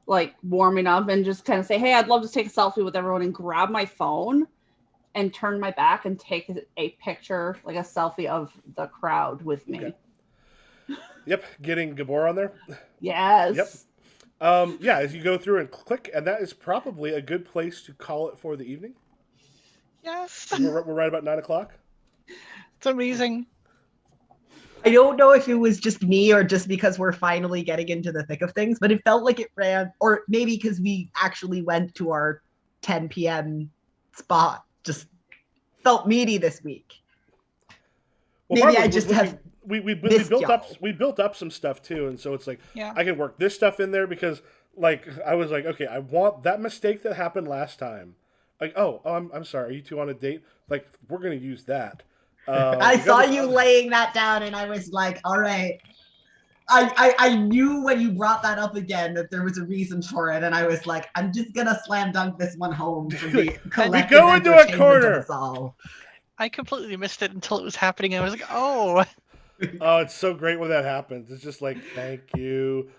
like warming up and just kind of say, hey, I'd love to take a selfie with everyone, and grab my phone and turn my back and take a picture, like a selfie of the crowd with me. Okay. Yep, getting Gabor on there. Yes. Yep. Yeah, as you go through and click, and that is probably a good place to call it for the evening. Yes, We're right about 9:00. it's amazing. I don't know if it was just me or just because we're finally getting into the thick of things, but it felt like it ran, or maybe because we actually went to our 10 p.m. spot. Just felt meaty this week. Well, Maybe part I was just looking- have we missed built up y'all. we built up some stuff too, and so it's like Yeah. I can work this stuff in there because like I was like, okay, I want that mistake that happened last time. Like, I'm sorry. Are you two on a date? Like, we're gonna use that. I We got saw this you other- laying that down, and I was like, all right. I knew when you brought that up again that there was a reason for it, and I was like, I'm just gonna slam dunk this one home for the collective go into a entertainment corner. of us all. I completely missed it until it was happening, and I was like, oh. Oh, it's so great when that happens. It's just like, thank you.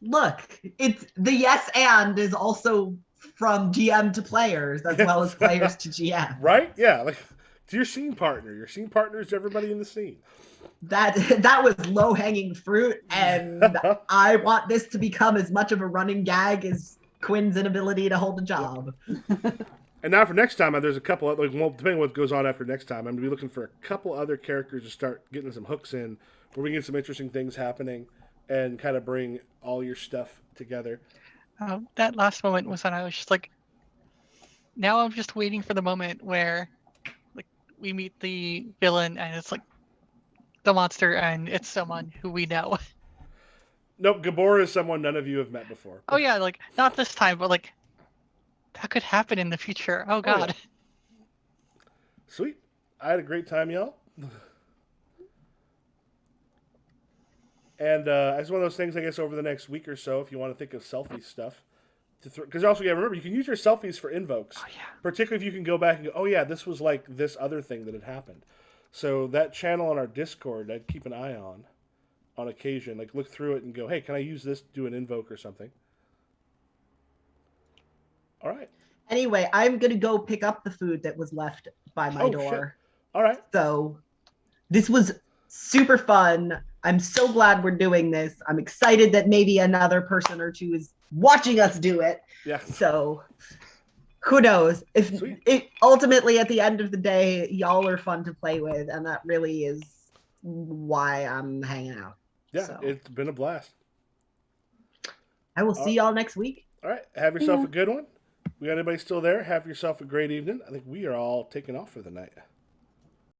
Look, it's the yes and is also from GM to players as well as players to GM. Right? Yeah, like to your scene partner. Your scene partner is everybody in the scene. That was low hanging fruit, and I want this to become as much of a running gag as Quinn's inability to hold a job. And now for next time, there's a couple of, depending on what goes on after next time, I'm going to be looking for a couple other characters to start getting some hooks in, where we get some interesting things happening, and kind of bring all your stuff together. That last moment was when I was just like, now I'm just waiting for the moment where, like, we meet the villain and it's like the monster and it's someone who we know. Nope, Gabor is someone none of you have met before. Oh yeah, like not this time, but like that could happen in the future. Oh god. Yeah. Sweet. I had a great time, y'all. And it's one of those things, I guess, over the next week or so, if you want to think of selfie stuff. Because also, yeah, remember, you can use your selfies for invokes. Oh yeah. Particularly if you can go back and go, oh yeah, this was like this other thing that had happened. So that channel on our Discord, I'd keep an eye on occasion. Like, look through it and go, hey, can I use this to do an invoke or something? All right. Anyway, I'm gonna go pick up the food that was left by my door. Shit. All right. So this was super fun. I'm so glad we're doing this. I'm excited that maybe another person or two is watching us do it. Yeah. So who knows? If Sweet. it ultimately at the end of the day, y'all are fun to play with, and that really is why I'm hanging out. Yeah, So. It's been a blast. I will see y'all next week. All right. Have yourself Yeah. a good one. We got anybody still there? Have yourself a great evening. I think we are all taking off for the night.